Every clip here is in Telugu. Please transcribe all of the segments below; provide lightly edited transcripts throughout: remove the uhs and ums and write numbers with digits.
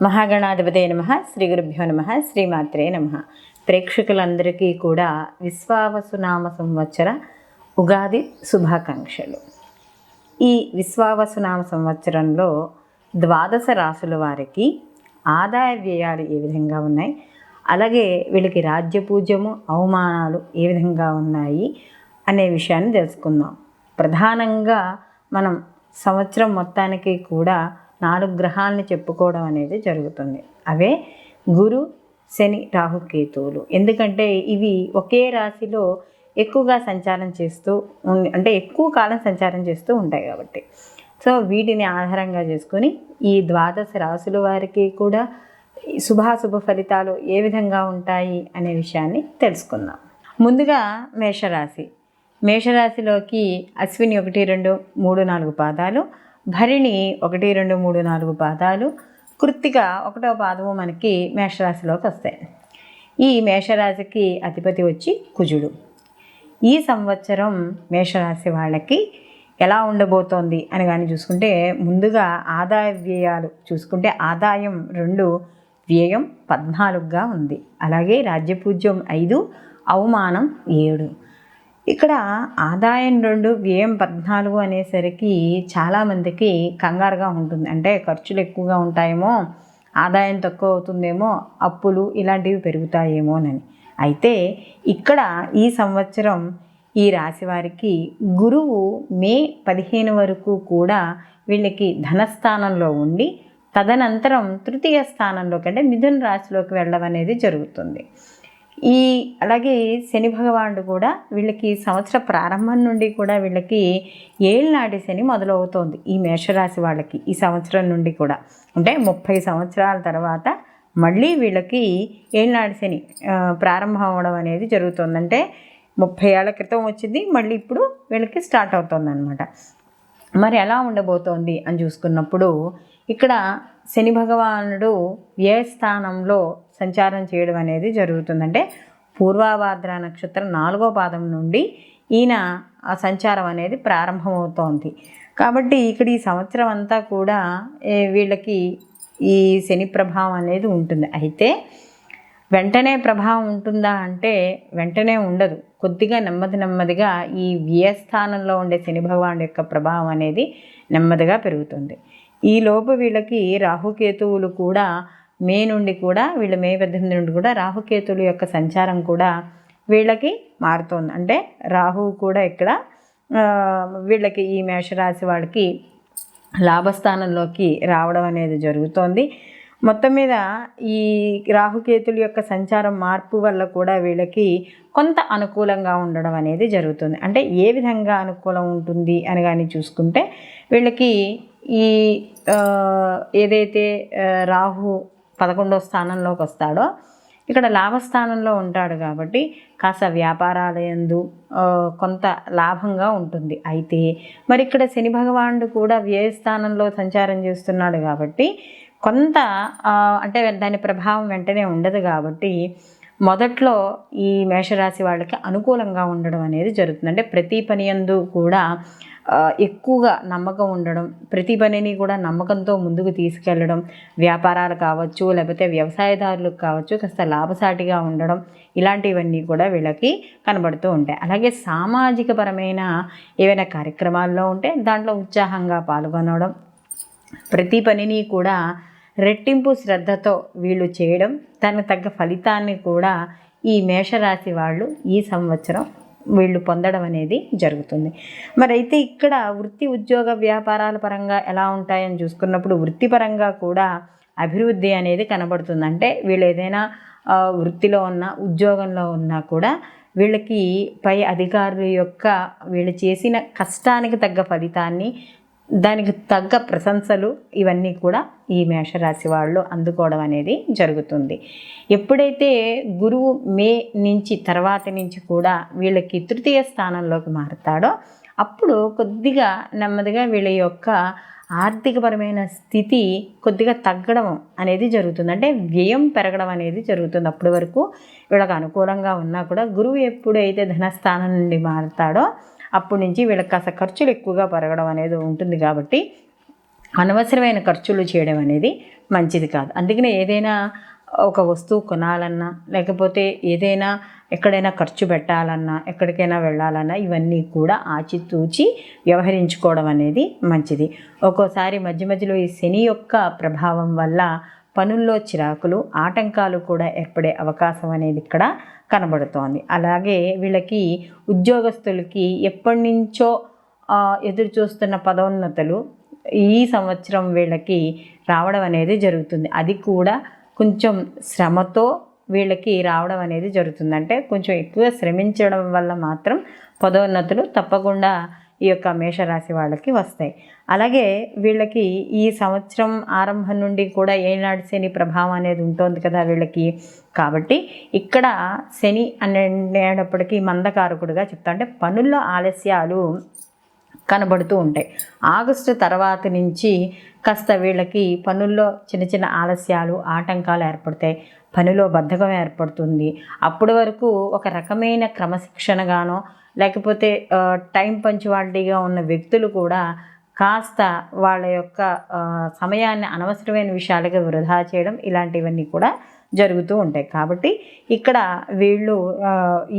మహాగణాధిపతే నమః. శ్రీ గురుభ్యో నమః. శ్రీమాత్రే నమః. ప్రేక్షకులందరికీ కూడా విశ్వావసునామ సంవత్సర ఉగాది శుభాకాంక్షలు. ఈ విశ్వావసునామ సంవత్సరంలో ద్వాదశ రాశుల వారికి ఆదాయ వ్యయాలు ఏ విధంగా ఉన్నాయి, అలాగే వీళ్ళకి రాజ్యపూజ్యము అవమానాలు ఏ విధంగా ఉన్నాయి అనే విషయాన్ని తెలుసుకుందాం. ప్రధానంగా మనం సంవత్సరం మొత్తానికి కూడా 4 గ్రహాలని చెప్పుకోవడం అనేది జరుగుతుంది. అవే గురు, శని, రాహు, కేతువులు. ఎందుకంటే ఇవి ఒకే రాశిలో ఎక్కువగా సంచారం చేస్తూ అంటే ఎక్కువ కాలం సంచారం చేస్తూ ఉంటాయి కాబట్టి, సో వీటిని ఆధారంగా చేసుకొని ఈ ద్వాదశ రాశుల వారికి కూడా శుభాశుభ ఫలితాలు ఏ విధంగా ఉంటాయి అనే విషయాన్ని తెలుసుకుందాం. ముందుగా మేషరాశి. మేషరాశిలోకి అశ్విని 1, 2, 3, 4 పాదాలు, భరిణి 1, 2, 3, 4 పాదాలు, కృత్తిక 1వ పాదము మనకి మేషరాశిలోకి వస్తాయి. ఈ మేషరాశికి అధిపతి వచ్చి కుజుడు. ఈ సంవత్సరం మేషరాశి వాళ్ళకి ఎలా ఉండబోతోంది అని కానీ చూసుకుంటే, ముందుగా ఆదాయ వ్యయాలు చూసుకుంటే ఆదాయం 2, వ్యయం 14గా ఉంది. అలాగే రాజ్యపూజ్యం 5, అవమానం 7. ఇక్కడ ఆదాయం 2, వ్యయం 14 అనేసరికి చాలామందికి కంగారుగా ఉంటుంది. అంటే ఖర్చులు ఎక్కువగా ఉంటాయేమో, ఆదాయం తక్కువ అవుతుందేమో, అప్పులు ఇలాంటివి పెరుగుతాయేమోనని. అయితే ఇక్కడ ఈ సంవత్సరం ఈ రాశి వారికి గురువు మే 15 వరకు కూడా వీళ్ళకి ధనస్థానంలో ఉండి, తదనంతరం తృతీయ స్థానంలోకి అంటే మిథున రాశిలోకి వెళ్ళడం అనేది జరుగుతుంది. అలాగే శని భగవానుడు కూడా వీళ్ళకి సంవత్సర ప్రారంభం నుండి కూడా వీళ్ళకి ఏళ్ళనాటి శని మొదలవుతోంది ఈ మేషరాశి వాళ్ళకి. ఈ సంవత్సరం నుండి కూడా అంటే 30 సంవత్సరాల తర్వాత మళ్ళీ వీళ్ళకి ఏళ్ళనాటి శని ప్రారంభం అవ్వడం అనేది జరుగుతుంది. అంటే 30 ఏళ్ల క్రితం వచ్చింది, మళ్ళీ ఇప్పుడు వీళ్ళకి స్టార్ట్ అవుతుంది అనమాట. మరి ఎలా ఉండబోతోంది అని చూసుకున్నప్పుడు, ఇక్కడ శని భగవానుడు వ్యయస్థానంలో సంచారం చేయడం అనేది జరుగుతుందంటే పూర్వాభాద్ర నక్షత్రం 4వ పాదం నుండి ఈయన ఆ సంచారం అనేది ప్రారంభమవుతోంది. కాబట్టి ఇక్కడ ఈ సంవత్సరం అంతా కూడా వీళ్ళకి ఈ శని ప్రభావం అనేది ఉంటుంది. అయితే వెంటనే ప్రభావం ఉంటుందా అంటే వెంటనే ఉండదు. కొద్దిగా నెమ్మదిగా ఈ వ్యయస్థానంలో ఉండే శని భగవానుడి యొక్క ప్రభావం అనేది నెమ్మదిగా పెరుగుతుంది. ఈలోపు వీళ్ళకి రాహుకేతువులు కూడా మే 18 నుండి కూడా రాహుకేతువుల యొక్క సంచారం కూడా వీళ్ళకి మారుతుంది. అంటే రాహువు కూడా ఇక్కడ వీళ్ళకి ఈ మేషరాశి వాళ్ళకి లాభస్థానంలోకి రావడం అనేది జరుగుతోంది. మొత్తం మీద ఈ రాహుకేతుల యొక్క సంచారం మార్పు వల్ల కూడా వీళ్ళకి కొంత అనుకూలంగా ఉండడం అనేది జరుగుతుంది. అంటే ఏ విధంగా అనుకూలం ఉంటుంది అని కానీ చూసుకుంటే, వీళ్ళకి ఈ ఏదైతే రాహు 11వ స్థానంలోకి వస్తాడో ఇక్కడ లాభస్థానంలో ఉంటాడు కాబట్టి కాస్త వ్యాపారాల యందు కొంత లాభంగా ఉంటుంది. అయితే మరి ఇక్కడ శని భగవానుడు కూడా వ్యయస్థానంలో సంచారం చేస్తున్నాడు కాబట్టి కొంత అంటే దాని ప్రభావం వెంటనే ఉండదు. కాబట్టి మొదట్లో ఈ మేషరాశి వాళ్ళకి అనుకూలంగా ఉండడం అనేది జరుగుతుంది. అంటే ప్రతి పని యందు కూడా ఎక్కువగా నమ్మకం ఉండడం, ప్రతి పనిని కూడా నమ్మకంతో ముందుకు తీసుకెళ్ళడం, వ్యాపారాలు కావచ్చు లేకపోతే వ్యవసాయదారులకు కావచ్చు కాస్త లాభసాటిగా ఉండడం, ఇలాంటివన్నీ కూడా వీళ్ళకి కనబడుతూ ఉంటాయి. అలాగే సామాజిక పరమైన ఏవైనా కార్యక్రమాల్లో ఉంటే దాంట్లో ఉత్సాహంగా పాల్గొనడం, ప్రతి పనిని కూడా రెట్టింపు శ్రద్ధతో వీళ్ళు చేయడం, దానికి తగ్గ ఫలితాన్ని కూడా ఈ మేషరాశి వాళ్ళు ఈ సంవత్సరం వీళ్ళు పొందడం అనేది జరుగుతుంది. మరి అయితే ఇక్కడ వృత్తి ఉద్యోగ వ్యాపారాల పరంగా ఎలా ఉంటాయని చూసుకున్నప్పుడు వృత్తిపరంగా కూడా అభివృద్ధి అనేది కనబడుతుంది. అంటే వీళ్ళు ఏదైనా వృత్తిలో ఉన్నా ఉద్యోగంలో ఉన్నా కూడా వీళ్ళకి పై అధికారుల యొక్క వీళ్ళు చేసిన కష్టానికి తగ్గ ఫలితాన్ని, దానికి తగ్గ ప్రశంసలు ఇవన్నీ కూడా ఈ మేషరాశి వాళ్ళు అందుకోవడం అనేది జరుగుతుంది. ఎప్పుడైతే గురువు మే నుంచి తర్వాత నుంచి కూడా వీళ్ళకి తృతీయ స్థానంలోకి మారుతాడో అప్పుడు కొద్దిగా నెమ్మదిగా వీళ్ళ యొక్క ఆర్థికపరమైన స్థితి కొద్దిగా తగ్గడం అనేది జరుగుతుంది. అంటే వ్యయం పెరగడం అనేది జరుగుతుంది. అప్పటి వరకు వీళ్ళకి అనుకూలంగా ఉన్నా కూడా గురువు ఎప్పుడైతే ధనస్థానం నుండి మారుతాడో అప్పటి నుంచి వీళ్ళకి కాస్త ఖర్చులు ఎక్కువగా పెరగడం అనేది ఉంటుంది. కాబట్టి అనవసరమైన ఖర్చులు చేయడం అనేది మంచిది కాదు. అందుకనే ఏదైనా ఒక వస్తువు కొనాలన్నా, లేకపోతే ఏదైనా ఎక్కడైనా ఖర్చు పెట్టాలన్నా, ఎక్కడికైనా వెళ్ళాలన్నా ఇవన్నీ కూడా ఆచితూచి వ్యవహరించుకోవడం అనేది మంచిది. ఒక్కోసారి మధ్య మధ్యలో ఈ శని యొక్క ప్రభావం వల్ల పనుల్లో చిరాకులు, ఆటంకాలు కూడా ఏర్పడే అవకాశం అనేది ఇక్కడ కనబడుతోంది. అలాగే వీళ్ళకి ఉద్యోగస్తులకి ఎప్పటి నుంచో ఎదురు చూస్తున్న పదోన్నతులు ఈ సంవత్సరం వీళ్ళకి రావడం అనేది జరుగుతుంది. అది కూడా కొంచెం శ్రమతో వీళ్ళకి రావడం అనేది జరుగుతుంది. అంటే కొంచెం ఎక్కువ శ్రమించడం వల్ల మాత్రం పదోన్నతులు తప్పకుండా ఈ యొక్క మేషరాశి వాళ్ళకి వస్తాయి. అలాగే వీళ్ళకి ఈ సంవత్సరం ఆరంభం నుండి కూడా ఏనాడు శని ప్రభావం అనేది ఉంటుంది కదా వీళ్ళకి. కాబట్టి ఇక్కడ శని అనేటప్పటికీ మందకారకుడుగా చెప్తా, అంటే పనుల్లో ఆలస్యాలు కనబడుతూ ఉంటాయి. ఆగస్టు తర్వాత నుంచి కాస్త వీళ్ళకి పనుల్లో చిన్న చిన్న ఆలస్యాలు, ఆటంకాలు ఏర్పడతాయి. పనిలో బద్ధకం ఏర్పడుతుంది. అప్పటి వరకు ఒక రకమైన క్రమశిక్షణగానో లేకపోతే టైం పంచువాలిటీగా ఉన్న వ్యక్తులు కూడా కాస్త వాళ్ళ యొక్క సమయాన్ని అనవసరమైన విషయాలుగా వృధా చేయడం ఇలాంటివన్నీ కూడా జరుగుతూ ఉంటాయి. కాబట్టి ఇక్కడ వీళ్ళు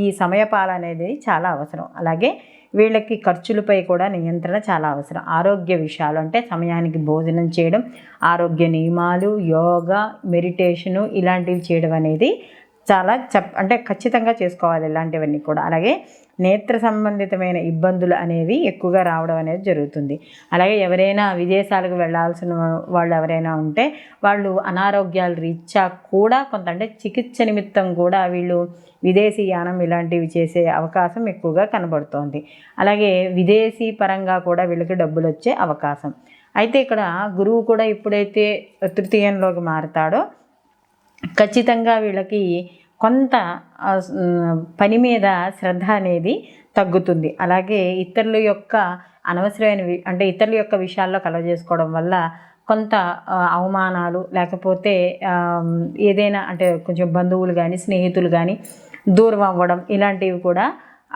ఈ సమయపాలన అనేది చాలా అవసరం. అలాగే వీళ్ళకి ఖర్చులపై కూడా నియంత్రణ చాలా అవసరం. ఆరోగ్య విషయాలు అంటే సమయానికి భోజనం చేయడం, ఆరోగ్య నియమాలు, యోగా, మెడిటేషను ఇలాంటివి చేయడం అనేది చాలా అంటే ఖచ్చితంగా చేసుకోవాలి ఇలాంటివన్నీ కూడా. అలాగే నేత్ర సంబంధితమైన ఇబ్బందులు అనేవి ఎక్కువగా రావడం అనేది జరుగుతుంది. అలాగే ఎవరైనా విదేశాలకు వెళ్ళాల్సిన వాళ్ళు ఎవరైనా ఉంటే వాళ్ళు అనారోగ్యాల రీత్యా కూడా కొంత అంటే చికిత్స నిమిత్తం కూడా వీళ్ళు విదేశీ యానం ఇలాంటివి చేసే అవకాశం ఎక్కువగా కనబడుతోంది. అలాగే విదేశీ పరంగా కూడా వీళ్ళకి డబ్బులు వచ్చే అవకాశం. అయితే ఇక్కడ గురువు కూడా ఎప్పుడైతే తృతీయంలోకి మారుతాడో ఖచ్చితంగా వీళ్ళకి కొంత పని మీద శ్రద్ధ అనేది తగ్గుతుంది. అలాగే ఇతరుల యొక్క అనవసరమైనవి అంటే ఇతరుల యొక్క విషయాల్లో కలగజేసుకోవడం వల్ల కొంత అవమానాలు లేకపోతే ఏదైనా అంటే కొంచెం బంధువులు కానీ స్నేహితులు కానీ దూరం అవ్వడం ఇలాంటివి కూడా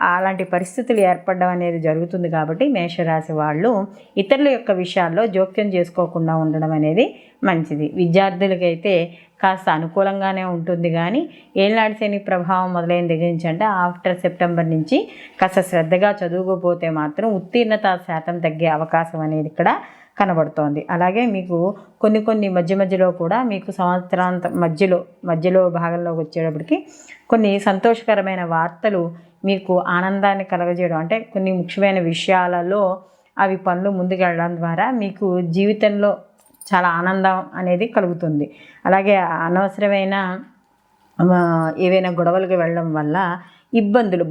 అలాంటి పరిస్థితులు ఏర్పడడం అనేది జరుగుతుంది. కాబట్టి మేషరాశి వాళ్ళు ఇతరుల యొక్క విషయాల్లో జోక్యం చేసుకోకుండా ఉండడం అనేది మంచిది. విద్యార్థులకైతే కాస్త అనుకూలంగానే ఉంటుంది, కానీ ఏళ్ళనాటి శని ప్రభావం మొదలైన దగ్గర నుంచి అంటే ఆఫ్టర్ సెప్టెంబర్ నుంచి కాస్త శ్రద్ధగా చదువుకోపోతే మాత్రం ఉత్తీర్ణత శాతం తగ్గే అవకాశం అనేది ఇక్కడ కనబడుతోంది. అలాగే మీకు కొన్ని మధ్యలో కూడా మీకు సంవత్సరాంత మధ్యలో భాగంలోకి వచ్చేటప్పటికి కొన్ని సంతోషకరమైన వార్తలు మీకు ఆనందాన్ని కలగజేయడం, అంటే కొన్ని ముఖ్యమైన విషయాలలో అవి పనులు ముందుకెళ్ళడం ద్వారా మీకు జీవితంలో చాలా ఆనందం అనేది కలుగుతుంది. అలాగే అనవసరమైన ఏవైనా గొడవలకు వెళ్ళడం వల్ల ఇబ్బందులు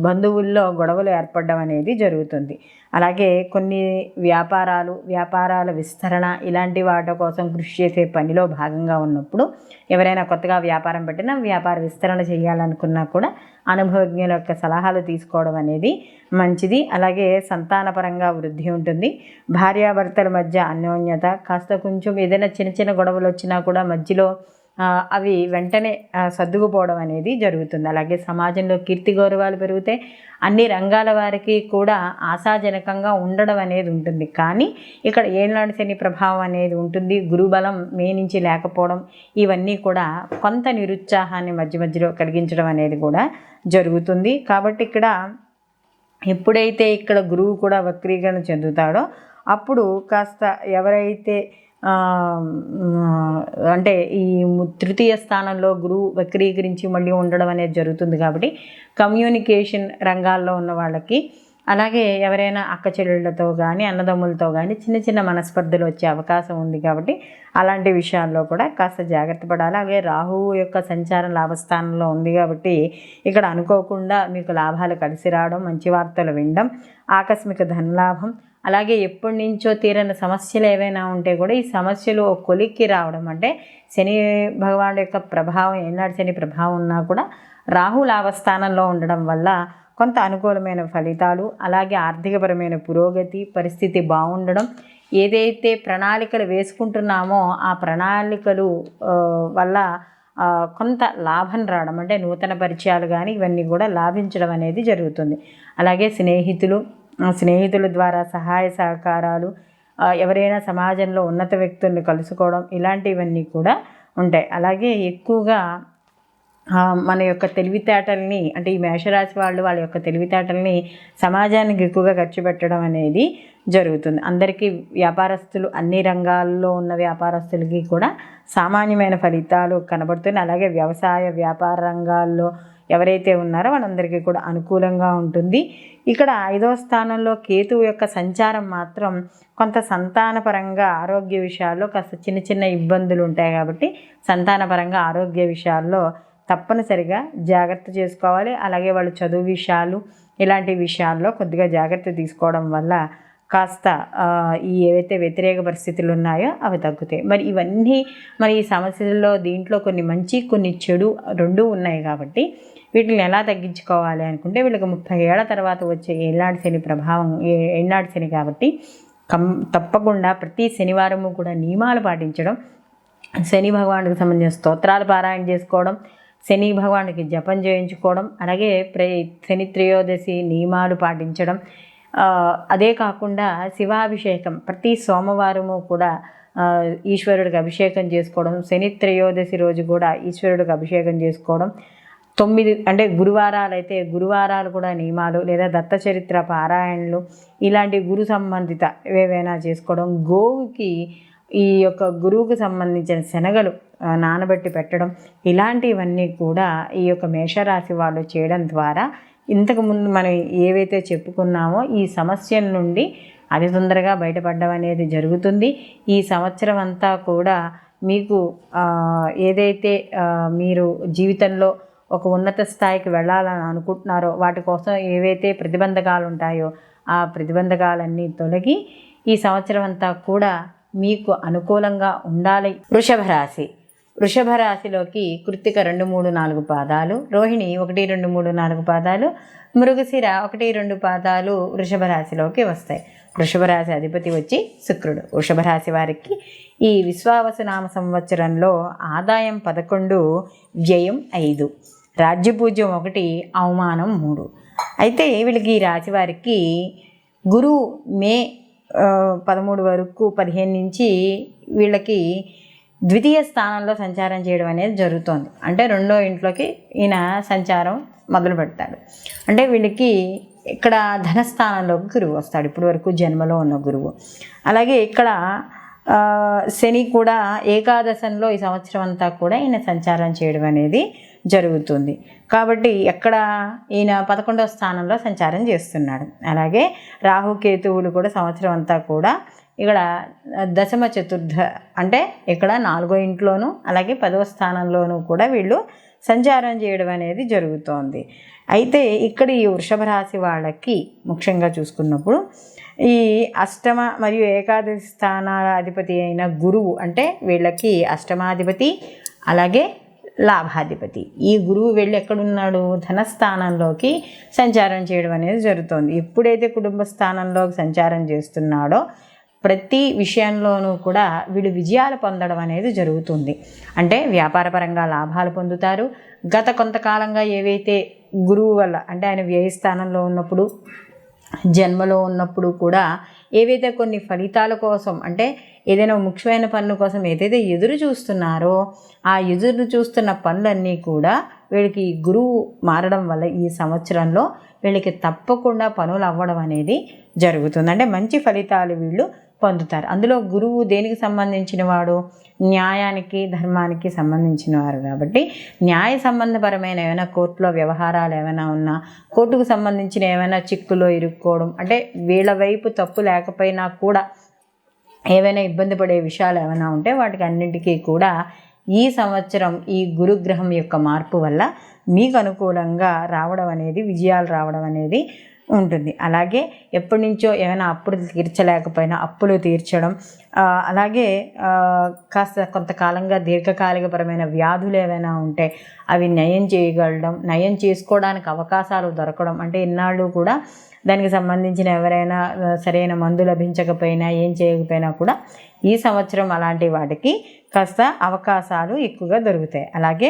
బంధువుల్లో గొడవలు ఏర్పడడం అనేది జరుగుతుంది. అలాగే కొన్ని వ్యాపారాల విస్తరణ ఇలాంటి వాటి కోసం కృషి చేసే పనిలో భాగంగా ఉన్నప్పుడు ఎవరైనా కొత్తగా వ్యాపారం పెట్టినా వ్యాపార విస్తరణ చేయాలనుకున్నా కూడా అనుభవజ్ఞుల యొక్క సలహాలు తీసుకోవడం అనేది మంచిది. అలాగే సంతానపరంగా వృద్ధి ఉంటుంది. భార్యాభర్తల మధ్య అన్యోన్యత, కాస్త కొంచెం ఏదైనా చిన్న గొడవలు వచ్చినా కూడా మధ్యలో అవి వెంటనే సర్దుకుపోవడం అనేది జరుగుతుంది. అలాగే సమాజంలో కీర్తి గౌరవాలు పెరుగుతాయి. అన్ని రంగాల వారికి కూడా ఆశాజనకంగా ఉండడం అనేది ఉంటుంది. కానీ ఇక్కడ ఏళ్ళనాటి శని ప్రభావం అనేది ఉంటుంది. గురుబలం మే నుంచి లేకపోవడం ఇవన్నీ కూడా కొంత నిరుత్సాహాన్ని మధ్యలో కలిగించడం అనేది కూడా జరుగుతుంది. కాబట్టి ఇక్కడ ఎప్పుడైతే ఇక్కడ గురువు కూడా వక్రీకరణ చెందుతాడో అప్పుడు కాస్త ఎవరైతే అంటే ఈ తృతీయ స్థానంలో గురువు వక్రీకరించి మళ్ళీ ఉండడం అనేది జరుగుతుంది. కాబట్టి కమ్యూనికేషన్ రంగాల్లో ఉన్న వాళ్ళకి, అలాగే ఎవరైనా అక్క చెల్లెళ్ళతో కానీ అన్నదమ్ములతో కానీ చిన్న మనస్పర్ధలు వచ్చే అవకాశం ఉంది. కాబట్టి అలాంటి విషయాల్లో కూడా కాస్త జాగ్రత్త పడాలి. అలాగే రాహువు యొక్క సంచారం లాభస్థానంలో ఉంది కాబట్టి ఇక్కడ అనుకోకుండా మీకు లాభాలు కలిసి రావడం, మంచి వార్తలు వినడం, ఆకస్మిక ధనలాభం, అలాగే ఎప్పటి నుంచో తీరని సమస్యలు ఏవైనా ఉంటే కూడా ఈ సమస్యలు కొలిక్కి రావడం, అంటే శని భగవానుడి యొక్క ప్రభావం ఏనాడు శని ప్రభావం ఉన్నా కూడా రాహు లాభస్థానంలో ఉండడం వల్ల కొంత అనుకూలమైన ఫలితాలు, అలాగే ఆర్థికపరమైన పురోగతి, పరిస్థితి బాగుండడం, ఏదైతే ప్రణాళికలు వేసుకుంటున్నామో ఆ ప్రణాళికలు వల్ల కొంత లాభం రావడం, అంటే నూతన పరిచయాలు కానీ ఇవన్నీ కూడా లాభించడం అనేది జరుగుతుంది. అలాగే స్నేహితుల ద్వారా సహాయ సహకారాలు, ఎవరైనా సమాజంలో ఉన్నత వ్యక్తుల్ని కలుసుకోవడం ఇలాంటివన్నీ కూడా ఉంటాయి. అలాగే ఎక్కువగా మన యొక్క తెలివితేటల్ని అంటే ఈ మేషరాశి వాళ్ళ యొక్క తెలివితేటల్ని సమాజానికి ఎక్కువగా ఖర్చు పెట్టడం అనేది జరుగుతుంది. అందరికీ వ్యాపారస్తులు అన్ని రంగాల్లో ఉన్న వ్యాపారస్తులకి కూడా సామాన్యమైన ఫలితాలు కనబడుతున్నాయి. అలాగే వ్యవసాయ వ్యాపార రంగాల్లో ఎవరైతే ఉన్నారో వాళ్ళందరికీ కూడా అనుకూలంగా ఉంటుంది. ఇక్కడ 5వ స్థానంలో కేతువు యొక్క సంచారం మాత్రం కొంత సంతానపరంగా ఆరోగ్య విషయాల్లో కాస్త చిన్న చిన్న ఇబ్బందులు ఉంటాయి. కాబట్టి సంతానపరంగా ఆరోగ్య విషయాల్లో తప్పనిసరిగా జాగ్రత్త చేసుకోవాలి. అలాగే వాళ్ళు చదువు విషయాలు ఇలాంటి విషయాల్లో కొద్దిగా జాగ్రత్త తీసుకోవడం వల్ల కాస్త ఈ ఏవైతే వ్యతిరేక పరిస్థితులు ఉన్నాయో అవి తగ్గుతాయి. మరి ఇవన్నీ ఈ సమస్యల్లో దీంట్లో కొన్ని మంచి కొన్ని చెడు రెండూ ఉన్నాయి. కాబట్టి వీటిని ఎలా తగ్గించుకోవాలి అనుకుంటే వీళ్ళకి 30 ఏళ్ల తర్వాత వచ్చే ఏళ్ళనాటి శని ప్రభావం ఏళ్ళనాటి శని కాబట్టి తప్పకుండా ప్రతి శనివారము కూడా నియమాలు పాటించడం, శని భగవానుడికి సంబంధించిన స్తోత్రాలు పారాయణ చేసుకోవడం, శని భగవానుడికి జపం చేయించుకోవడం, అలాగే శని త్రయోదశి నియమాలు పాటించడం, అదే కాకుండా శివాభిషేకం ప్రతి సోమవారము కూడా ఈశ్వరుడికి అభిషేకం చేసుకోవడం, శని త్రయోదశి రోజు కూడా ఈశ్వరుడికి అభిషేకం చేసుకోవడం, 9 అంటే గురువారాలు అయితే గురువారాలు కూడా నియమాలు లేదా దత్త చరిత్ర పారాయణలు ఇలాంటి గురు సంబంధిత ఏవైనా చేసుకోవడం, గోవుకి ఈ యొక్క గురువుకు సంబంధించిన శనగలు నానబెట్టి పెట్టడం ఇలాంటివన్నీ కూడా ఈ యొక్క మేషరాశి వాళ్ళు చేయడం ద్వారా ఇంతకుముందు మనం ఏవైతే చెప్పుకున్నామో ఈ సమస్యల నుండి అతి తొందరగా బయటపడడం అనేది జరుగుతుంది. ఈ సంవత్సరం అంతా కూడా మీకు ఏదైతే మీరు జీవితంలో ఒక ఉన్నత స్థాయికి వెళ్ళాలని అనుకుంటున్నారో వాటి కోసం ఏవైతే ప్రతిబంధకాలు ఉంటాయో ఆ ప్రతిబంధకాలన్నీ తొలగి ఈ సంవత్సరం అంతా కూడా మీకు అనుకూలంగా ఉండాలి. వృషభ రాశిలోకి కృత్తిక 2, 3, 4 పాదాలు, రోహిణి 1, 2, 3, 4 పాదాలు, మృగశిర 1, 2 పాదాలు వృషభ రాశిలోకి వస్తాయి. వృషభ రాశి అధిపతి వచ్చి శుక్రుడు. వృషభ రాశి వారికి ఈ విశ్వావసునామ సంవత్సరంలో ఆదాయం 11, వ్యయం 5, రాజ్యపూజ్యం 1, అవమానం 3. అయితే వీళ్ళకి ఈ రాశి వారికి గురువు మే 13 వరకు 15 నుంచి వీళ్ళకి ద్వితీయ స్థానంలో సంచారం చేయడం అనేది జరుగుతోంది. అంటే 2వ ఇంట్లోకి ఈయన సంచారం మొదలు పెడతాడు. అంటే వీళ్ళకి ఇక్కడ ధనస్థానంలోకి గురువు వస్తాడు, ఇప్పటి వరకు జన్మలో ఉన్న గురువు. అలాగే ఇక్కడ శని కూడా ఏకాదశంలో ఈ సంవత్సరం అంతా కూడా ఈయన సంచారం చేయడం అనేది జరుగుతుంది. కాబట్టి ఎక్కడ ఈయన 11వ స్థానంలో సంచారం చేస్తున్నాడు. అలాగే రాహుకేతువులు కూడా సంవత్సరం అంతా కూడా ఇక్కడ దశమ చతుర్థ అంటే ఇక్కడ 4వ ఇంట్లోనూ అలాగే 10వ స్థానంలోనూ కూడా వీళ్ళు సంచారం చేయడం అనేది జరుగుతోంది. అయితే ఇక్కడ ఈ వృషభ రాశి వాళ్ళకి ముఖ్యంగా చూసుకున్నప్పుడు ఈ అష్టమ మరియు ఏకాదశి స్థానాల అధిపతి అయిన గురువు అంటే వీళ్ళకి అష్టమాధిపతి అలాగే లాభాధిపతి. ఈ గురువు వెళ్ళి ఎక్కడున్నాడు, ధనస్థానంలోకి సంచారం చేయడం అనేది జరుగుతోంది. ఎప్పుడైతే కుటుంబ స్థానంలోకి సంచారం చేస్తున్నాడో ప్రతి విషయంలోనూ కూడా వీడు విజయాలు పొందడం అనేది జరుగుతుంది. అంటే వ్యాపారపరంగా లాభాలు పొందుతారు. గత కొంతకాలంగా ఏవైతే గురువు వల్ల అంటే ఆయన వ్యయస్థానంలో ఉన్నప్పుడు జన్మలో ఉన్నప్పుడు కూడా ఏవైతే కొన్ని ఫలితాల కోసం అంటే ఏదైనా ముఖ్యమైన పనుల కోసం ఏదైతే ఎదురు చూస్తున్నారో ఆ ఎదురు చూస్తున్న పనులన్నీ కూడా వీళ్ళకి గురువు మారడం వల్ల ఈ సంవత్సరంలో వీళ్ళకి తప్పకుండా పనులు అవ్వడం అనేది జరుగుతుంది. అంటే మంచి ఫలితాలు వీళ్ళు పొందుతారు. అందులో గురువు దేనికి సంబంధించిన వాడు, న్యాయానికి ధర్మానికి సంబంధించిన వారు. కాబట్టి న్యాయ సంబంధపరమైన ఏమైనా కోర్టులో వ్యవహారాలు ఏమైనా ఉన్నా, కోర్టుకు సంబంధించిన ఏమైనా చిక్కులో ఇరుక్కోవడం అంటే వీళ్ళ వైపు తప్పు లేకపోయినా కూడా ఏవైనా ఇబ్బంది పడే విషయాలు ఏమైనా ఉంటే వాటికి అన్నింటికీ కూడా ఈ సంవత్సరం ఈ గురుగ్రహం యొక్క మార్పు వల్ల మీకు అనుకూలంగా రావడం అనేది విజయాలు రావడం అనేది ఉంటుంది. అలాగే ఎప్పటి నుంచో ఏమైనా అప్పులు తీర్చలేకపోయినా అప్పులు తీర్చడం, అలాగే కాస్త కొంతకాలంగా దీర్ఘకాలికపరమైన వ్యాధులు ఏమైనా ఉంటే అవి నయం చేసుకోవడానికి అవకాశాలు దొరకడం. అంటే ఇన్నాళ్ళు కూడా దానికి సంబంధించిన ఎవరైనా సరైన మందు లభించకపోయినా ఏం చేయకపోయినా కూడా ఈ సంవత్సరం అలాంటి వాటికి కాస్త అవకాశాలు ఎక్కువగా దొరుకుతాయి. అలాగే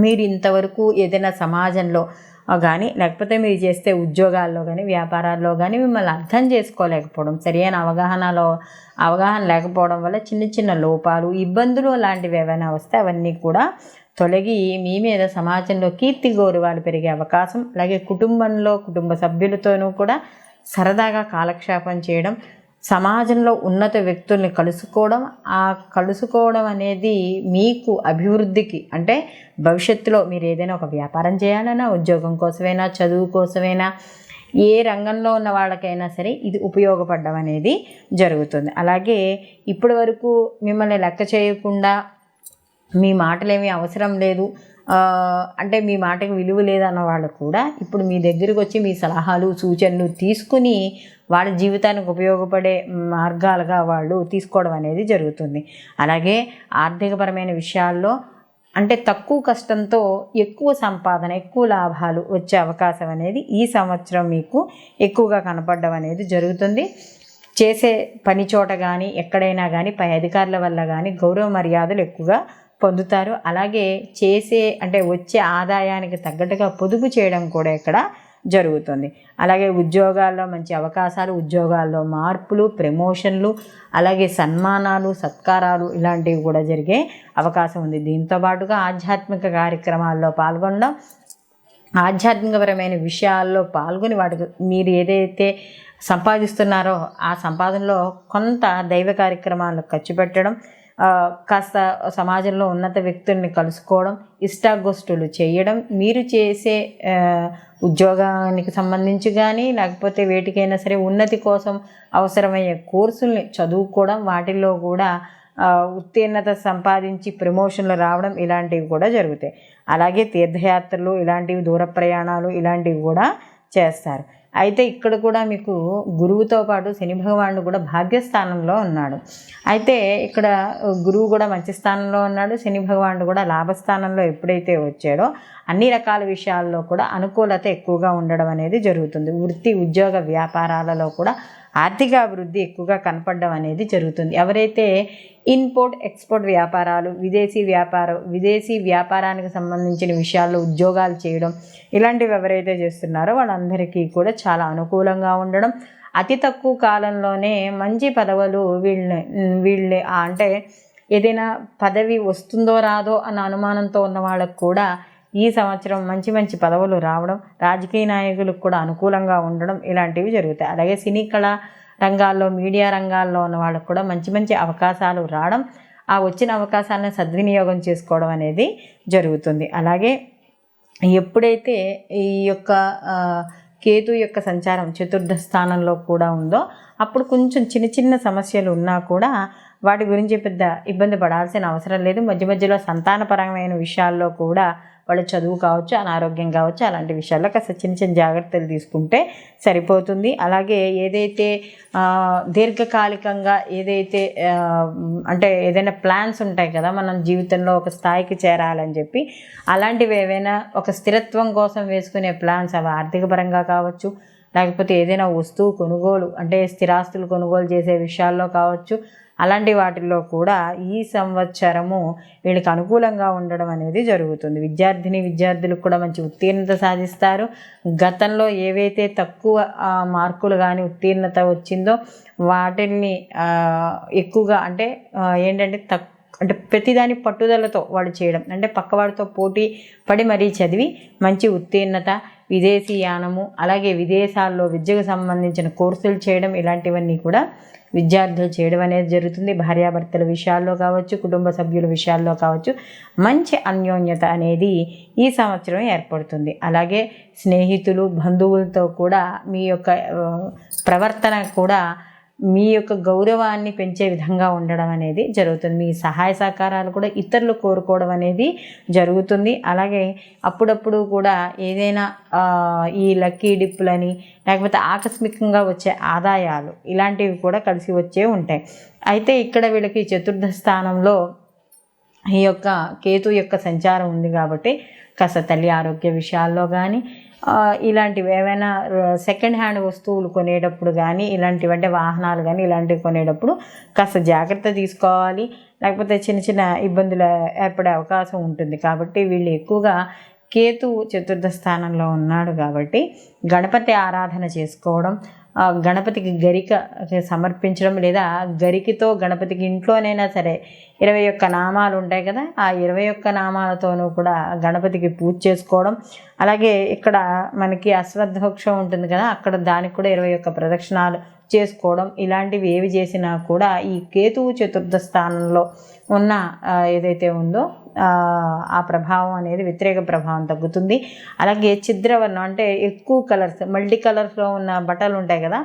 మీరు ఇంతవరకు ఏదైనా సమాజంలో కానీ లేకపోతే మీరు చేస్తే ఉద్యోగాల్లో కానీ వ్యాపారాల్లో కానీ మిమ్మల్ని అర్థం చేసుకోలేకపోవడం, సరైన అవగాహన లేకపోవడం వల్ల చిన్న చిన్న లోపాలు, ఇబ్బందులు లాంటివి ఏవైనా వస్తే అవన్నీ కూడా తొలగి మీ మీద సమాజంలో కీర్తి గౌరవాలు పెరిగే అవకాశం, అలాగే కుటుంబ సభ్యులతోనూ కూడా సరదాగా కాలక్షేపం చేయడం, సమాజంలో ఉన్నత వ్యక్తుల్ని కలుసుకోవడం అనేది మీకు అభివృద్ధికి, అంటే భవిష్యత్తులో మీరు ఏదైనా ఒక వ్యాపారం చేయాలన్నా, ఉద్యోగం కోసమైనా, చదువు కోసమైనా, ఏ రంగంలో ఉన్న వాళ్ళకైనా సరే ఇది ఉపయోగపడడం అనేది జరుగుతుంది. అలాగే ఇప్పటి వరకు మిమ్మల్ని లెక్క చేయకుండా మీ మాటలేమీ అవసరం లేదు, అంటే మీ మాటకు విలువ లేదన్న వాళ్ళు కూడా ఇప్పుడు మీ దగ్గరికి వచ్చి మీ సలహాలు సూచనలు తీసుకుని వాళ్ళ జీవితానికి ఉపయోగపడే మార్గాలుగా వాళ్ళు తీసుకోవడం అనేది జరుగుతుంది. అలాగే ఆర్థికపరమైన విషయాల్లో అంటే తక్కువ కష్టంతో ఎక్కువ సంపాదన, ఎక్కువ లాభాలు వచ్చే అవకాశం అనేది ఈ సంవత్సరం మీకు ఎక్కువగా కనపడడం అనేది జరుగుతుంది. చేసే పని చోట కానీ ఎక్కడైనా కానీ పై అధికారుల వల్ల కానీ గౌరవ మర్యాదలు ఎక్కువగా పొందుతారు. అలాగే వచ్చే ఆదాయానికి తగ్గట్టుగా పొదుపు చేయడం కూడా ఇక్కడ జరుగుతుంది. అలాగే ఉద్యోగాల్లో మంచి అవకాశాలు, ఉద్యోగాల్లో మార్పులు, ప్రమోషన్లు, అలాగే సన్మానాలు, సత్కారాలు ఇలాంటివి కూడా జరిగే అవకాశం ఉంది. దీంతో పాటుగా ఆధ్యాత్మిక కార్యక్రమాల్లో పాల్గొనడం, ఆధ్యాత్మికపరమైన విషయాల్లో పాల్గొని వాటికి మీరు ఏదైతే సంపాదిస్తున్నారో ఆ సంపాదనలో కొంత దైవ కార్యక్రమాలకు ఖర్చు పెట్టడం, కాస్త సమాజంలో ఉన్నత వ్యక్తుల్ని కలుసుకోవడం, ఇష్టాగోష్ఠులు చేయడం, మీరు చేసే ఉద్యోగానికి సంబంధించి కానీ లేకపోతే వేటికైనా సరే ఉన్నతి కోసం అవసరమయ్యే కోర్సుల్ని చదువుకోవడం, వాటిల్లో కూడా ఉత్తీర్ణత సంపాదించి ప్రమోషన్లు రావడం ఇలాంటివి కూడా జరుగుతాయి. అలాగే తీర్థయాత్రలు ఇలాంటివి, దూర ప్రయాణాలు ఇలాంటివి కూడా చేస్తారు. అయితే ఇక్కడ కూడా మీకు గురువుతో పాటు శని భగవానుడు కూడా భాగ్యస్థానంలో ఉన్నాడు. అయితే ఇక్కడ గురువు కూడా మంచి స్థానంలో ఉన్నాడు, శని భగవానుడు కూడా లాభస్థానంలో ఎప్పుడైతే వచ్చాడో అన్ని రకాల విషయాల్లో కూడా అనుకూలత ఎక్కువగా ఉండడం అనేది జరుగుతుంది. వృత్తి, ఉద్యోగ, వ్యాపారాలలో కూడా ఆర్థిక అభివృద్ధి ఎక్కువగా కనపడడం అనేది జరుగుతుంది. ఎవరైతే ఇంపోర్ట్ ఎక్స్పోర్ట్ వ్యాపారాలు, విదేశీ వ్యాపారానికి సంబంధించిన విషయాల్లో ఉద్యోగాలు చేయడం ఇలాంటివి ఎవరైతే చేస్తున్నారో వాళ్ళందరికీ కూడా చాలా అనుకూలంగా ఉండడం, అతి తక్కువ కాలంలోనే మంచి పదవులు వీళ్ళే అంటే ఏదైనా పదవి వస్తుందో రాదో అన్న అనుమానంతో ఉన్న వాళ్ళకు కూడా ఈ సంవత్సరం మంచి మంచి పదవులు రావడం, రాజకీయ నాయకులకు కూడా అనుకూలంగా ఉండడం ఇలాంటివి జరుగుతాయి. అలాగే సినీ కళా రంగాల్లో, మీడియా రంగాల్లో ఉన్న వాళ్ళకు కూడా మంచి మంచి అవకాశాలు రావడం, ఆ వచ్చిన అవకాశాలను సద్వినియోగం చేసుకోవడం అనేది జరుగుతుంది. అలాగే ఎప్పుడైతే ఈ యొక్క కేతు యొక్క సంచారం చతుర్థ స్థానంలో కూడా ఉందో అప్పుడు కొంచెం చిన్న చిన్న సమస్యలు ఉన్నా కూడా వాటి గురించి పెద్ద ఇబ్బంది పడాల్సిన అవసరం లేదు. మధ్యలో సంతానపరమైన విషయాల్లో కూడా వాళ్ళ చదువు కావచ్చు, అనారోగ్యం కావచ్చు, అలాంటి విషయాల్లో కాస్త చిన్న చిన్న జాగ్రత్తలు తీసుకుంటే సరిపోతుంది. అలాగే ఏదైతే దీర్ఘకాలికంగా అంటే ఏదైనా ప్లాన్స్ ఉంటాయి కదా మనం జీవితంలో ఒక స్థాయికి చేరాలని చెప్పి, అలాంటివి ఏవైనా ఒక స్థిరత్వం కోసం వేసుకునే ప్లాన్స్, అవి ఆర్థిక పరంగా కావచ్చు, లేకపోతే ఏదైనా వస్తువు కొనుగోలు అంటే స్థిరాస్తులు కొనుగోలు చేసే విషయాల్లో కావచ్చు, అలాంటి వాటిల్లో కూడా ఈ సంవత్సరము వీళ్ళకి అనుకూలంగా ఉండడం అనేది జరుగుతుంది. విద్యార్థులకు కూడా మంచి ఉత్తీర్ణత సాధిస్తారు. గతంలో ఏవైతే తక్కువ మార్కులు కానీ ఉత్తీర్ణత వచ్చిందో వాటిని ఎక్కువగా అంటే ప్రతిదాని పట్టుదలతో వాడు చేయడం, అంటే పక్కవాడితో పోటీ పడి మరీ చదివి మంచి ఉత్తీర్ణత, విదేశీయానము, అలాగే విదేశాల్లో విద్యకు సంబంధించిన కోర్సులు చేయడం ఇలాంటివన్నీ కూడా విద్యార్థులు చేయడం అనేది జరుగుతుంది. భార్యాభర్తల విషయాల్లో కావచ్చు, కుటుంబ సభ్యుల విషయాల్లో కావచ్చు మంచి అన్యోన్యత అనేది ఈ సంవత్సరం ఏర్పడుతుంది. అలాగే స్నేహితులు, బంధువులతో కూడా మీ యొక్క ప్రవర్తన కూడా మీ యొక్క గౌరవాన్ని పెంచే విధంగా ఉండడం అనేది జరుగుతుంది. మీ సహాయ సహకారాలు కూడా ఇతరులు కోరుకోవడం అనేది జరుగుతుంది. అలాగే అప్పుడప్పుడు కూడా ఏదైనా ఈ లక్కీ డిప్పులని లేకపోతే ఆకస్మికంగా వచ్చే ఆదాయాలు ఇలాంటివి కూడా కలిసి వచ్చే ఉంటాయి. అయితే ఇక్కడ వీళ్ళకి చతుర్థ స్థానంలో ఈ యొక్క కేతు యొక్క సంచారం ఉంది కాబట్టి కాస్త తల్లి ఆరోగ్య విషయాల్లో కానీ ఇలాంటివి ఏవైనా సెకండ్ హ్యాండ్ వస్తువులు కొనేటప్పుడు కానీ ఇలాంటివి అంటే వాహనాలు కానీ ఇలాంటివి కొనేటప్పుడు కాస్త జాగ్రత్త తీసుకోవాలి, లేకపోతే చిన్న చిన్న ఇబ్బందులు ఏర్పడే అవకాశం ఉంటుంది. కాబట్టి వీళ్ళు ఎక్కువగా కేతువు చతుర్థ స్థానంలో ఉన్నాడు కాబట్టి గణపతి ఆరాధన చేసుకోవడం, గణపతికి గరిక సమర్పించడం, లేదా గరికతో గణపతికి ఇంట్లోనైనా సరే 21 నామాలు ఉంటాయి కదా, ఆ 21 నామాలతోనూ కూడా గణపతికి పూజ చేసుకోవడం. అలాగే ఇక్కడ మనకి అశ్వత్థవృక్షం ఉంటుంది కదా, అక్కడ దానికి కూడా 21 ప్రదక్షిణాలు చేసుకోవడం. ఇలాంటివి ఏవి చేసినా కూడా ఈ కేతువు చతుర్థ స్థానంలో ఉన్న ఏదైతే ఉందో ఆ ప్రభావం అనేది, వ్యతిరేక ప్రభావం తగ్గుతుంది. అలాగే ఛిద్రవర్ణం అంటే ఎక్కువ కలర్స్, మల్టీ కలర్స్లో ఉన్న బట్టలు ఉంటాయి కదా,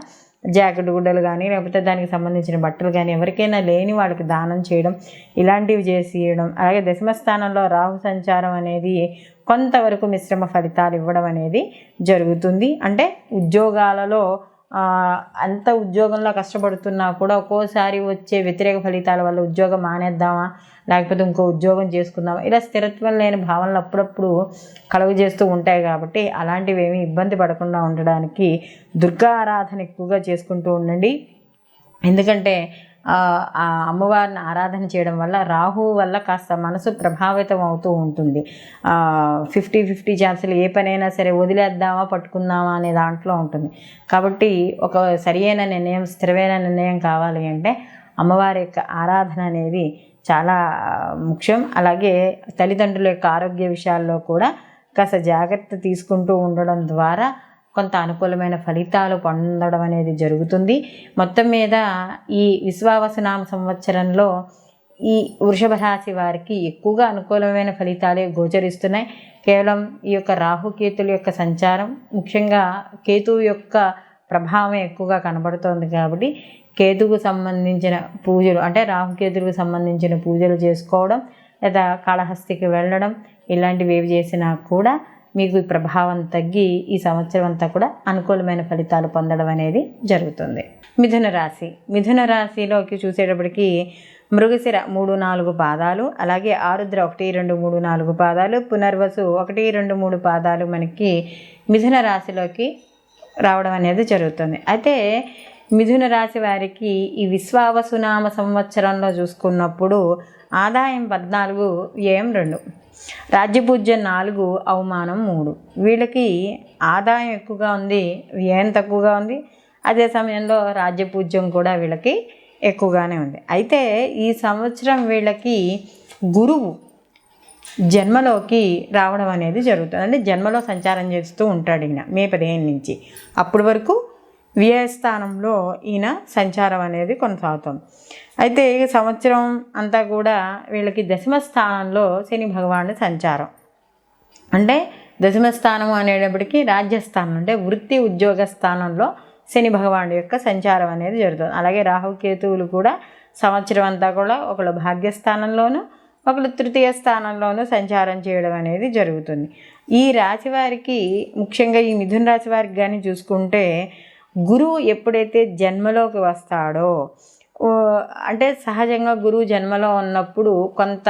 జాకెట్ గుడ్డలు కానీ లేకపోతే దానికి సంబంధించిన బట్టలు కానీ ఎవరికైనా లేని వాళ్ళకి దానం చేయడం, ఇలాంటివి చేసేయడం. అలాగే దశమ స్థానంలో రాహు సంచారం అనేది కొంతవరకు మిశ్రమ ఫలితాలు ఇవ్వడం అనేది జరుగుతుంది. అంటే ఉద్యోగాలలో అంత ఉద్యోగంలో కష్టపడుతున్నా కూడా ఒక్కోసారి వచ్చే వ్యతిరేక ఫలితాల వల్ల ఉద్యోగం మానేద్దామా, లేకపోతే ఇంకో ఉద్యోగం చేసుకుందామా, ఇలా స్థిరత్వం లేని భావనలు అప్పుడప్పుడు కలుగు చేస్తూ ఉంటాయి. కాబట్టి అలాంటివి ఏమీ ఇబ్బంది పడకుండా ఉండడానికి దుర్గా ఆరాధన ఎక్కువగా చేసుకుంటూ ఉండండి. ఎందుకంటే ఆ అమ్మవారిని ఆరాధన చేయడం వల్ల రాహు వల్ల కాస్త మనసు ప్రభావితం అవుతూ ఉంటుంది. 50-50 ఛాన్సులు, ఏ పనైనా సరే వదిలేద్దామా పట్టుకుందామా అనే దాంట్లో ఉంటుంది. కాబట్టి ఒక సరియైన నిర్ణయం, స్థిరమైన నిర్ణయం కావాలి అంటే అమ్మవారి యొక్క ఆరాధన అనేది చాలా ముఖ్యం. అలాగే తల్లిదండ్రుల యొక్క ఆరోగ్య విషయాల్లో కూడా కాస్త జాగ్రత్త తీసుకుంటూ ఉండడం ద్వారా కొంత అనుకూలమైన ఫలితాలు పొందడం అనేది జరుగుతుంది. మొత్తం మీద ఈ విశ్వావసునామ సంవత్సరంలో ఈ వృషభ రాశి వారికి ఎక్కువగా అనుకూలమైన ఫలితాలే గోచరిస్తున్నాయి. కేవలం ఈ యొక్క రాహుకేతుల యొక్క సంచారం, ముఖ్యంగా కేతువు యొక్క ప్రభావం ఎక్కువగా కనబడుతోంది. కాబట్టి కేతువుకు సంబంధించిన పూజలు, అంటే రాహుకేతులకు సంబంధించిన పూజలు చేసుకోవడం, లేదా కాళహస్తికి వెళ్ళడం, ఇలాంటివి ఏవి చేసినా కూడా మీకు ప్రభావం తగ్గి ఈ సంవత్సరం అంతా కూడా అనుకూలమైన ఫలితాలు పొందడం అనేది జరుగుతుంది. మిథున రాశి. మిథున రాశిలోకి చూసేటప్పటికి మృగశిర 3-4 పాదాలు, అలాగే ఆరుద్ర 1-2-3-4 పాదాలు, పునర్వసు 1-2-3 పాదాలు మనకి మిథున రాశిలోకి రావడం అనేది జరుగుతుంది. అయితే మిథున రాశి వారికి ఈ విశ్వావసునామ సంవత్సరంలో చూసుకున్నప్పుడు ఆదాయం 14, వ్యయం 2, రాజ్యపూజ్యం 4, అవమానం 3. వీళ్ళకి ఆదాయం ఎక్కువగా ఉంది, వ్యయం తక్కువగా ఉంది. అదే సమయంలో రాజ్యపూజ్యం కూడా వీళ్ళకి ఎక్కువగానే ఉంది. అయితే ఈ సంవత్సరం వీళ్ళకి గురువు జన్మలోకి రావడం అనేది జరుగుతుంది. అంటే జన్మలో సంచారం చేస్తూ ఉంటాడు ఈయన మే 15 నుంచి. అప్పటి వరకు వ్యయస్థానంలో ఈయన సంచారం అనేది కొనసాగుతుంది. అయితే సంవత్సరం అంతా కూడా వీళ్ళకి దశమ స్థానంలో శని భగవానుడి సంచారం. అంటే దశమ స్థానం అనేటప్పటికీ రాజ్యస్థానం, అంటే వృత్తి ఉద్యోగ స్థానంలో శని భగవానుడి యొక్క సంచారం అనేది జరుగుతుంది. అలాగే రాహుకేతువులు కూడా సంవత్సరం అంతా కూడా ఒకళ్ళు భాగ్యస్థానంలోనూ ఒకళ్ళు తృతీయ స్థానంలోనూ సంచారం చేయడం అనేది జరుగుతుంది. ఈ రాశి వారికి, ముఖ్యంగా ఈ మిథున రాశి వారికి కానీ చూసుకుంటే, గురువు ఎప్పుడైతే జన్మలోకి వస్తాడో, అంటే సహజంగా గురువు జన్మలో ఉన్నప్పుడు కొంత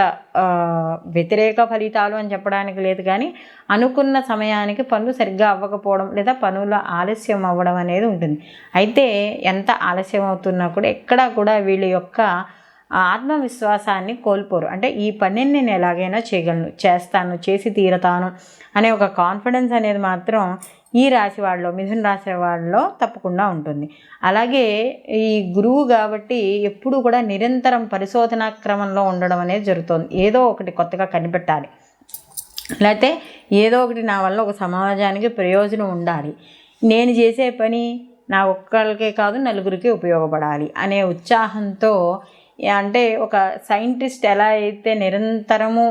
వ్యతిరేక ఫలితాలు అని చెప్పడానికి లేదు, కానీ అనుకున్న సమయానికి పనులు సరిగ్గా అవ్వకపోవడం, లేదా పనుల ఆలస్యం అవ్వడం అనేది ఉంటుంది. అయితే ఎంత ఆలస్యం అవుతున్నా కూడా ఎక్కడా కూడా వీళ్ళ యొక్క ఆత్మవిశ్వాసాన్ని కోల్పోరు. అంటే ఈ పనిని నేను ఎలాగైనా చేయగలను, చేస్తాను, చేసి తీరతాను అనే ఒక కాన్ఫిడెన్స్ అనేది మాత్రం ఈ రాశి వాళ్ళలో, మిథున రాశి వాళ్ళలో తప్పకుండా ఉంటుంది. అలాగే ఈ గురువు కాబట్టి ఎప్పుడు కూడా నిరంతరం పరిశోధనా క్రమంలో ఉండడం అనేది జరుగుతుంది. ఏదో ఒకటి కొత్తగా కనిపెట్టాలి, లేకపోతే ఏదో ఒకటి నా వల్ల ఒక సమాజానికి ప్రయోజనం ఉండాలి, నేను చేసే పని నా ఒక్కరికే కాదు నలుగురికి ఉపయోగపడాలి అనే ఉత్సాహంతో, అంటే ఒక సైంటిస్ట్ ఎలా అయితే నిరంతరము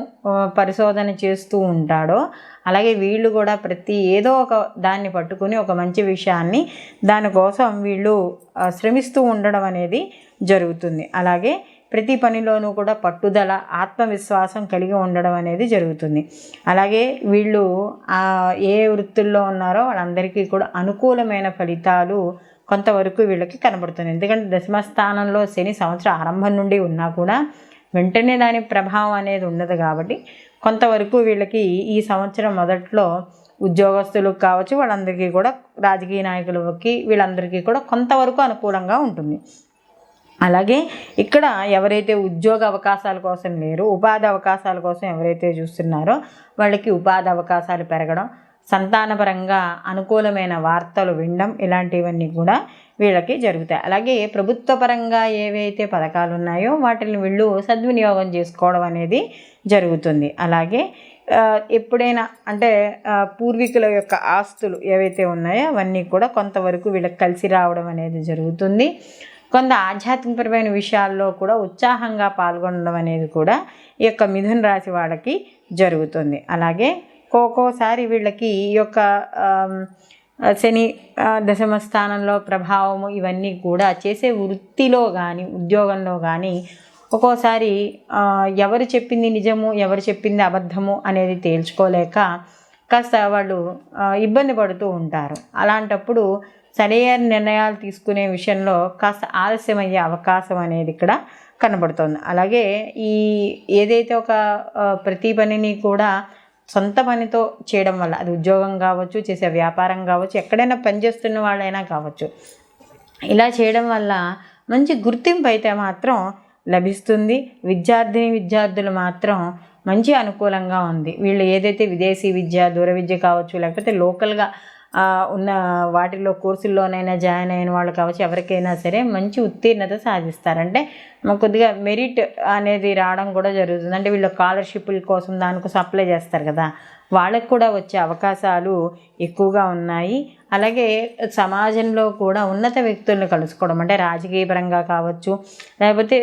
పరిశోధన చేస్తూ ఉంటాడో, అలాగే వీళ్ళు కూడా ప్రతి ఏదో ఒక దాన్ని పట్టుకుని ఒక మంచి విషయాన్ని దానికోసం వీళ్ళు శ్రమిస్తూ ఉండడం అనేది జరుగుతుంది. అలాగే ప్రతి పనిలోనూ కూడా పట్టుదల, ఆత్మవిశ్వాసం కలిగి ఉండడం అనేది జరుగుతుంది. అలాగే వీళ్ళు ఏ వృత్తుల్లో ఉన్నారో వాళ్ళందరికీ కూడా అనుకూలమైన ఫలితాలు కొంతవరకు వీళ్ళకి కనబడుతుంది. ఎందుకంటే దశమ స్థానంలో శని సంవత్సరం ఆరంభం నుండి ఉన్నా కూడా వెంటనే దాని ప్రభావం అనేది ఉండదు. కాబట్టి కొంతవరకు వీళ్ళకి ఈ సంవత్సరం మొదట్లో ఉద్యోగస్తులకు కావచ్చు, వాళ్ళందరికీ కూడా, రాజకీయ నాయకులకి, వీళ్ళందరికీ కూడా కొంతవరకు అనుకూలంగా ఉంటుంది. అలాగే ఇక్కడ ఎవరైతే ఉద్యోగ అవకాశాల కోసం లేరు, ఉపాధి అవకాశాల కోసం ఎవరైతే చూస్తున్నారో వాళ్ళకి ఉపాధి అవకాశాలు పెరగడం, సంతానపరంగా అనుకూలమైన వార్తలు వినడం, ఇలాంటివన్నీ కూడా వీళ్ళకి జరుగుతాయి. అలాగే ప్రభుత్వ పరంగా ఏవైతే పథకాలు ఉన్నాయో వాటిని వీళ్ళు సద్వినియోగం చేసుకోవడం అనేది జరుగుతుంది. అలాగే ఎప్పుడైనా అంటే పూర్వీకుల యొక్క ఆస్తులు ఏవైతే ఉన్నాయో అవన్నీ కూడా కొంతవరకు వీళ్ళకి కలిసి రావడం అనేది జరుగుతుంది. కొంత ఆధ్యాత్మికపరమైన విషయాల్లో కూడా ఉత్సాహంగా పాల్గొనడం అనేది కూడా ఈ యొక్క మిథున రాశి వాళ్ళకి జరుగుతుంది. అలాగే ఒక్కోసారి వీళ్ళకి ఈ యొక్క శని దశమ స్థానంలో ప్రభావము ఇవన్నీ కూడా చేసే వృత్తిలో కానీ ఉద్యోగంలో కానీ ఒక్కోసారి ఎవరు చెప్పింది నిజము ఎవరు చెప్పింది అబద్ధము అనేది తేల్చుకోలేక కాస్త వాళ్ళు ఇబ్బంది పడుతూ ఉంటారు. అలాంటప్పుడు సరైన నిర్ణయాలు తీసుకునే విషయంలో కాస్త ఆలస్యమయ్యే అవకాశం అనేది ఇక్కడ కనబడుతుంది. అలాగే ఏదైతే ఒక ప్రతి పనిని కూడా సొంత పనితో చేయడం వల్ల, అది ఉద్యోగం కావచ్చు, చేసే వ్యాపారం కావచ్చు, ఎక్కడైనా పనిచేస్తున్న వాళ్ళైనా కావచ్చు, ఇలా చేయడం వల్ల మంచి గుర్తింపు అయితే మాత్రం లభిస్తుంది. విద్యార్థులు మాత్రం మంచి అనుకూలంగా ఉంది. వీళ్ళు ఏదైతే విదేశీ విద్య, దూర విద్య కావచ్చు, లేకపోతే లోకల్గా ఉన్న వాటిల్లో కోర్సుల్లోనైనా జాయిన్ అయిన వాళ్ళు కావచ్చు, ఎవరికైనా సరే మంచి ఉత్తీర్ణత సాధిస్తారంటే కొద్దిగా మెరిట్ అనేది రావడం కూడా జరుగుతుంది. అంటే వీళ్ళు స్కాలర్షిప్ల కోసం దానికోసం అప్లై చేస్తారు కదా, వాళ్ళకు కూడా వచ్చే అవకాశాలు ఎక్కువగా ఉన్నాయి. అలాగే సమాజంలో కూడా ఉన్నత వ్యక్తులను కలుసుకోవడం, అంటే రాజకీయ పరంగా కావచ్చు, లేకపోతే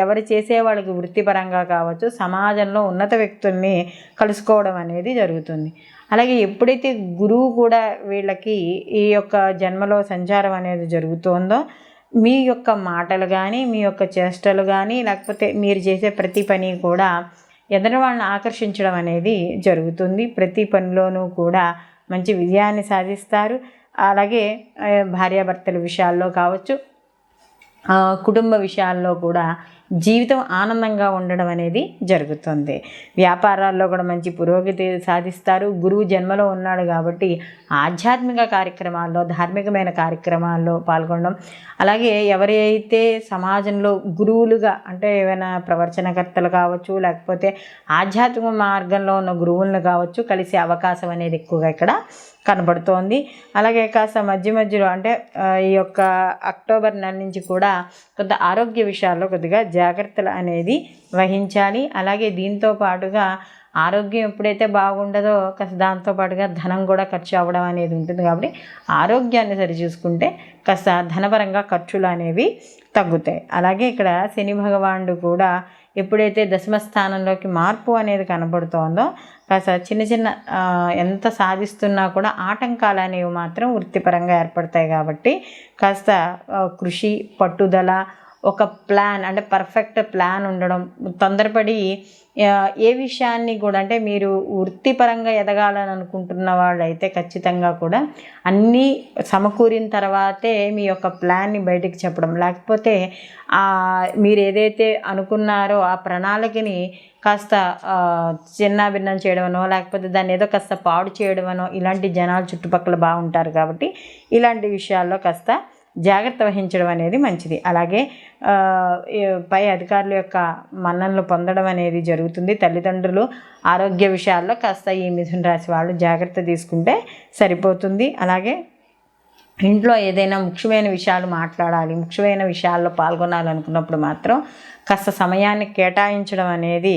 ఎవరు చేసే వాళ్ళకి వృత్తిపరంగా కావచ్చు, సమాజంలో ఉన్నత వ్యక్తుల్ని కలుసుకోవడం అనేది జరుగుతుంది. అలాగే ఎప్పుడైతే గురువు కూడా వీళ్ళకి ఈ యొక్క జన్మలో సంచారం అనేది జరుగుతుందో, మీ యొక్క మాటలు కానీ, మీ యొక్క చేష్టలు కానీ, లేకపోతే మీరు చేసే ప్రతి పని కూడా ఎదుటి వాళ్ళని ఆకర్షించడం అనేది జరుగుతుంది. ప్రతి పనిలోనూ కూడా మంచి విజయాన్ని సాధిస్తారు. అలాగే భార్యాభర్తల విషయాల్లో కావచ్చు, కుటుంబ విషయాల్లో కూడా జీవితం ఆనందంగా ఉండడం అనేది జరుగుతుంది. వ్యాపారాల్లో కూడా మంచి పురోగతి సాధిస్తారు. గురువు జన్మలో ఉన్నాడు కాబట్టి ఆధ్యాత్మిక కార్యక్రమాల్లో, ధార్మికమైన కార్యక్రమాల్లో పాల్గొనడం, అలాగే ఎవరైతే సమాజంలో గురువులుగా అంటే ఏమైనా ప్రవచనకర్తలు కావచ్చు, లేకపోతే ఆధ్యాత్మిక మార్గంలో ఉన్న గురువులను కావచ్చు, కలిసే అవకాశం అనేది ఎక్కువగా ఇక్కడ కనబడుతోంది. అలాగే కాస్త మధ్యలో అంటే ఈ యొక్క అక్టోబర్ నెల నుంచి కూడా కొంత ఆరోగ్య విషయాల్లో కొద్దిగా జాగ్రత్తలు అనేది వహించాలి. అలాగే దీంతో పాటుగా ఆరోగ్యం ఎప్పుడైతే బాగుండదో కాస్త దాంతోపాటుగా ధనం కూడా ఖర్చు అవ్వడం అనేది ఉంటుంది. కాబట్టి ఆరోగ్యాన్ని సరిచూసుకుంటే కాస్త ధనపరంగా ఖర్చులు అనేవి తగ్గుతాయి. అలాగే ఇక్కడ శని భగవానుడు కూడా ఎప్పుడైతే దశమ స్థానంలోకి మార్పు అనేది కనబడుతోందో కాస్త చిన్న ఎంత సాధిస్తున్నా కూడా ఆటంకాలు అనేవి మాత్రం వృత్తిపరంగా ఏర్పడతాయి. కాబట్టి కాస్త కృషి, పట్టుదల, ఒక ప్లాన్ అంటే పర్ఫెక్ట్ ప్లాన్ ఉండడం, తొందరపడి ఏ విషయాన్ని కూడా అంటే మీరు వృత్తిపరంగా ఎదగాలని అనుకుంటున్న వాళ్ళైతే ఖచ్చితంగా కూడా అన్నీ సమకూరిన తర్వాతే మీ యొక్క ప్లాన్ని బయటికి చెప్పడం, లేకపోతే మీరు ఏదైతే అనుకున్నారో ఆ ప్రణాళికని కాస్త చిన్నాభిన్నం చేయడమనో, లేకపోతే దాన్ని ఏదో కాస్త పాడు చేయడమనో, ఇలాంటి జనాలు చుట్టుపక్కల బాగుంటారు. కాబట్టి ఇలాంటి విషయాల్లో కాస్త జాగ్రత్త వహించడం అనేది మంచిది. అలాగే పై అధికారుల యొక్క మన్ననలు పొందడం అనేది జరుగుతుంది. తల్లిదండ్రులు ఆరోగ్య విషయాల్లో కాస్త ఈ మిథున రాశి వాళ్ళు జాగ్రత్త తీసుకుంటే సరిపోతుంది. అలాగే ఇంట్లో ఏదైనా ముఖ్యమైన విషయాలు మాట్లాడాలి, ముఖ్యమైన విషయాల్లో పాల్గొనాలనుకున్నప్పుడు మాత్రం కాస్త సమయాన్ని కేటాయించడం అనేది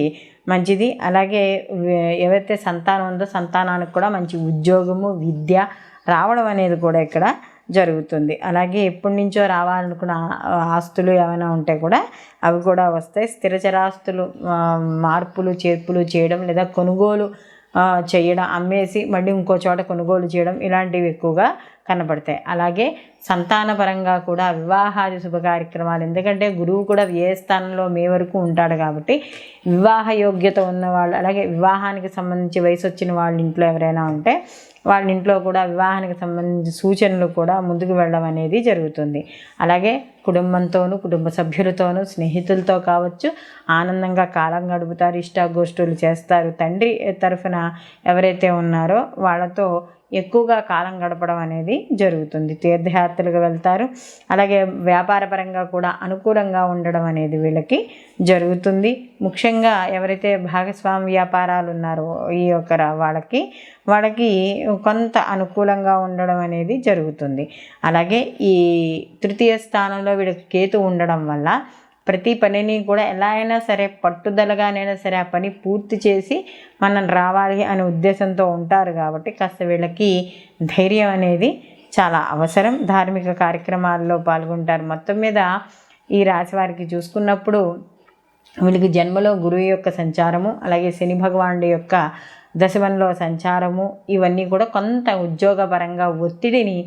మంచిది. అలాగే ఎవరైతే సంతానం ఉందో సంతానానికి కూడా మంచి ఉద్యోగము, విద్య రావడం అనేది కూడా ఇక్కడ జరుగుతుంది. అలాగే ఎప్పటి నుంచో రావాలనుకున్న ఆస్తులు ఏమైనా ఉంటే కూడా అవి కూడా వస్తాయి. స్థిరచరాస్తులు మార్పులు చేర్పులు చేయడం, లేదా కొనుగోలు చేయడం, అమ్మేసి మళ్ళీ ఇంకో చోట కొనుగోలు చేయడం, ఇలాంటివి ఎక్కువగా కనబడతాయి. అలాగే సంతానపరంగా కూడా వివాహాది శుభ కార్యక్రమాలు, ఎందుకంటే గురువు కూడా ఏ స్థానంలో మే వరకు ఉంటాడు కాబట్టి వివాహ యోగ్యత ఉన్నవాళ్ళు, అలాగే వివాహానికి సంబంధించి వయసు వచ్చిన వాళ్ళ ఇంట్లో ఎవరైనా ఉంటే వాళ్ళ ఇంట్లో కూడా వివాహానికి సంబంధించిన సూచనలు కూడా ముందుకు వెళ్ళడం అనేది జరుగుతుంది. అలాగే కుటుంబంతోనూ, కుటుంబ సభ్యులతోనూ, స్నేహితులతో కావచ్చు ఆనందంగా కాలం గడుపుతారు, ఇష్టాగోష్ఠులు చేస్తారు. తండ్రి తరఫున ఎవరైతే ఉన్నారో వాళ్ళతో ఎక్కువగా కాలం గడపడం అనేది జరుగుతుంది. తీర్థయాత్రలకు వెళ్తారు. అలాగే వ్యాపారపరంగా కూడా అనుకూలంగా ఉండడం అనేది వీళ్ళకి జరుగుతుంది. ముఖ్యంగా ఎవరైతే భాగస్వామి వ్యాపారాలు ఉన్నారో ఈ యొక్క వాళ్ళకి కొంత అనుకూలంగా ఉండడం అనేది జరుగుతుంది. అలాగే ఈ తృతీయ స్థానంలో వీళ్ళకి కేతు ఉండడం వల్ల ప్రతి పనిని కూడా ఎలా అయినా సరే పట్టుదలగానైనా సరే ఆ పని పూర్తి చేసి మనం రావాలి అనే ఉద్దేశంతో ఉంటారు. కాబట్టి కాస్త వీళ్ళకి ధైర్యం అనేది చాలా అవసరం. ధార్మిక కార్యక్రమాల్లో పాల్గొంటారు. మొత్తం మీద ఈ రాశి వారికి చూసుకున్నప్పుడు వీళ్ళకి జన్మలో గురువు యొక్క సంచారము, అలాగే శని భగవానుడి యొక్క దశమంలో సంచారము, ఇవన్నీ కూడా కొంత ఉద్యోగపరంగా ఒత్తిడిని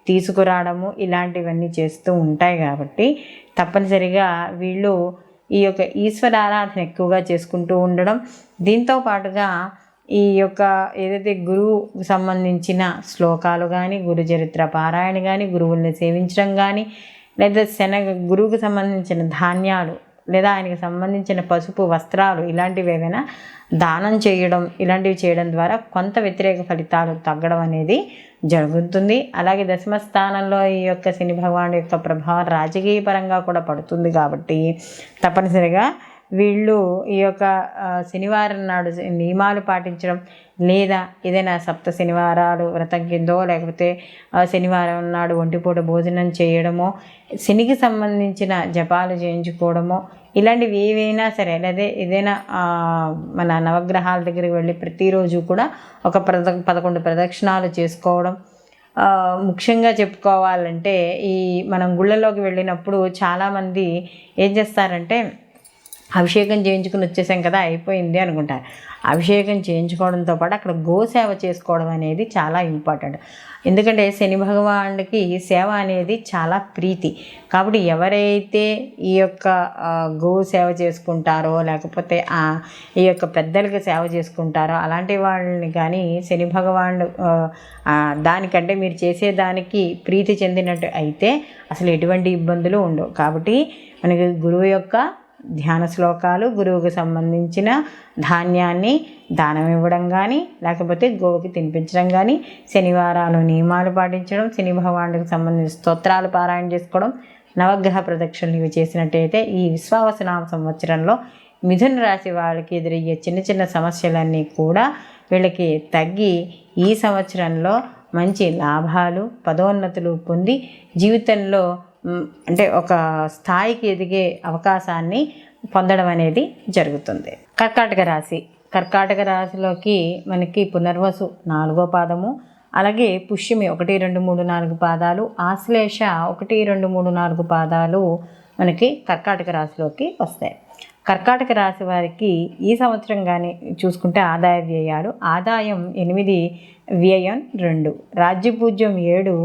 తీసుకురావడము ఇలాంటివన్నీ చేస్తూ ఉంటాయి. కాబట్టి తప్పనిసరిగా వీళ్ళు ఈ యొక్క ఈశ్వర ఆరాధన ఎక్కువగా చేసుకుంటూ ఉండడం, దీంతో పాటుగా ఈ యొక్క ఏదైతే గురువుకు సంబంధించిన శ్లోకాలు కానీ, గురు చరిత్ర పారాయణ కానీ, గురువుల్ని సేవించడం కానీ, లేదా గురువుకు సంబంధించిన ధాన్యాలు లేదా ఆయనకి సంబంధించిన పసుపు వస్త్రాలు ఇలాంటివి ఏవైనా దానం చేయడం, ఇలాంటివి చేయడం ద్వారా కొంత వ్యతిరేక ఫలితాలు తగ్గడం అనేది జరుగుతుంది. అలాగే దశమ స్థానంలో ఈ యొక్క శని భగవానుడి యొక్క ప్రభావం రాజకీయ పరంగా కూడా పడుతుంది. కాబట్టి తప్పనిసరిగా వీళ్ళు ఈ యొక్క శనివారం నాడు నియమాలు పాటించడం, లేదా ఏదైనా సప్త శనివారాలు వ్రతం కిందో లేకపోతే శనివారం నాడు ఒంటిపూట భోజనం చేయడమో, శనికి సంబంధించిన జపాలు చేయించుకోవడమో, ఇలాంటివి ఏవైనా సరే, లేదా ఏదైనా మన నవగ్రహాల దగ్గరికి వెళ్ళి ప్రతిరోజు కూడా ఒక 11 ప్రదక్షిణాలు చేసుకోవడం. ముఖ్యంగా చెప్పుకోవాలంటే ఈ మనం గుళ్ళలోకి వెళ్ళినప్పుడు చాలామంది ఏం చేస్తారంటే అభిషేకం చేయించుకుని వచ్చేసాం కదా అయిపోయింది అనుకుంటారు. అభిషేకం చేయించుకోవడంతో పాటు అక్కడ గోసేవ చేసుకోవడం అనేది చాలా ఇంపార్టెంట్. ఎందుకంటే శని భగవానుడికి సేవ అనేది చాలా ప్రీతి. కాబట్టి ఎవరైతే ఈ యొక్క గోసేవ చేసుకుంటారో, లేకపోతే ఈ యొక్క పెద్దలకి సేవ చేసుకుంటారో అలాంటి వాళ్ళని కానీ శని భగవానుడు దానికంటే మీరు చేసేదానికి ప్రీతి చెందినట్టు అయితే అసలు ఎటువంటి ఇబ్బందులు ఉండవు. కాబట్టి మనకి గురువు యొక్క ధ్యాన శ్లోకాలు, గురువుకు సంబంధించిన ధాన్యాన్ని దానం ఇవ్వడం కానీ, లేకపోతే గోవుకి తినిపించడం కానీ, శనివారాలు నియమాలు పాటించడం, శని భగవానుడికి సంబంధించిన స్తోత్రాలు పారాయణ చేసుకోవడం, నవగ్రహ ప్రదక్షిణలు ఇవి చేసినట్టయితే ఈ విశ్వావసునామ సంవత్సరంలో మిథున రాశి వాళ్ళకి ఎదురయ్యే చిన్న చిన్న సమస్యలన్నీ కూడా వీళ్ళకి తగ్గి ఈ సంవత్సరంలో మంచి లాభాలు, పదోన్నతులు పొంది జీవితంలో అంటే ఒక స్థాయికి ఎదిగే అవకాశాన్ని పొందడం అనేది జరుగుతుంది. కర్కాటక రాశిలోకి మనకి పునర్వసు 4వ పాదము, అలాగే పుష్యమి 1, 2, 3, 4 పాదాలు, ఆశ్లేష 1, 2, 3, 4 పాదాలు మనకి కర్కాటక రాశిలోకి వస్తాయి. కర్కాటక రాశి వారికి ఈ సంవత్సరం కానీ చూసుకుంటే ఆదాయ వ్యయాలు, ఆదాయం 8, వ్యయం 2, రాజ్యపూజ్యం 7,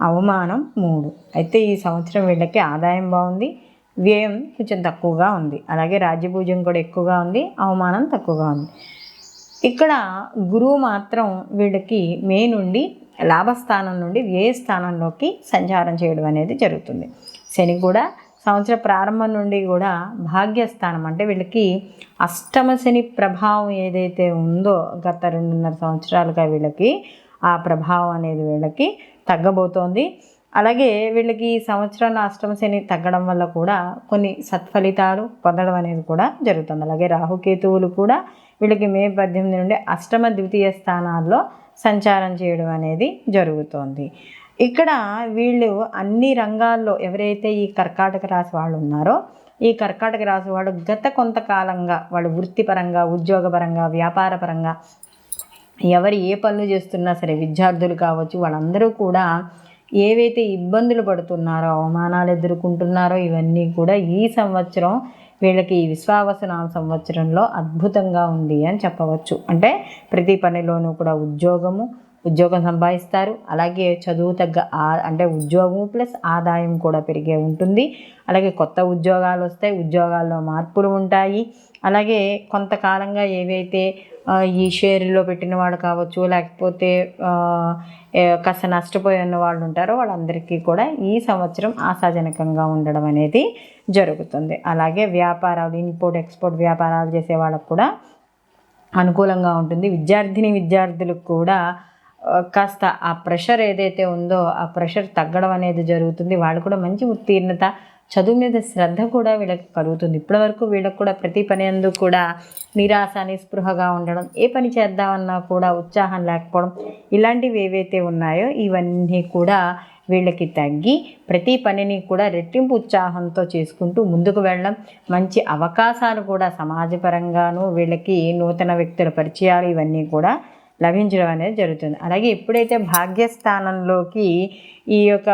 అవమానం 3. అయితే ఈ సంవత్సరం వీళ్ళకి ఆదాయం బాగుంది, వ్యయం కొంచెం తక్కువగా ఉంది. అలాగే రాజ్యపూజ్యం కూడా ఎక్కువగా ఉంది, అవమానం తక్కువగా ఉంది. ఇక్కడ గురువు మాత్రం వీళ్ళకి మే నుండి లాభస్థానం నుండి వ్యయ స్థానంలోకి సంచారం చేయడం అనేది జరుగుతుంది. శని కూడా సంవత్సర ప్రారంభం నుండి కూడా భాగ్యస్థానం, అంటే వీళ్ళకి అష్టమ శని ప్రభావం ఏదైతే ఉందో గత 2.5 సంవత్సరాలుగా వీళ్ళకి ఆ ప్రభావం అనేది వీళ్ళకి తగ్గబోతోంది. అలాగే వీళ్ళకి ఈ సంవత్సరంలో అష్టమ శని తగ్గడం వల్ల కూడా కొన్ని సత్ఫలితాలు పొందడం అనేది కూడా జరుగుతుంది. అలాగే రాహుకేతువులు కూడా వీళ్ళకి మే 18 నుండి అష్టమ ద్వితీయ స్థానాల్లో సంచారం చేయడం అనేది జరుగుతోంది. ఇక్కడ వీళ్ళు అన్ని రంగాల్లో ఎవరైతే ఈ కర్కాటక రాశి వాళ్ళు ఉన్నారో ఈ కర్కాటక రాశి వాళ్ళు గత కొంతకాలంగా వాళ్ళు వృత్తిపరంగా, ఉద్యోగపరంగా, వ్యాపారపరంగా ఎవరు ఏ పనులు చేస్తున్నా సరే, విద్యార్థులు కావచ్చు, వాళ్ళందరూ కూడా ఏవైతే ఇబ్బందులు పడుతున్నారో, అవమానాలు ఎదుర్కొంటున్నారో ఇవన్నీ కూడా ఈ సంవత్సరం వీళ్ళకి ఈ విశ్వావసునామ సంవత్సరంలో అద్భుతంగా ఉంది అని చెప్పవచ్చు. అంటే ప్రతి పనిలోనూ కూడా ఉద్యోగం సంపాదిస్తారు. అలాగే చదువు తగ్గ అంటే ఉద్యోగం ప్లస్ ఆదాయం కూడా పెరిగే ఉంటుంది. అలాగే కొత్త ఉద్యోగాలు వస్తాయి, ఉద్యోగాల్లో మార్పులు ఉంటాయి. అలాగే కొంతకాలంగా ఏవైతే ఈ షేర్లో పెట్టిన వాళ్ళు కావచ్చు, లేకపోతే కాస్త నష్టపోయి ఉన్న వాళ్ళు ఉంటారో వాళ్ళందరికీ కూడా ఈ సంవత్సరం ఆశాజనకంగా ఉండడం అనేది జరుగుతుంది. అలాగే వ్యాపారాలు, ఇంపోర్ట్ ఎక్స్పోర్ట్ వ్యాపారాలు చేసే వాళ్ళకు కూడా అనుకూలంగా ఉంటుంది. విద్యార్థులకు కూడా కాస్త ఆ ప్రెషర్ ఏదైతే ఉందో ఆ ప్రెషర్ తగ్గడం అనేది జరుగుతుంది. వాళ్ళు కూడా మంచి ఉత్తీర్ణత, చదువు మీద శ్రద్ధ కూడా వీళ్ళకి కలుగుతుంది. ఇప్పటివరకు వీళ్ళకి కూడా ప్రతి పని అందు కూడా నిరాశ, నిస్పృహగా ఉండడం, ఏ పని చేద్దామన్నా కూడా ఉత్సాహం లేకపోవడం, ఇలాంటివి ఏవైతే ఉన్నాయో ఇవన్నీ కూడా వీళ్ళకి తగ్గి ప్రతి పనిని కూడా రెట్టింపు ఉత్సాహంతో చేసుకుంటూ ముందుకు వెళ్ళడం, మంచి అవకాశాలు కూడా సమాజపరంగాను వీళ్ళకి నూతన వ్యక్తుల పరిచయాలు ఇవన్నీ కూడా లభించడం అనేది జరుగుతుంది. అలాగే ఎప్పుడైతే భాగ్యస్థానంలోకి ఈ యొక్క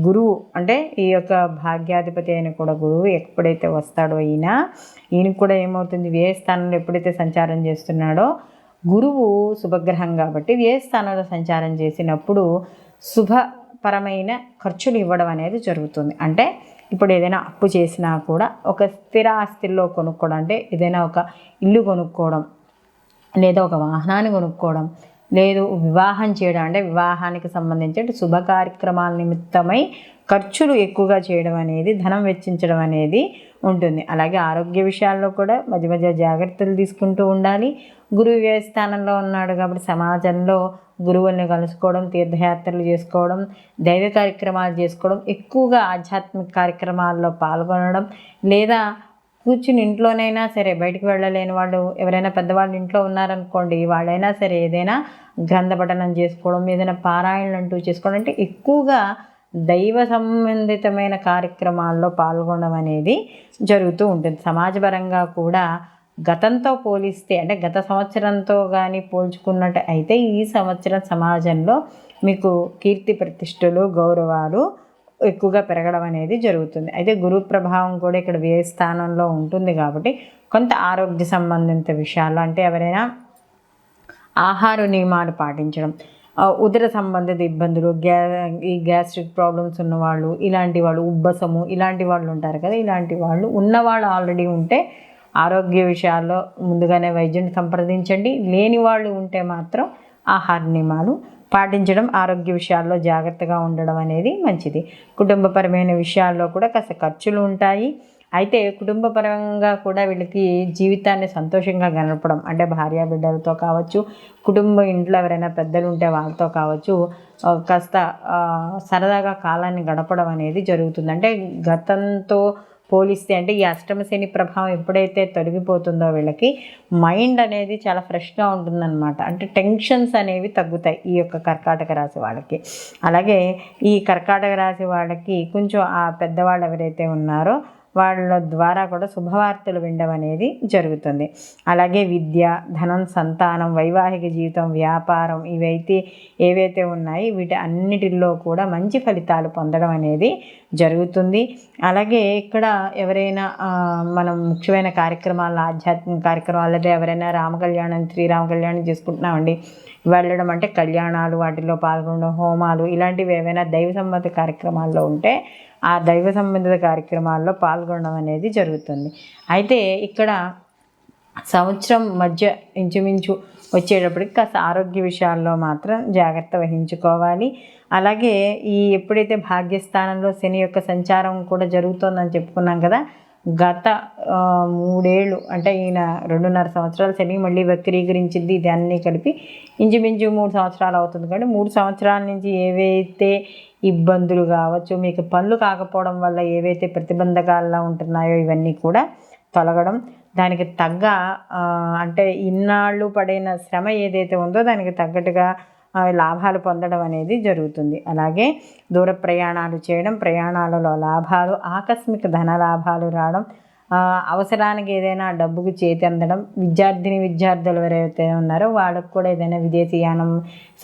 గురువు అంటే ఈ యొక్క భాగ్యాధిపతి అయిన కూడా గురువు ఎప్పుడైతే వస్తాడో ఈయనకు కూడా ఏమవుతుంది, వ్యయ స్థానంలో ఎప్పుడైతే సంచారం చేస్తున్నాడో, గురువు శుభగ్రహం కాబట్టి వ్యయ స్థానంలో సంచారం చేసినప్పుడు శుభపరమైన ఖర్చులు ఇవ్వడం అనేది జరుగుతుంది. అంటే ఇప్పుడు ఏదైనా అప్పు చేసినా కూడా ఒక స్థిర ఆస్తుల్లో కొనుక్కోవడం, అంటే ఏదైనా ఒక ఇల్లు కొనుక్కోవడం, లేదా ఒక వాహనాన్ని కొనుక్కోవడం, లేదు వివాహం చేయడం, అంటే వివాహానికి సంబంధించి శుభ కార్యక్రమాల నిమిత్తమై ఖర్చులు ఎక్కువగా చేయడం అనేది, ధనం వెచ్చించడం అనేది ఉంటుంది. అలాగే ఆరోగ్య విషయాల్లో కూడా మధ్య మధ్య జాగ్రత్తలు తీసుకుంటూ ఉండాలి. గురువు వ్యయ స్థానంలో ఉన్నాడు కాబట్టి సమాజంలో గురువుల్ని కలుసుకోవడం, తీర్థయాత్రలు చేసుకోవడం, దైవ కార్యక్రమాలు చేసుకోవడం, ఎక్కువగా ఆధ్యాత్మిక కార్యక్రమాల్లో పాల్గొనడం, లేదా కూర్చుని ఇంట్లోనైనా సరే, బయటికి వెళ్ళలేని వాళ్ళు ఎవరైనా పెద్దవాళ్ళు ఇంట్లో ఉన్నారనుకోండి, వాళ్ళైనా సరే ఏదైనా గ్రంథ పఠనం చేసుకోవడం, ఏదైనా పారాయణలు అంటూ చేసుకోవడం, అంటే ఎక్కువగా దైవ సంబంధితమైన కార్యక్రమాల్లో పాల్గొనడం అనేది జరుగుతూ ఉంటుంది. సమాజపరంగా కూడా గతంతో పోలిస్తే, అంటే గత సంవత్సరంతో కానీ పోల్చుకున్నట్టు అయితే ఈ సంవత్సరం సమాజంలో మీకు కీర్తి ప్రతిష్టలు, గౌరవాలు ఎక్కువగా పెరగడం అనేది జరుగుతుంది. అయితే గురు ప్రభావం కూడా ఇక్కడ వ్యయ స్థానంలో ఉంటుంది కాబట్టి కొంత ఆరోగ్య సంబంధిత విషయాలు, అంటే ఎవరైనా ఆహార నియమాలు పాటించడం, ఉదర సంబంధిత ఇబ్బందులు, ఈ గ్యాస్ట్రిక్ ప్రాబ్లమ్స్ ఉన్నవాళ్ళు, ఇలాంటి వాళ్ళు, ఉబ్బసము ఇలాంటి వాళ్ళు ఉంటారు కదా, ఇలాంటి వాళ్ళు ఉన్నవాళ్ళు ఆల్రెడీ ఉంటే ఆరోగ్య విషయాల్లో ముందుగానే వైద్యుని సంప్రదించండి. లేని వాళ్ళు ఉంటే మాత్రం ఆహార నియమాలు పాటించడం, ఆరోగ్య విషయాల్లో జాగ్రత్తగా ఉండడం అనేది మంచిది. కుటుంబపరమైన విషయాల్లో కూడా కాస్త ఖర్చులు ఉంటాయి. అయితే కుటుంబపరంగా కూడా వీళ్ళకి జీవితాన్ని సంతోషంగా గడపడం, అంటే భార్యాబిడ్డలతో కావచ్చు, ఇంట్లో ఎవరైనా పెద్దలు ఉంటే వాళ్ళతో కావచ్చు, కాస్త సరదాగా కాలాన్ని గడపడం అనేది జరుగుతుంది. అంటే గతంతో పోలిస్తే, అంటే ఈ అష్టమ శని ప్రభావం ఎప్పుడైతే తొలగిపోతుందో వీళ్ళకి మైండ్ అనేది చాలా ఫ్రెష్గా ఉంటుందన్నమాట. అంటే టెన్షన్స్ అనేవి తగ్గుతాయి ఈ యొక్క కర్కాటక రాశి వాళ్ళకి. అలాగే ఈ కర్కాటక రాశి వాళ్ళకి కొంచెం ఆ పెద్దవాళ్ళు ఎవరైతే ఉన్నారో వాళ్ళ ద్వారా కూడా శుభవార్తలు వినడం అనేది జరుగుతుంది. అలాగే విద్య, ధనం, సంతానం, వైవాహిక జీవితం, వ్యాపారం ఏవైతే ఉన్నాయి వీటి అన్నిటిల్లో కూడా మంచి ఫలితాలు పొందడం అనేది జరుగుతుంది. అలాగే ఇక్కడ ఎవరైనా మనం ముఖ్యమైన కార్యక్రమాలు, ఆధ్యాత్మిక కార్యక్రమాలు, లేదా ఎవరైనా రామకళ్యాణం, శ్రీరామ కళ్యాణం చేసుకుంటున్నామండి, వెళ్ళడం అంటే కళ్యాణాలు, వాటిలో పాల్గొనడం, హోమాలు ఇలాంటివి ఏవైనా దైవ సంబంధిత కార్యక్రమాల్లో ఉంటే ఆ దైవ సంబంధిత కార్యక్రమాల్లో పాల్గొనడం అనేది జరుగుతుంది. అయితే ఇక్కడ సంవత్సరం మధ్య ఇంచుమించు వచ్చేటప్పటికి కాస్త ఆరోగ్య విషయాల్లో మాత్రం జాగ్రత్త వహించుకోవాలి. అలాగే ఎప్పుడైతే భాగ్యస్థానంలో శని యొక్క సంచారం కూడా జరుగుతుందని చెప్పుకున్నాం కదా, గత 3 ఏళ్ళు అంటే ఈయన 2.5 సంవత్సరాలు శని మళ్ళీ వక్రీకరించింది. ఇది అన్నీ కలిపి ఇంచుమించు 3 సంవత్సరాలు అవుతుంది. కానీ 3 సంవత్సరాల నుంచి ఏవైతే ఇబ్బందులు కావచ్చు, మీకు పనులు కాకపోవడం వల్ల ఏవైతే ప్రతిబంధకాల్లో ఉంటున్నాయో ఇవన్నీ కూడా తొలగడం, దానికి తగ్గ అంటే ఇన్నాళ్ళు పడిన శ్రమ ఏదైతే ఉందో దానికి తగ్గట్టుగా లాభాలు పొందడం అనేది జరుగుతుంది. అలాగే దూర ప్రయాణాలు చేయడం, ప్రయాణాలలో లాభాలు, ఆకస్మిక ధన లాభాలు రావడం, అవసరానికి ఏదైనా డబ్బుకు చేతి అందడం, విద్యార్థులు ఎవరైతే ఉన్నారో వాళ్ళకు కూడా ఏదైనా విదేశీయానం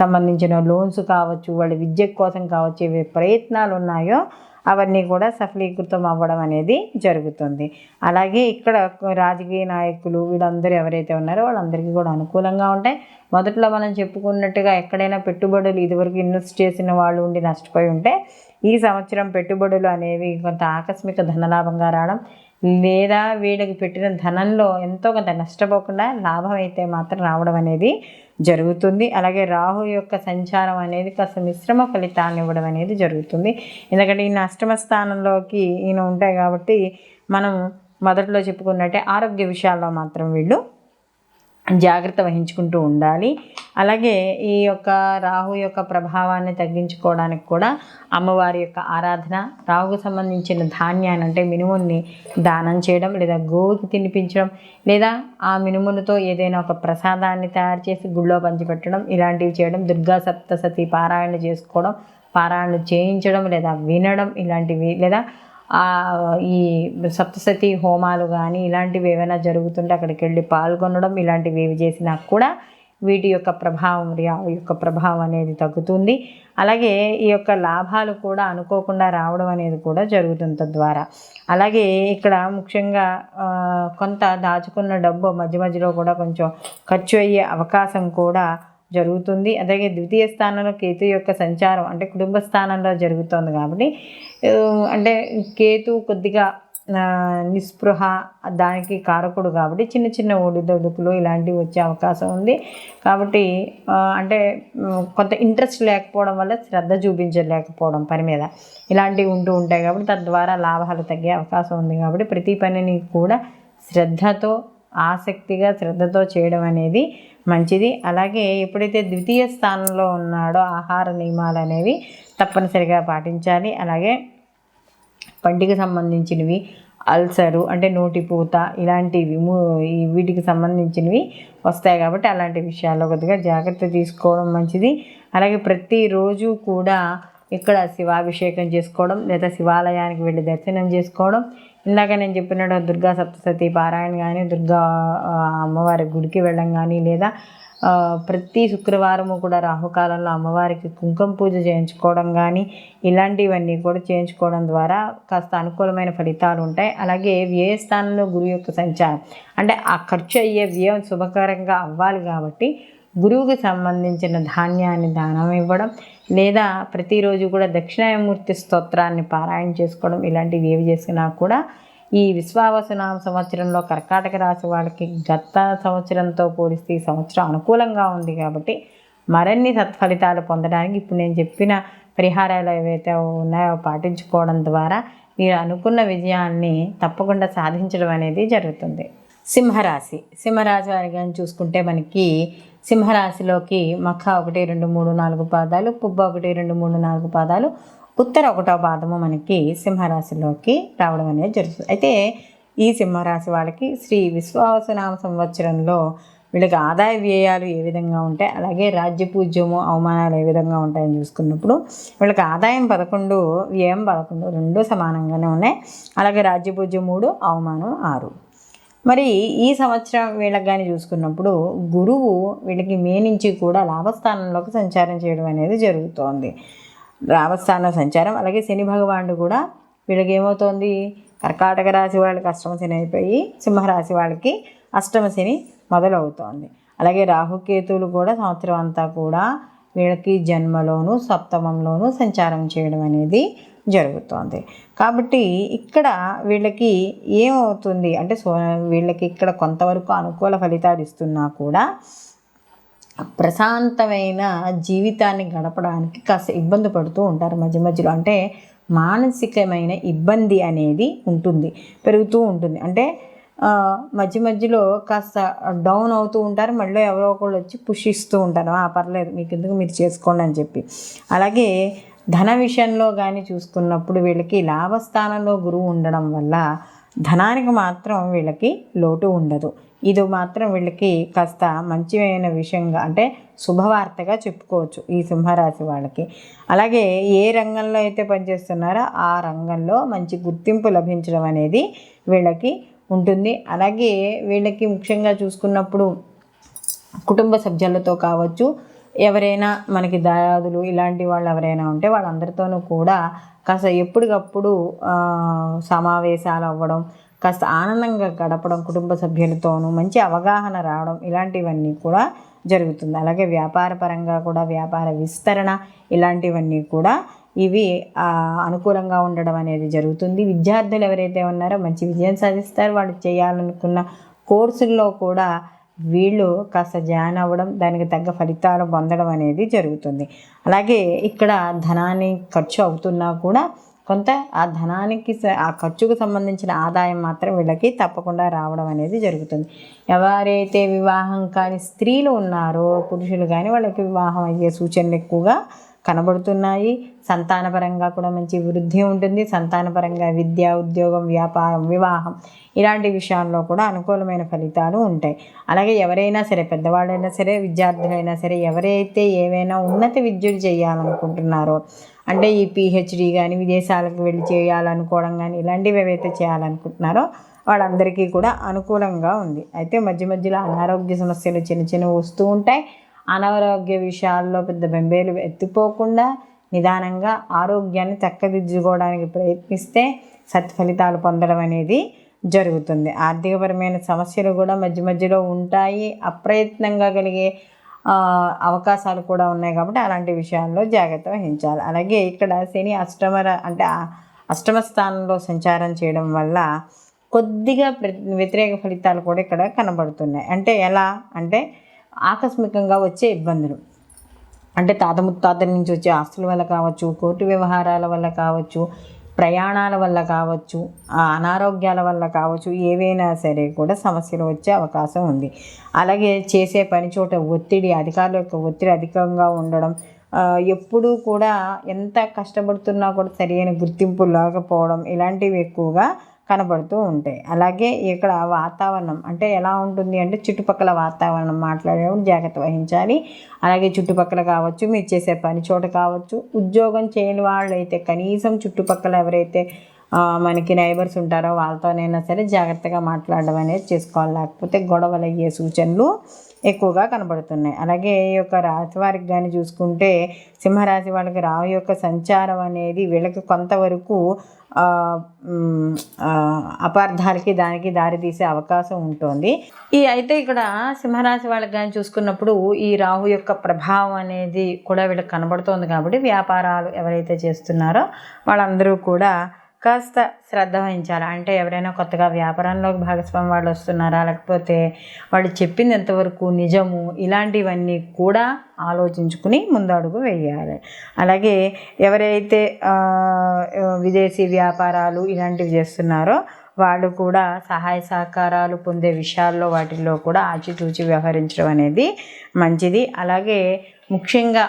సంబంధించిన లోన్స్ కావచ్చు, వాళ్ళ విద్య కోసం కావచ్చు, ఏ ప్రయత్నాలు ఉన్నాయో అవన్నీ కూడా సఫలీకృతం అవ్వడం అనేది జరుగుతుంది. అలాగే ఇక్కడ రాజకీయ నాయకులు వీళ్ళందరూ ఎవరైతే ఉన్నారో వాళ్ళందరికీ కూడా అనుకూలంగా ఉంటాయి. మొదట్లో మనం చెప్పుకున్నట్టుగా ఎక్కడైనా పెట్టుబడులు ఇదివరకు ఇన్వెస్ట్ చేసిన వాళ్ళు ఉండి నష్టపోయి ఉంటే ఈ సంవత్సరం పెట్టుబడులు అనేవి కొంత ఆకస్మిక ధనలాభంగా రావడం, లేదా వీళ్ళకి పెట్టిన ధనంలో ఎంతో కొంత నష్టపోకుండా లాభం అయితే మాత్రం రావడం అనేది జరుగుతుంది. అలాగే రాహు యొక్క సంచారం అనేది కాస్త మిశ్రమ ఫలితాన్ని ఇవ్వడం అనేది జరుగుతుంది. ఎందుకంటే ఈయన అష్టమ స్థానంలోకి ఈయన ఉంటాయి కాబట్టి మనం మొదట్లో చెప్పుకున్నట్టే ఆరోగ్య విషయాల్లో మాత్రం వీళ్ళు జాగ్రత్త వహించుకుంటూ ఉండాలి. అలాగే ఈ యొక్క రాహు యొక్క ప్రభావాన్ని తగ్గించుకోవడానికి కూడా అమ్మవారి యొక్క ఆరాధన, రాహుకు సంబంధించిన ధాన్యాన్ని అంటే మినుముల్ని దానం చేయడం, లేదా గోవుకి తినిపించడం, లేదా ఆ మినుములతో ఏదైనా ఒక ప్రసాదాన్ని తయారు చేసి గుళ్ళో పంచిపెట్టడం, ఇలాంటివి చేయడం, దుర్గా సప్తశతి పారాయణ చేసుకోవడం, పారాయణ చేయించడం లేదా వినడం ఇలాంటివి, లేదా ఈ సప్తశతి హోమాలు కానీ ఇలాంటివి ఏమైనా జరుగుతుంటే అక్కడికి వెళ్ళి పాల్గొనడం, ఇలాంటివి ఏవి చేసినా కూడా వీటి యొక్క ప్రభావం, రాహు యొక్క ప్రభావం అనేది తగ్గుతుంది. అలాగే ఈ యొక్క లాభాలు కూడా అనుకోకుండా రావడం అనేది కూడా జరుగుతుంది తద్వారా. అలాగే ఇక్కడ ముఖ్యంగా కొంత దాచుకున్న డబ్బు మధ్య మధ్యలో కూడా కొంచెం ఖర్చు అయ్యే అవకాశం కూడా జరుగుతుంది. అలాగే ద్వితీయ స్థానంలో కేతు యొక్క సంచారం అంటే కుటుంబ స్థానంలో జరుగుతుంది కాబట్టి అంటే కేతు కొద్దిగా నిస్పృహ దానికి కారకుడు కాబట్టి చిన్న చిన్న ఒడిదొడుకులు ఇలాంటివి వచ్చే అవకాశం ఉంది. కాబట్టి అంటే కొంత ఇంట్రెస్ట్ లేకపోవడం వల్ల శ్రద్ధ చూపించలేకపోవడం పని మీద ఇలాంటివి ఉంటూ ఉంటాయి కాబట్టి తద్వారా లాభాలు తగ్గే అవకాశం ఉంది. కాబట్టి ప్రతి పనిని కూడా శ్రద్ధతో, ఆసక్తిగా, శ్రద్ధతో చేయడం అనేది మంచిది. అలాగే ఎప్పుడైతే ద్వితీయ స్థానంలో ఉన్నాడో ఆహార నియమాలు అనేవి తప్పనిసరిగా పాటించాలి. అలాగే పంటికి సంబంధించినవి, అల్సరు అంటే నోటిపూత ఇలాంటివి వీటికి సంబంధించినవి వస్తాయి కాబట్టి అలాంటి విషయాల్లో కొద్దిగా జాగ్రత్త తీసుకోవడం మంచిది. అలాగే ప్రతిరోజు కూడా ఇక్కడ శివాభిషేకం చేసుకోవడం, లేదా శివాలయానికి వెళ్ళి దర్శనం చేసుకోవడం, ఇందాక నేను చెప్పినట్టు దుర్గా సప్తశతి పారాయణ కానీ, దుర్గా అమ్మవారి గుడికి వెళ్ళడం కానీ, లేదా ప్రతి శుక్రవారము కూడా రాహుకాలంలో అమ్మవారికి కుంకుమ పూజ చేయించుకోవడం కానీ ఇలాంటివన్నీ కూడా చేయించుకోవడం ద్వారా కాస్త అనుకూలమైన ఫలితాలు ఉంటాయి. అలాగే వ్యయస్థానంలో గురువు యొక్క సంచారం అంటే ఆ ఖర్చు అయ్యే వ్యయం శుభకరంగా అవ్వాలి కాబట్టి గురువుకి సంబంధించిన ధాన్యాన్ని దానం ఇవ్వడం, లేదా ప్రతిరోజు కూడా దక్షిణామూర్తి స్తోత్రాన్ని పారాయణ చేసుకోవడం ఇలాంటివి ఏవి చేసినా కూడా ఈ విశ్వావసునామ సంవత్సరంలో కర్కాటక రాశి వాళ్ళకి గత సంవత్సరంతో పోలిస్తే ఈ సంవత్సరం అనుకూలంగా ఉంది కాబట్టి మరిన్ని సత్ఫలితాలు పొందడానికి ఇప్పుడు నేను చెప్పిన పరిహారాలు ఏవైతే ఉన్నాయో పాటించుకోవడం ద్వారా మీరు అనుకున్న విజయాన్ని తప్పకుండా సాధించడం అనేది జరుగుతుంది. సింహరాశి వారి కానీ చూసుకుంటే మనకి సింహరాశిలోకి మఖ 1, 2, 3, 4 పాదాలు, పుబ్బ 1, 2, 3, 4 పాదాలు, ఉత్తర 1వ పాదము మనకి సింహరాశిలోకి రావడం అనేది జరుగుతుంది. అయితే ఈ సింహరాశి వాళ్ళకి శ్రీ విశ్వావసునామ సంవత్సరంలో వీళ్ళకి ఆదాయ వ్యయాలు ఏ విధంగా ఉంటాయి, అలాగే రాజ్యపూజ్యము అవమానాలు ఏ విధంగా ఉంటాయని చూసుకున్నప్పుడు వీళ్ళకి ఆదాయం 11, వ్యయం 11 రెండు సమానంగానే ఉన్నాయి. అలాగే రాజ్యపూజ్యం 3, అవమానం 6. మరి ఈ సంవత్సరం వీళ్ళకి కానీ చూసుకున్నప్పుడు గురువు వీళ్ళకి మే నుంచి కూడా లాభస్థానంలోకి సంచారం చేయడం అనేది జరుగుతోంది. లాభస్థానం సంచారం, అలాగే శని భగవానుడు కూడా వీళ్ళకి ఏమవుతోంది, కర్కాటక రాశి వాళ్ళకి అష్టమ శని అయిపోయి సింహరాశి వాళ్ళకి అష్టమ శని మొదలవుతోంది. అలాగే రాహుకేతువులు కూడా సంవత్సరం అంతా కూడా వీళ్ళకి జన్మలోను సప్తమంలోనూ సంచారం చేయడం అనేది జరుగుతోంది. కాబట్టి ఇక్కడ వీళ్ళకి ఏమవుతుంది అంటే వీళ్ళకి ఇక్కడ కొంతవరకు అనుకూల ఫలితాలు ఇస్తున్నా కూడా ప్రశాంతమైన జీవితాన్ని గడపడానికి కాస్త ఇబ్బంది పడుతూ ఉంటారు మధ్య మధ్యలో. అంటే మానసికమైన ఇబ్బంది అనేది ఉంటుంది, పెరుగుతూ ఉంటుంది. అంటే మధ్య మధ్యలో కాస్త డౌన్ అవుతూ ఉంటారు, మళ్ళీ ఎవరో ఒకళ్ళు వచ్చి పుష్ ఇస్తూ ఉంటారు, పర్లేదు మీకు ఎందుకు మీరు చేసుకోండి అని చెప్పి. అలాగే ధన విషయంలో కానీ చూసుకున్నప్పుడు వీళ్ళకి లాభస్థానంలో గురువు ఉండడం వల్ల ధనానికి మాత్రం వీళ్ళకి లోటు ఉండదు. ఇది మాత్రం వీళ్ళకి కాస్త మంచిమైన విషయంగా అంటే శుభవార్తగా చెప్పుకోవచ్చు ఈ సింహరాశి వాళ్ళకి. అలాగే ఏ రంగంలో అయితే పనిచేస్తున్నారో ఆ రంగంలో మంచి గుర్తింపు లభించడం అనేది వీళ్ళకి ఉంటుంది. అలాగే వీళ్ళకి ముఖ్యంగా చూసుకున్నప్పుడు కుటుంబ సభ్యులతో కావచ్చు, ఎవరైనా మనకి దాయాదులు ఇలాంటి వాళ్ళు ఎవరైనా ఉంటే వాళ్ళందరితోనూ కూడా కాస్త ఎప్పటికప్పుడు సమావేశాలు అవ్వడం, కాస్త ఆనందంగా గడపడం, కుటుంబ సభ్యులతోనూ మంచి అవగాహన రావడం ఇలాంటివన్నీ కూడా జరుగుతుంది. అలాగే వ్యాపార పరంగా కూడా వ్యాపార విస్తరణ ఇలాంటివన్నీ కూడా ఇవి అనుకూలంగా ఉండడం అనేది జరుగుతుంది. విద్యార్థులు ఎవరైతే ఉన్నారో మంచి విజయం సాధిస్తారు. వాళ్ళు చేయాలనుకున్న కోర్సుల్లో కూడా వీళ్ళు కాస్త జాయిన్ అవ్వడం, దానికి తగ్గ ఫలితాలు పొందడం అనేది జరుగుతుంది. అలాగే ఇక్కడ ధనాన్ని ఖర్చు అవుతున్నా కూడా కొంత ఆ ధనానికి ఆ ఖర్చుకు సంబంధించిన ఆదాయం మాత్రం వీళ్ళకి తప్పకుండా రావడం అనేది జరుగుతుంది. ఎవరైతే వివాహం కాని స్త్రీలు ఉన్నారో పురుషులు కానీ వాళ్ళకి వివాహం అయ్యే సూచనలు ఎక్కువగా కనబడుతున్నాయి. సంతానపరంగా కూడా మంచి వృద్ధి ఉంటుంది. సంతానపరంగా విద్య, ఉద్యోగం, వ్యాపారం, వివాహం ఇలాంటి విషయాల్లో కూడా అనుకూలమైన ఫలితాలు ఉంటాయి. అలాగే ఎవరైనా సరే, పెద్దవాళ్ళైనా సరే, విద్యార్థులైనా సరే, ఎవరైతే ఏవైనా ఉన్నత విద్యలు చేయాలనుకుంటున్నారో, అంటే ఈ పిహెచ్డి కానీ విదేశాలకు వెళ్ళి చేయాలనుకోవడం కానీ ఇలాంటివి ఏవైతే చేయాలనుకుంటున్నారో వాళ్ళందరికీ కూడా అనుకూలంగా ఉంది. అయితే మధ్య మధ్యలో అనారోగ్య సమస్యలు చిన్నవి వస్తూ ఉంటాయి. అనారోగ్య విషయాల్లో పెద్ద బెంబేలు ఎత్తిపోకుండా నిదానంగా ఆరోగ్యాన్ని చక్కదిద్దుకోవడానికి ప్రయత్నిస్తే సత్ఫలితాలు పొందడం అనేది జరుగుతుంది. ఆర్థికపరమైన సమస్యలు కూడా మధ్య మధ్యలో ఉంటాయి. అప్రయత్నంగా కలిగే అవకాశాలు కూడా ఉన్నాయి కాబట్టి అలాంటి విషయాల్లో జాగ్రత్త వహించాలి. అలాగే ఇక్కడ శని అష్టమ స్థానంలో సంచారం చేయడం వల్ల కొద్దిగా వ్యతిరేక ఫలితాలు కూడా ఇక్కడ కనబడుతున్నాయి. అంటే ఎలా అంటే ఆకస్మికంగా వచ్చే ఇబ్బందులు, అంటే తాత ముత్తాతల నుంచి వచ్చే ఆస్తుల వల్ల కావచ్చు, కోర్టు వ్యవహారాల వల్ల కావచ్చు, ప్రయాణాల వల్ల కావచ్చు, అనారోగ్యాల వల్ల కావచ్చు, ఏవైనా సరే కూడా సమస్యలు వచ్చే అవకాశం ఉంది. అలాగే చేసే పని చోట అధికారుల యొక్క ఒత్తిడి అధికంగా ఉండడం, ఎప్పుడూ కూడా ఎంత కష్టపడుతున్నా కూడా సరైన గుర్తింపు లేకపోవడం ఇలాంటివి ఎక్కువగా కనబడుతూ ఉంటాయి. అలాగే ఇక్కడ వాతావరణం అంటే ఎలా ఉంటుంది అంటే చుట్టుపక్కల వాతావరణం మాట్లాడేటప్పుడు జాగ్రత్త వహించాలి. అలాగే చుట్టుపక్కల కావచ్చు, మీరు చేసే పని చోట కావచ్చు, ఉద్యోగం చేయని వాళ్ళు అయితే కనీసం చుట్టుపక్కల ఎవరైతే మనకి నైబర్స్ ఉంటారో వాళ్ళతోనైనా సరే జాగ్రత్తగా మాట్లాడడం అనేది చేసుకోవాలి. లేకపోతే గొడవలు అయ్యే సూచనలు ఎక్కువగా కనబడుతున్నాయి. అలాగే ఈ యొక్క రాశి వారికి కానీ చూసుకుంటే సింహరాశి వాళ్ళకి రాహు యొక్క సంచారం అనేది వీళ్ళకి కొంతవరకు అపార్థాలకి దానికి దారితీసే అవకాశం ఉంటుంది. అయితే ఇక్కడ సింహరాశి వాళ్ళకి కానీ చూసుకున్నప్పుడు ఈ రాహు యొక్క ప్రభావం అనేది కూడా వీళ్ళకి కనబడుతోంది కాబట్టి వ్యాపారాలు ఎవరైతే చేస్తున్నారో వాళ్ళందరూ కూడా కాస్త శ్రద్ధ వహించాలి. అంటే ఎవరైనా కొత్తగా వ్యాపారంలోకి భాగస్వామి వాళ్ళు వస్తున్నారా, లేకపోతే వాళ్ళు చెప్పింది ఎంతవరకు నిజము, ఇలాంటివన్నీ కూడా ఆలోచించుకుని ముందడుగు వేయాలి. అలాగే ఎవరైతే విదేశీ వ్యాపారాలు ఇలాంటివి చేస్తున్నారో వాళ్ళు కూడా సహాయ సహకారాలు పొందే విషయాల్లో వాటిల్లో కూడా ఆచితూచి వ్యవహరించడం అనేది మంచిది. అలాగే ముఖ్యంగా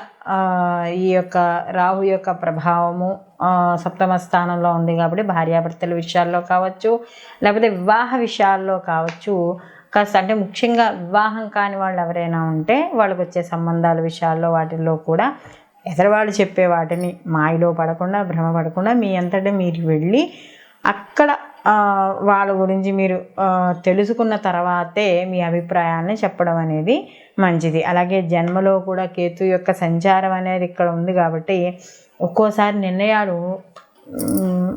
ఈ యొక్క రాహు యొక్క ప్రభావము సప్తమ స్థానంలో ఉంది కాబట్టి భార్యాభర్తల విషయాల్లో కావచ్చు, లేకపోతే వివాహ విషయాల్లో కావచ్చు, కాస్త అంటే ముఖ్యంగా వివాహం కాని వాళ్ళు ఎవరైనా ఉంటే వాళ్ళకి వచ్చే సంబంధాల విషయాల్లో వాటిల్లో కూడా ఎదరవాళ్ళు చెప్పే వాటిని మాయలో పడకుండా, భ్రమపడకుండా మీ అంతటా మీరు వెళ్ళి అక్కడ వాళ్ళ గురించి మీరు తెలుసుకున్న తర్వాతే మీ అభిప్రాయాన్ని చెప్పడం అనేది మంచిది. అలాగే జన్మలో కూడా కేతు యొక్క సంచారం అనేది ఇక్కడ ఉంది కాబట్టి ఒక్కోసారి నిర్ణయాలు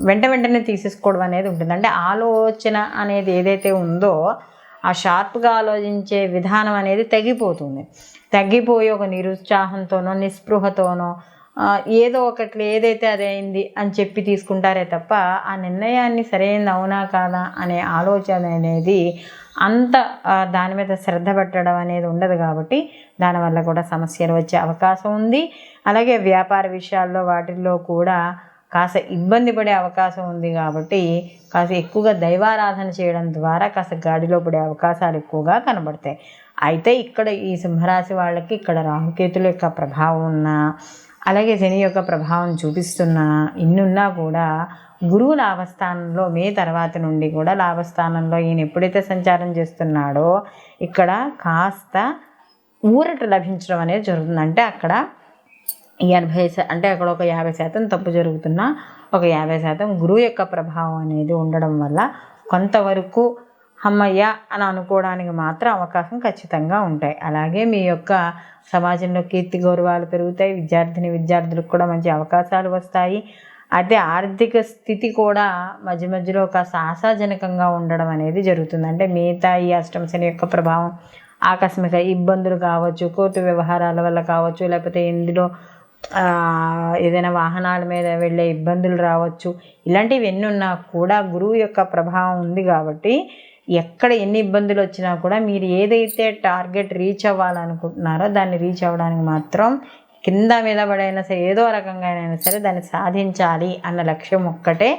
వెంటనే తీసేసుకోవడం అనేది ఉంటుంది. అంటే ఆలోచన అనేది ఏదైతే ఉందో ఆ షార్ప్గా ఆలోచించే విధానం అనేది తగ్గిపోయి ఒక నిరుత్సాహంతోనో నిస్పృహతోనో ఏదో ఒకటి ఏదైతే అదైంది అని చెప్పి తీసుకుంటారే తప్ప ఆ నిర్ణయాన్ని సరైనది అవునా కాదా అనే ఆలోచన అనేది అంత దాని మీద శ్రద్ధ పెట్టడం అనేది ఉండదు కాబట్టి దానివల్ల కూడా సమస్యలు వచ్చే అవకాశం ఉంది. అలాగే వ్యాపార విషయాల్లో వాటిల్లో కూడా కాస్త ఇబ్బంది పడే అవకాశం ఉంది కాబట్టి కాస్త ఎక్కువగా దైవారాధన చేయడం ద్వారా కాస్త గాడిలో పడే అవకాశాలు ఎక్కువగా కనబడతాయి. అయితే ఇక్కడ ఈ సింహరాశి వాళ్ళకి ఇక్కడ రాహుకేతుల యొక్క ప్రభావం ఉన్నా, అలాగే శని యొక్క ప్రభావం చూపిస్తున్నా, ఇన్నున్నా కూడా గురువు లాభస్థానంలో మే తర్వాత నుండి కూడా లాభస్థానంలో ఈయన ఎప్పుడైతే సంచారం చేస్తున్నాడో ఇక్కడ కాస్త ఊరట లభించడం అనేది జరుగుతుంది. అంటే అక్కడ 80 అంటే అక్కడ ఒక 50% తప్పు జరుగుతున్నా ఒక 50% గురువు యొక్క ప్రభావం అనేది ఉండడం వల్ల కొంతవరకు అమ్మయ్య అని అనుకోవడానికి మాత్రం అవకాశం ఖచ్చితంగా ఉంటాయి. అలాగే మీ యొక్క సమాజంలో కీర్తి గౌరవాలు పెరుగుతాయి. విద్యార్థులకు కూడా మంచి అవకాశాలు వస్తాయి. అదే ఆర్థిక స్థితి కూడా మధ్యలో కాస్త ఆశాజనకంగా ఉండడం అనేది జరుగుతుంది. అంటే మిగతా ఈ అష్టమ శని యొక్క ప్రభావం ఆకస్మిక ఇబ్బందులు కావచ్చు, కోర్టు వ్యవహారాల వల్ల కావచ్చు, లేకపోతే ఇందులో ఏదైనా వాహనాల మీద వెళ్ళే ఇబ్బందులు రావచ్చు. ఇలాంటివి ఎన్ని ఉన్నా కూడా గురువు యొక్క ప్రభావం ఉంది కాబట్టి ఎక్కడ ఎన్ని ఇబ్బందులు వచ్చినా కూడా మీరు ఏదైతే టార్గెట్ రీచ్ అవ్వాలనుకుంటున్నారో దాన్ని రీచ్ అవ్వడానికి మాత్రం కింద మీద పడైనా సరే ఏదో రకంగా అయినా సరే దాన్ని సాధించాలి అన్న లక్ష్యం ఒక్కటే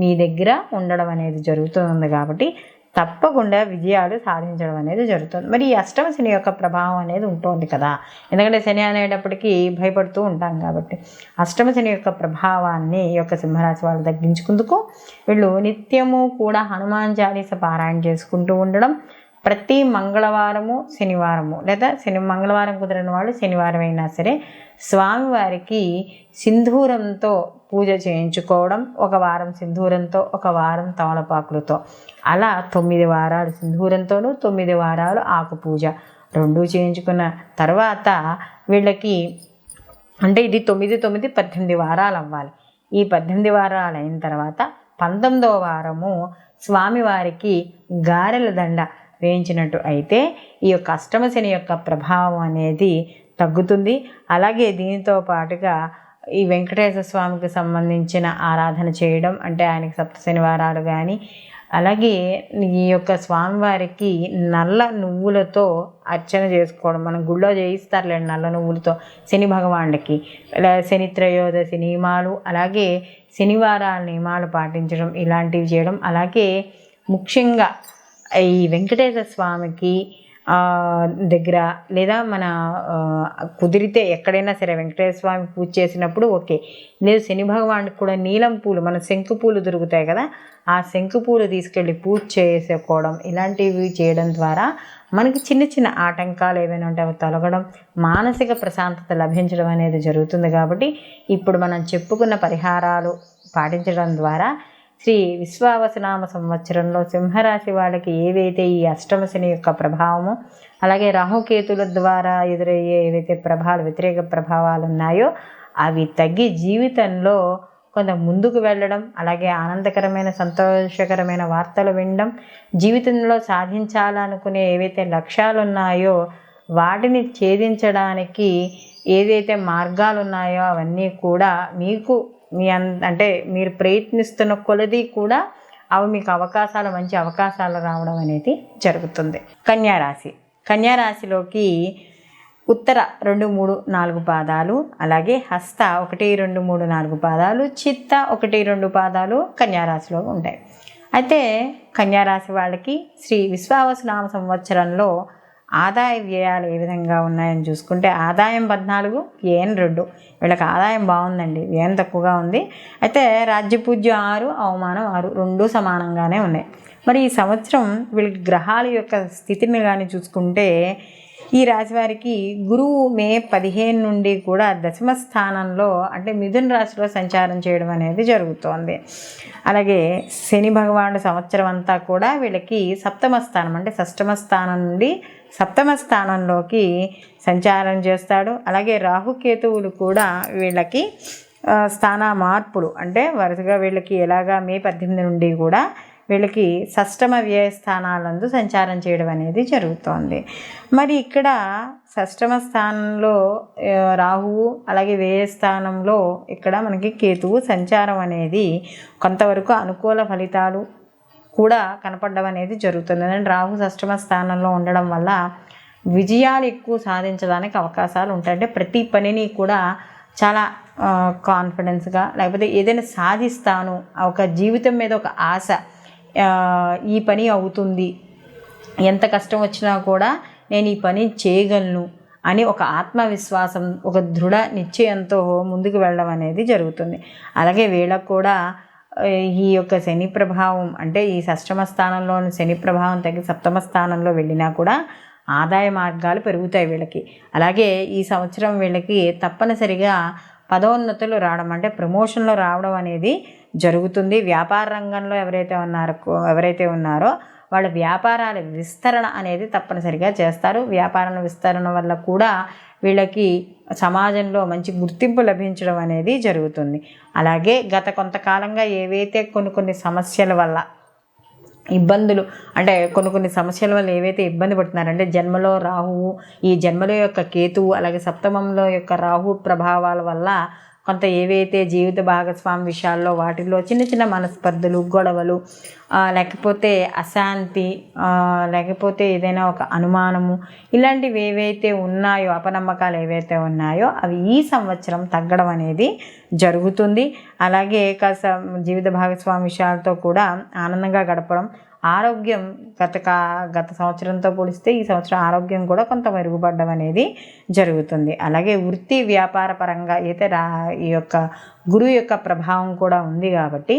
మీ దగ్గర ఉండడం అనేది జరుగుతుంది. కాబట్టి తప్పకుండా విజయాలు సాధించడం అనేది జరుగుతుంది. మరి ఈ అష్టమ శని యొక్క ప్రభావం అనేది ఉంటుంది కదా, ఎందుకంటే శని అనేటప్పటికీ భయపడుతూ ఉంటాం కాబట్టి అష్టమ శని యొక్క ప్రభావాన్ని ఈ యొక్క సింహరాశి వాళ్ళు తగ్గించుకుందుకు వీళ్ళు నిత్యము కూడా హనుమాన్ చాలీస పారాయణ చేసుకుంటూ ఉండడం, ప్రతి మంగళవారము శనివారము లేదా మంగళవారం కుదిరిన వాళ్ళు శనివారం అయినా సరే స్వామివారికి సింధూరంతో పూజ చేయించుకోవడం, ఒక వారం సింధూరంతో, ఒక వారం తమలపాకులతో, అలా 9 వారాలు సింధూరంతోనూ 9 వారాలు ఆకు పూజ రెండూ చేయించుకున్న తర్వాత వీళ్ళకి అంటే ఇది 9, 9, 18 వారాలు అవ్వాలి. ఈ 18 వారాలు అయిన తర్వాత 19వ వారము స్వామివారికి గారెల దండ వేయించినట్టు అయితే ఈ యొక్క అష్టమ శని యొక్క ప్రభావం అనేది తగ్గుతుంది. అలాగే దీనితో పాటుగా ఈ వెంకటేశ్వర స్వామికి సంబంధించిన ఆరాధన చేయడం, అంటే ఆయనకి సప్త శనివారాలు కానీ, అలాగే ఈ యొక్క స్వామివారికి నల్ల నువ్వులతో అర్చన చేసుకోవడం, మనం గుళ్ళో చేయిస్తారులేండి నల్ల నువ్వులతో శని భగవానుడికి, శని త్రయోదశి నియమాలు, అలాగే శనివారాల నియమాలు పాటించడం, ఇలాంటివి చేయడం. అలాగే ముఖ్యంగా ఈ వెంకటేశ్వర స్వామికి దగ్గర లేదా మన కుదిరితే ఎక్కడైనా సరే వెంకటేశ్వర స్వామి పూజ చేసినప్పుడు ఓకే, లేదు శని భగవానుడికి కూడా నీలం పూలు, మన శంకు పూలు దొరుకుతాయి కదా, ఆ శంకు పూలు తీసుకెళ్ళి పూజ చేసుకోవడం, ఇలాంటివి చేయడం ద్వారా మనకి చిన్న చిన్న ఆటంకాలు ఏవైనా ఉంటే అవి తొలగడం, మానసిక ప్రశాంతత లభించడం అనేది జరుగుతుంది. కాబట్టి ఇప్పుడు మనం చెప్పుకున్న పరిహారాలు పాటించడం ద్వారా శ్రీ విశ్వావసునామ సంవత్సరంలో సింహరాశి వాళ్ళకి ఏవైతే ఈ అష్టమ శని యొక్క ప్రభావము, అలాగే రాహుకేతుల ద్వారా ఎదురయ్యే ఏవైతే వ్యతిరేక ప్రభావాలు ఉన్నాయో అవి తగ్గి జీవితంలో కొంత ముందుకు వెళ్ళడం, అలాగే ఆనందకరమైన సంతోషకరమైన వార్తలు వినడం, జీవితంలో సాధించాలనుకునే ఏవైతే లక్ష్యాలు ఉన్నాయో వాటిని ఛేదించడానికి ఏదైతే మార్గాలు ఉన్నాయో అవన్నీ కూడా మీకు అంటే మీరు ప్రయత్నిస్తున్న కొలది కూడా అవి మీకు మంచి అవకాశాలు రావడం అనేది జరుగుతుంది. కన్యారాశిలోకి ఉత్తర 2, 3, 4 పాదాలు, అలాగే హస్త 1, 2, 3, 4 పాదాలు, చిత్త 1, 2 పాదాలు కన్యారాశిలో ఉంటాయి. అయితే కన్యారాశి వాళ్ళకి శ్రీ విశ్వావసునామ సంవత్సరంలో ఆదాయ వ్యయాలు ఏ విధంగా ఉన్నాయని చూసుకుంటే ఆదాయం 14, వ్యయం 2. వీళ్ళకి ఆదాయం బాగుందండి, వ్యయం తక్కువగా ఉంది. అయితే రాజ్యపూజ్యం 6, అవమానం 6, రెండూ సమానంగానే ఉన్నాయి. మరి ఈ సంవత్సరం వీళ్ళకి గ్రహాల యొక్క స్థితిని కానీ చూసుకుంటే ఈ రాశివారికి గురువు మే 15 నుండి కూడా దశమ స్థానంలో అంటే మిథున రాశిలో సంచారం చేయడం అనేది జరుగుతోంది. అలాగే శని భగవానుడు సంవత్సరం అంతా కూడా వీళ్ళకి సప్తమ స్థానం అంటే షష్టమ స్థానం నుండి సప్తమ స్థానంలోకి సంచారం చేస్తాడు. అలాగే రాహుకేతువులు కూడా వీళ్ళకి స్థాన మార్పులు అంటే వరుసగా వీళ్ళకి ఎలాగా మే 18 నుండి కూడా వీళ్ళకి షష్టమ వ్యయ స్థానాలందు సంచారం చేయడం అనేది జరుగుతోంది. మరి ఇక్కడ షష్టమ స్థానంలో రాహువు, అలాగే వ్యయ స్థానంలో ఇక్కడ మనకి కేతువు సంచారం అనేది కొంతవరకు అనుకూల ఫలితాలు కూడా కనపడడం అనేది జరుగుతుంది. అంటే రాహు షష్టమ స్థానంలో ఉండడం వల్ల విజయాలు ఎక్కువ సాధించడానికి అవకాశాలు ఉంటాయి. అంటే ప్రతి పనిని కూడా చాలా కాన్ఫిడెన్స్గా, లేకపోతే ఏదైనా సాధిస్తాను, ఒక జీవితం మీద ఒక ఆశ, ఈ పని అవుతుంది, ఎంత కష్టం వచ్చినా కూడా నేను ఈ పని చేయగలను అని ఒక ఆత్మవిశ్వాసం, ఒక దృఢ నిశ్చయంతో ముందుకు వెళ్ళడం అనేది జరుగుతుంది. అలాగే వీళ్ళకు కూడా ఈ యొక్క శని ప్రభావం అంటే ఈ షష్టమ స్థానంలోని శని ప్రభావం తగ్గి సప్తమ స్థానంలో వెళ్ళినా కూడా ఆదాయ మార్గాలు పెరుగుతాయి వీళ్ళకి. అలాగే ఈ సంవత్సరం వీళ్ళకి తప్పనిసరిగా పదోన్నతులు రావడం అంటే ప్రమోషన్లో రావడం అనేది జరుగుతుంది. వ్యాపార రంగంలో ఎవరైతే ఉన్నారో వాళ్ళ వ్యాపారాల విస్తరణ అనేది తప్పనిసరిగా చేస్తారు. వ్యాపారాల విస్తరణ వల్ల కూడా వీళ్ళకి సమాజంలో మంచి గుర్తింపు లభించడం అనేది జరుగుతుంది. అలాగే గత కొంతకాలంగా ఏవైతే కొన్ని సమస్యల వల్ల ఇబ్బందులు అంటే కొన్ని సమస్యల వల్ల ఏవైతే ఇబ్బంది పడుతున్నారంటే జన్మలో రాహువు, ఈ జన్మలో యొక్క కేతువు, అలాగే సప్తమంలో యొక్క రాహు ప్రభావాల వల్ల కొంత ఏవైతే జీవిత భాగస్వామి విషయాల్లో వాటిల్లో చిన్న చిన్న మనస్పర్ధలు, గొడవలు, లేకపోతే అశాంతి, లేకపోతే ఏదైనా ఒక అనుమానము, ఇలాంటివి ఏవైతే ఉన్నాయో, అపనమ్మకాలు ఏవైతే ఉన్నాయో అవి ఈ సంవత్సరం తగ్గడం అనేది జరుగుతుంది. అలాగే కాస్త జీవిత భాగస్వామి విషయాలతో కూడా ఆనందంగా గడపడం, ఆరోగ్యం గత సంవత్సరంతో పోలిస్తే ఈ సంవత్సరం ఆరోగ్యం కూడా కొంత మెరుగుపడడం అనేది జరుగుతుంది. అలాగే వృత్తి వ్యాపార పరంగా అయితే ఈ యొక్క గురువు యొక్క ప్రభావం కూడా ఉంది కాబట్టి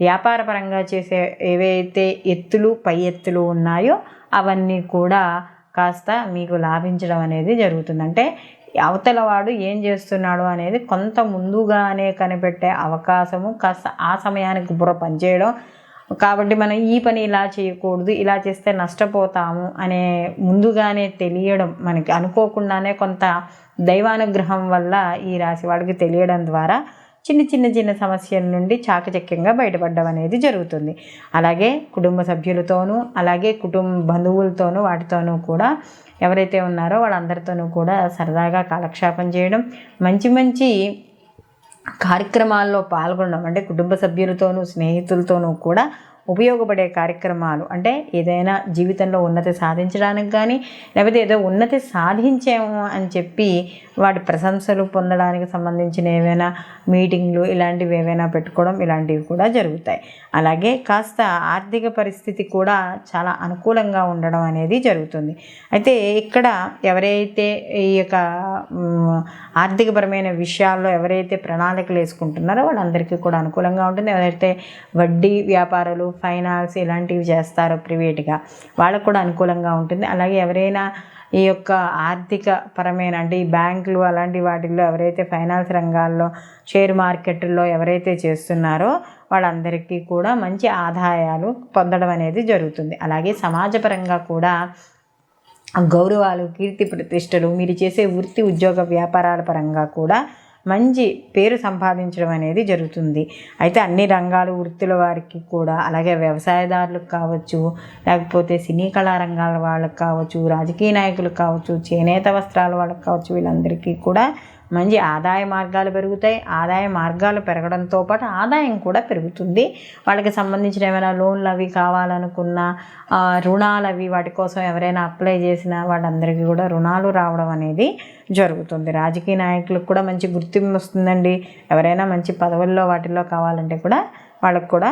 వ్యాపార పరంగా చేసే ఏవైతే ఎత్తులు పై ఎత్తులు ఉన్నాయో అవన్నీ కూడా కాస్త మీకు లాభించడం అనేది జరుగుతుంది. అంటే అవతల వాడు ఏం చేస్తున్నాడు అనేది కొంత ముందుగానే కనిపెట్టే అవకాశము, కాస్త ఆ సమయానికి బుర్ర పనిచేయడం. కాబట్టి మనం ఈ పని ఇలా చేయకూడదు, ఇలా చేస్తే నష్టపోతాము అనే ముందుగానే తెలియడం, మనకి అనుకోకుండానే కొంత దైవానుగ్రహం వల్ల ఈ రాశి వాళ్ళకి తెలియడం ద్వారా చిన్న సమస్యల నుండి చాకచక్యంగా బయటపడడం అనేది జరుగుతుంది. అలాగే కుటుంబ సభ్యులతోనూ, అలాగే బంధువులతోనూ వాటితోనూ కూడా ఎవరైతే ఉన్నారో వాళ్ళందరితోనూ కూడా సరదాగా కాలక్షేపం చేయడం, మంచి కార్యక్రమాల్లో పాల్గొనడం, అంటే కుటుంబ సభ్యులతోనూ స్నేహితులతోనూ కూడా ఉపయోగపడే కార్యక్రమాలు, అంటే ఏదైనా జీవితంలో ఉన్నతి సాధించడానికి కానీ, లేకపోతే ఏదో ఉన్నతి సాధించాము అని చెప్పి వాటి ప్రశంసలు పొందడానికి సంబంధించిన ఏవైనా మీటింగ్లు ఇలాంటివి ఏవైనా పెట్టుకోవడం, ఇలాంటివి కూడా జరుగుతాయి. అలాగే కాస్త ఆర్థిక పరిస్థితి కూడా చాలా అనుకూలంగా ఉండడం అనేది జరుగుతుంది. అయితే ఇక్కడ ఎవరైతే ఈ యొక్క ఆర్థికపరమైన విషయాల్లో ఎవరైతే ప్రణాళికలు వేసుకుంటున్నారో వాళ్ళందరికీ కూడా అనుకూలంగా ఉంటుంది. ఎవరైతే వడ్డీ వ్యాపారాలు, ఫైనాన్స్ ఇలాంటివి చేస్తారో ప్రైవేట్గా వాళ్ళకు కూడా అనుకూలంగా ఉంటుంది. అలాగే ఎవరైనా ఈ యొక్క ఆర్థిక పరమైన, అంటే ఈ బ్యాంకులు అలాంటి వాటిల్లో ఎవరైతే ఫైనాన్స్ రంగాల్లో, షేర్ మార్కెట్లో ఎవరైతే చేస్తున్నారో వాళ్ళందరికీ కూడా మంచి ఆదాయాలు పొందడం అనేది జరుగుతుంది. అలాగే సమాజపరంగా కూడా గౌరవాలు, కీర్తి ప్రతిష్టలు, మీరు చేసే వృత్తి ఉద్యోగ వ్యాపారాల పరంగా కూడా మంచి పేరు సంపాదించడం అనేది జరుగుతుంది. అయితే అన్ని రంగాలు వృత్తుల వారికి కూడా, అలాగే వ్యవసాయదారులకు కావచ్చు, లేకపోతే సినీ కళా రంగాల వాళ్ళకి కావచ్చు, రాజకీయ నాయకులకు కావచ్చు, చేనేత వస్త్రాల వాళ్ళకి కావచ్చు, వీళ్ళందరికీ కూడా మంచి ఆదాయ మార్గాలు పెరుగుతాయి. ఆదాయ మార్గాలు పెరగడంతో పాటు ఆదాయం కూడా పెరుగుతుంది. వాళ్ళకి సంబంధించిన ఏమైనా లోన్లు అవి కావాలనుకున్న, రుణాలు అవి వాటి కోసం ఎవరైనా అప్లై చేసినా వాళ్ళందరికీ కూడా రుణాలు రావడం అనేది జరుగుతుంది. రాజకీయ నాయకులకు కూడా మంచి గుర్తింపు వస్తుందండి. ఎవరైనా మంచి పదవుల్లో వాటిల్లో కావాలంటే కూడా వాళ్ళకు కూడా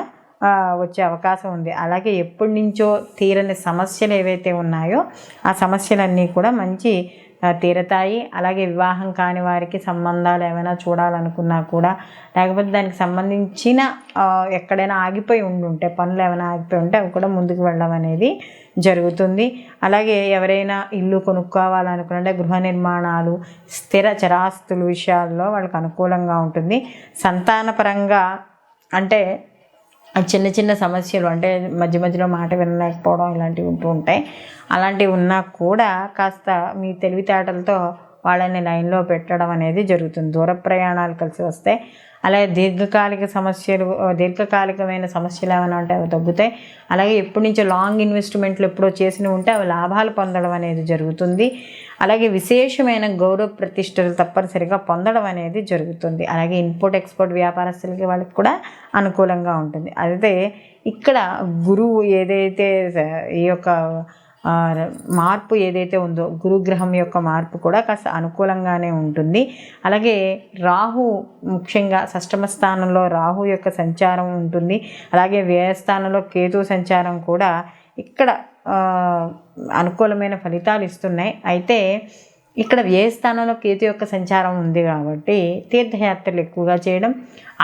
వచ్చే అవకాశం ఉంది. అలాగే ఎప్పటి నుంచో తీరని సమస్యలు ఏవైతే ఉన్నాయో ఆ సమస్యలన్నీ కూడా మంచి తీరతాయి. అలాగే వివాహం కాని వారికి సంబంధాలు ఏమైనా చూడాలనుకున్నా కూడా, లేకపోతే దానికి సంబంధించిన ఎక్కడైనా ఆగిపోయి ఉంటే, పనులు ఏమైనా ఆగిపోయి ఉంటే అవి కూడా ముందుకు వెళ్ళడం అనేది జరుగుతుంది. అలాగే ఎవరైనా ఇల్లు కొనుక్కోవాలనుకుంటే గృహ నిర్మాణాలు, స్థిర చరాస్తుల విషయాల్లో వాళ్ళకి అనుకూలంగా ఉంటుంది. సంతానపరంగా అంటే చిన్న సమస్యలు, అంటే మధ్యలో మాట వినలేకపోవడం ఇలాంటివి ఉంటూ ఉంటాయి. అలాంటివి ఉన్నా కూడా కాస్త మీ తెలివితేటలతో వాళ్ళని లైన్లో పెట్టడం అనేది జరుగుతుంది. దూర ప్రయాణాలు కలిసి వస్తాయి. అలాగే దీర్ఘకాలికమైన సమస్యలు ఏమైనా ఉంటే అవి తగ్గుతాయి. అలాగే ఎప్పటి నుంచో లాంగ్ ఇన్వెస్ట్మెంట్లు ఎప్పుడో చేసినవి ఉంటే అవి లాభాలు పొందడం అనేది జరుగుతుంది. అలాగే విశేషమైన గౌరవ ప్రతిష్టలు తప్పనిసరిగా పొందడం అనేది జరుగుతుంది. అలాగే ఇంపోర్ట్ ఎక్స్పోర్ట్ వ్యాపారస్తులకి వాళ్ళకి కూడా అనుకూలంగా ఉంటుంది. అయితే ఇక్కడ గురువు ఏదైతే ఈ యొక్క మార్పు ఏదైతే ఉందో, గురుగ్రహం యొక్క మార్పు కూడా కాస్త అనుకూలంగానే ఉంటుంది. అలాగే రాహు, ముఖ్యంగా షష్టమ స్థానంలో రాహు యొక్క సంచారం ఉంటుంది. అలాగే వ్యయస్థానంలో కేతు సంచారం కూడా ఇక్కడ అనుకూలమైన ఫలితాలు ఇస్తున్నాయి. అయితే ఇక్కడ వ్యయస్థానంలో కేతు యొక్క సంచారం ఉంది కాబట్టి తీర్థయాత్రలు ఎక్కువగా చేయడం,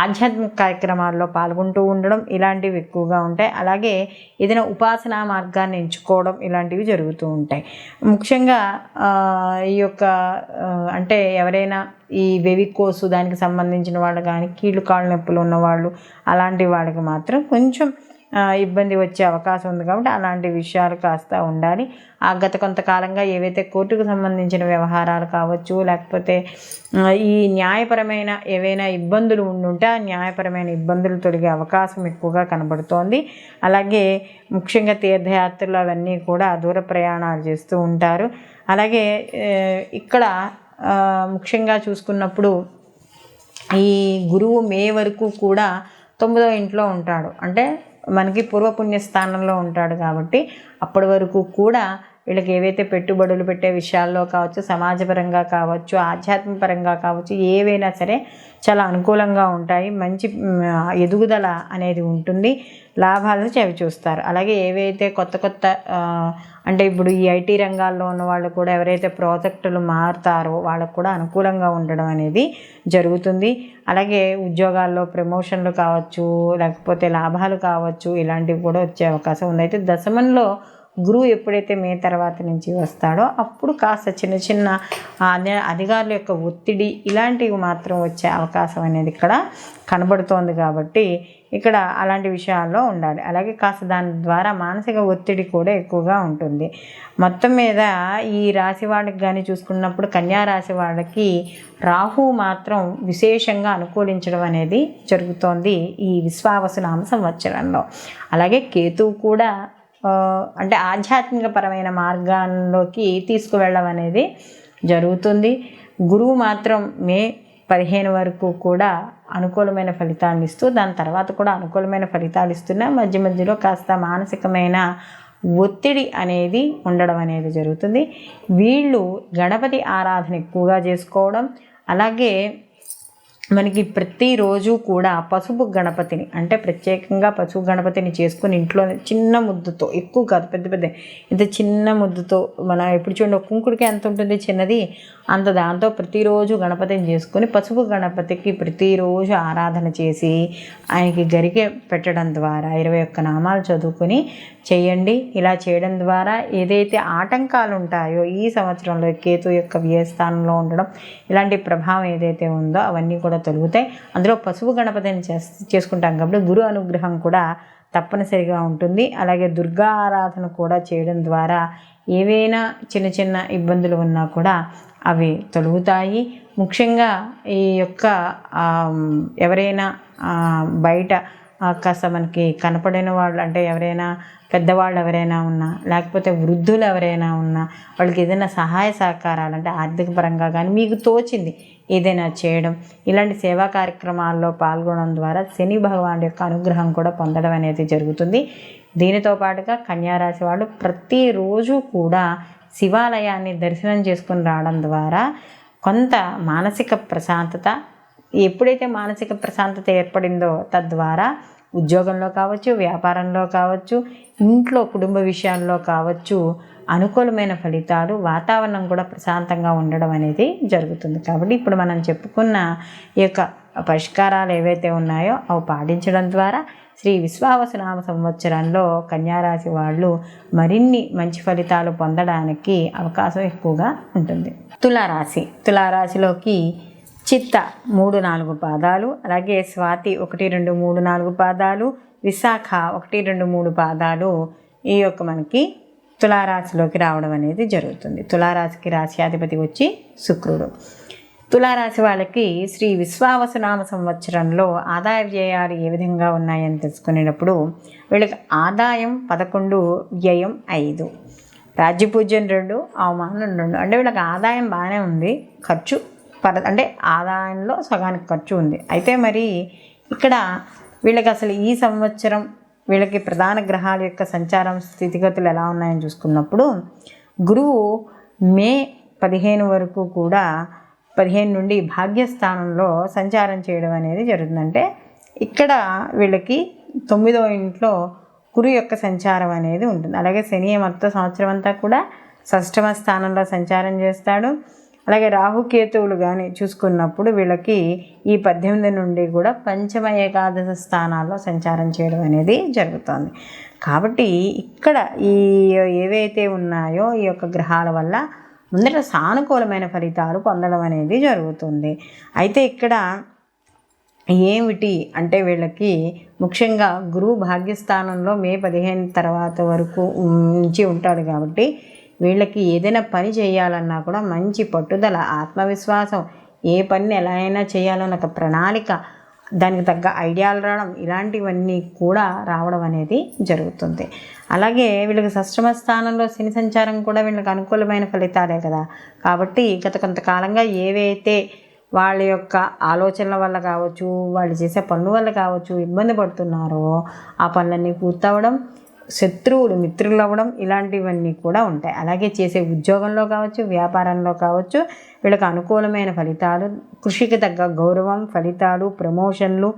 ఆధ్యాత్మిక కార్యక్రమాల్లో పాల్గొంటూ ఉండడం ఇలాంటివి ఎక్కువగా ఉంటాయి. అలాగే ఏదైనా ఉపాసనా మార్గాన్ని ఎంచుకోవడం ఇలాంటివి జరుగుతూ ఉంటాయి. ముఖ్యంగా ఈ యొక్క అంటే ఎవరైనా ఈ వెవికోసు దానికి సంబంధించిన వాళ్ళు కానీ, కీళ్ళు కాళ్ళు నొప్పులు ఉన్నవాళ్ళు అలాంటి వాళ్ళకి మాత్రం కొంచెం ఇబ్బంది వచ్చే అవకాశం ఉంది. కాబట్టి అలాంటి విషయాలు కాస్త ఉండాలి. గత కొంతకాలంగా ఏవైతే కోర్టుకు సంబంధించిన వ్యవహారాలు కావచ్చు, లేకపోతే ఈ న్యాయపరమైన ఏవైనా ఇబ్బందులు ఉండుంటే ఆ న్యాయపరమైన ఇబ్బందులు తొలగే అవకాశం ఎక్కువగా కనబడుతోంది. అలాగే ముఖ్యంగా తీర్థయాత్రలు అవన్నీ కూడా దూర ప్రయాణాలు చేస్తూ ఉంటారు. అలాగే ఇక్కడ ముఖ్యంగా చూసుకున్నప్పుడు ఈ గురువు మే వరకు కూడా 9వ ఇంట్లో ఉంటాడు, అంటే మనకి పూర్వపుణ్య స్థానంలో ఉంటాడు. కాబట్టి అప్పటి వరకు కూడా వీళ్ళకి ఏవైతే పెట్టుబడులు పెట్టే విషయాల్లో కావచ్చు, సమాజపరంగా కావచ్చు, ఆధ్యాత్మికపరంగా కావచ్చు, ఏవైనా సరే చాలా అనుకూలంగా ఉంటాయి. మంచి ఎదుగుదల అనేది ఉంటుంది, లాభాలను చవి చూస్తారు. అలాగే ఏవైతే కొత్త కొత్త అంటే ఇప్పుడు ఈ ఐటీ రంగాల్లో ఉన్న వాళ్ళు కూడా ఎవరైతే ప్రాజెక్టులు మారుతారో వాళ్ళకు కూడా అనుకూలంగా ఉండడం అనేది జరుగుతుంది. అలాగే ఉద్యోగాల్లో ప్రమోషన్లు కావచ్చు, లేకపోతే లాభాలు కావచ్చు, ఇలాంటివి కూడా వచ్చే అవకాశం ఉంది. అయితే దశమంలో గురువు ఎప్పుడైతే మే తర్వాత నుంచి వస్తాడో అప్పుడు కాస్త చిన్న చిన్న అధికారుల యొక్క ఒత్తిడి ఇలాంటివి మాత్రం వచ్చే అవకాశం అనేది ఇక్కడ కనబడుతోంది. కాబట్టి ఇక్కడ అలాంటి విషయాల్లో ఉండాలి. అలాగే కాస్త దాని ద్వారా మానసిక ఒత్తిడి కూడా ఎక్కువగా ఉంటుంది. మొత్తం మీద ఈ రాశి వాళ్ళకి కానీ చూసుకున్నప్పుడు కన్యా రాశి వాళ్ళకి రాహు మాత్రం విశేషంగా అనుకూలించడం అనేది జరుగుతోంది ఈ విశ్వావసునామ సంవత్సరంలో. అలాగే కేతువు కూడా అంటే ఆధ్యాత్మికపరమైన మార్గాల్లోకి తీసుకువెళ్ళడం అనేది జరుగుతుంది. గురువు మాత్రం మే 15 వరకు కూడా అనుకూలమైన ఫలితాలను ఇస్తూ దాని తర్వాత కూడా అనుకూలమైన ఫలితాలు ఇస్తున్నా మధ్య మధ్యలో కాస్త మానసికమైన ఒత్తిడి అనేది ఉండడం అనేది జరుగుతుంది. వీళ్ళు గణపతి ఆరాధన ఎక్కువగా చేసుకోవడం, అలాగే మనకి ప్రతిరోజు కూడా పసుపు గణపతిని అంటే ప్రత్యేకంగా పసుపు గణపతిని చేసుకుని ఇంట్లో చిన్న ముద్దుతో, ఎక్కువ కాదు, పెద్ద పెద్ద ఇంత చిన్న ముద్దుతో, మనం ఎప్పుడు చూడండి కుంకుడికి ఎంత ఉంటుంది చిన్నది అంత, దాంతో ప్రతిరోజు గణపతిని చేసుకొని పసుపు గణపతికి ప్రతిరోజు ఆరాధన చేసి ఆయనకి గరికె పెట్టడం ద్వారా 21 నామాలు చదువుకొని చేయండి. ఇలా చేయడం ద్వారా ఏదైతే ఆటంకాలు ఉంటాయో ఈ సంవత్సరంలో కేతు యొక్క వ్యయస్థానంలో ఉండడం ఇలాంటి ప్రభావం ఏదైతే ఉందో అవన్నీ కూడా తొలుగుతాయి. అందులో పసుపు గణపతిని చేసుకుంటాం కాబట్టి గురు అనుగ్రహం కూడా తప్పనిసరిగా ఉంటుంది. అలాగే దుర్గా ఆరాధన కూడా చేయడం ద్వారా ఏవైనా చిన్న చిన్న ఇబ్బందులు ఉన్నా కూడా అవి తొలుగుతాయి. ముఖ్యంగా ఈ యొక్క ఎవరైనా బయట కాస్త మనకి కనపడిన వాళ్ళు అంటే ఎవరైనా పెద్దవాళ్ళు ఎవరైనా ఉన్నా, లేకపోతే వృద్ధులు ఎవరైనా ఉన్నా, వాళ్ళకి ఏదైనా సహాయ సహకారాలు అంటే ఆర్థిక పరంగా కానీ మీకు తోచింది ఏదైనా చేయడం, ఇలాంటి సేవా కార్యక్రమాల్లో పాల్గొనడం ద్వారా శని భగవానుడి యొక్క అనుగ్రహం కూడా పొందడం అనేది జరుగుతుంది. దీనితో పాటుగా కన్యారాశి వాళ్ళు ప్రతిరోజు కూడా శివాలయాన్ని దర్శనం చేసుకుని రావడం ద్వారా కొంత మానసిక ప్రశాంతత, ఎప్పుడైతే మానసిక ప్రశాంతత ఏర్పడిందో తద్వారా ఉద్యోగంలో కావచ్చు, వ్యాపారంలో కావచ్చు, ఇంట్లో కుటుంబ విషయాల్లో కావచ్చు అనుకూలమైన ఫలితాలు, వాతావరణం కూడా ప్రశాంతంగా ఉండడం అనేది జరుగుతుంది. కాబట్టి ఇప్పుడు మనం చెప్పుకున్న ఈ యొక్క పరిష్కారాలు ఏవైతే ఉన్నాయో అవి పాటించడం ద్వారా శ్రీ విశ్వావసునామ సంవత్సరంలో కన్యారాశి వాళ్ళు మరిన్ని మంచి ఫలితాలు పొందడానికి అవకాశం ఎక్కువగా ఉంటుంది. తులారాశిలోకి చిత్త 3-4 పాదాలు, అలాగే స్వాతి 1, 2, 3, 4 పాదాలు, విశాఖ 1, 2, 3 పాదాలు ఈ యొక్క మనకి తులారాశిలోకి రావడం అనేది జరుగుతుంది. తులారాశికి రాశ్యాధిపతి వచ్చి శుక్రుడు. తులారాశి వాళ్ళకి శ్రీ విశ్వావసునామ సంవత్సరంలో ఆదాయ వ్యయాలు ఏ విధంగా ఉన్నాయని తెలుసుకునేటప్పుడు వీళ్ళకి ఆదాయం 11, వ్యయం 5, రాజ్యపూజ్యం 2, అవమానం 2. అంటే వీళ్ళకి ఆదాయం బాగానే ఉంది, ఖర్చు అంటే ఆదాయంలో సగానికి ఖర్చు ఉంది. అయితే మరి ఇక్కడ వీళ్ళకి అసలు ఈ సంవత్సరం వీళ్ళకి ప్రధాన గ్రహాల యొక్క సంచారం స్థితిగతులు ఎలా ఉన్నాయని చూసుకున్నప్పుడు గురువు మే 15 వరకు కూడా 15 నుండి భాగ్యస్థానంలో సంచారం చేయడం అనేది జరుగుతుందంటే ఇక్కడ వీళ్ళకి 9వ ఇంట్లో గురు యొక్క సంచారం అనేది ఉంటుంది. అలాగే శని మొత్తం సంవత్సరం అంతా కూడా 6వ స్థానంలో సంచారం చేస్తాడు. అలాగే రాహుకేతువులు కానీ చూసుకున్నప్పుడు వీళ్ళకి ఈ 18 నుండి కూడా పంచమ ఏకాదశ స్థానాల్లో సంచారం చేయడం అనేది జరుగుతుంది. కాబట్టి ఇక్కడ ఈ ఏవైతే ఉన్నాయో ఈ యొక్క గ్రహాల వల్ల ముందర సానుకూలమైన ఫలితాలు పొందడం అనేది జరుగుతుంది. అయితే ఇక్కడ ఏమిటి అంటే వీళ్ళకి ముఖ్యంగా గురువు భాగ్యస్థానంలో మే 15 తర్వాత వరకు నుంచి ఉంటాడు. కాబట్టి వీళ్ళకి ఏదైనా పని చేయాలన్నా కూడా మంచి పట్టుదల, ఆత్మవిశ్వాసం, ఏ పనిని ఎలా అయినా చేయాలన్న ఒక ప్రణాళిక, దానికి తగ్గ ఐడియాలు రావడం ఇలాంటివన్నీ కూడా రావడం అనేది జరుగుతుంది. అలాగే వీళ్ళకి 6వ స్థానంలో శని సంచారం కూడా వీళ్ళకి అనుకూలమైన ఫలితాలే కదా. కాబట్టి గత కొంతకాలంగా ఏవైతే వాళ్ళ యొక్క ఆలోచనల వల్ల కావచ్చు, వాళ్ళు చేసే పనుల వల్ల కావచ్చు ఇబ్బంది పడుతున్నారో ఆ పనులన్నీ పూర్తవడం, శత్రువులు మిత్రులు అవ్వడం ఇలాంటివన్నీ కూడా ఉంటాయి. అలాగే చేసే ఉద్యోగంలో కావచ్చు, వ్యాపారంలో కావచ్చు వీళ్ళకి అనుకూలమైన ఫలితాలు, కృషికి తగ్గ గౌరవం, ఫలితాలు, ప్రమోషన్లు,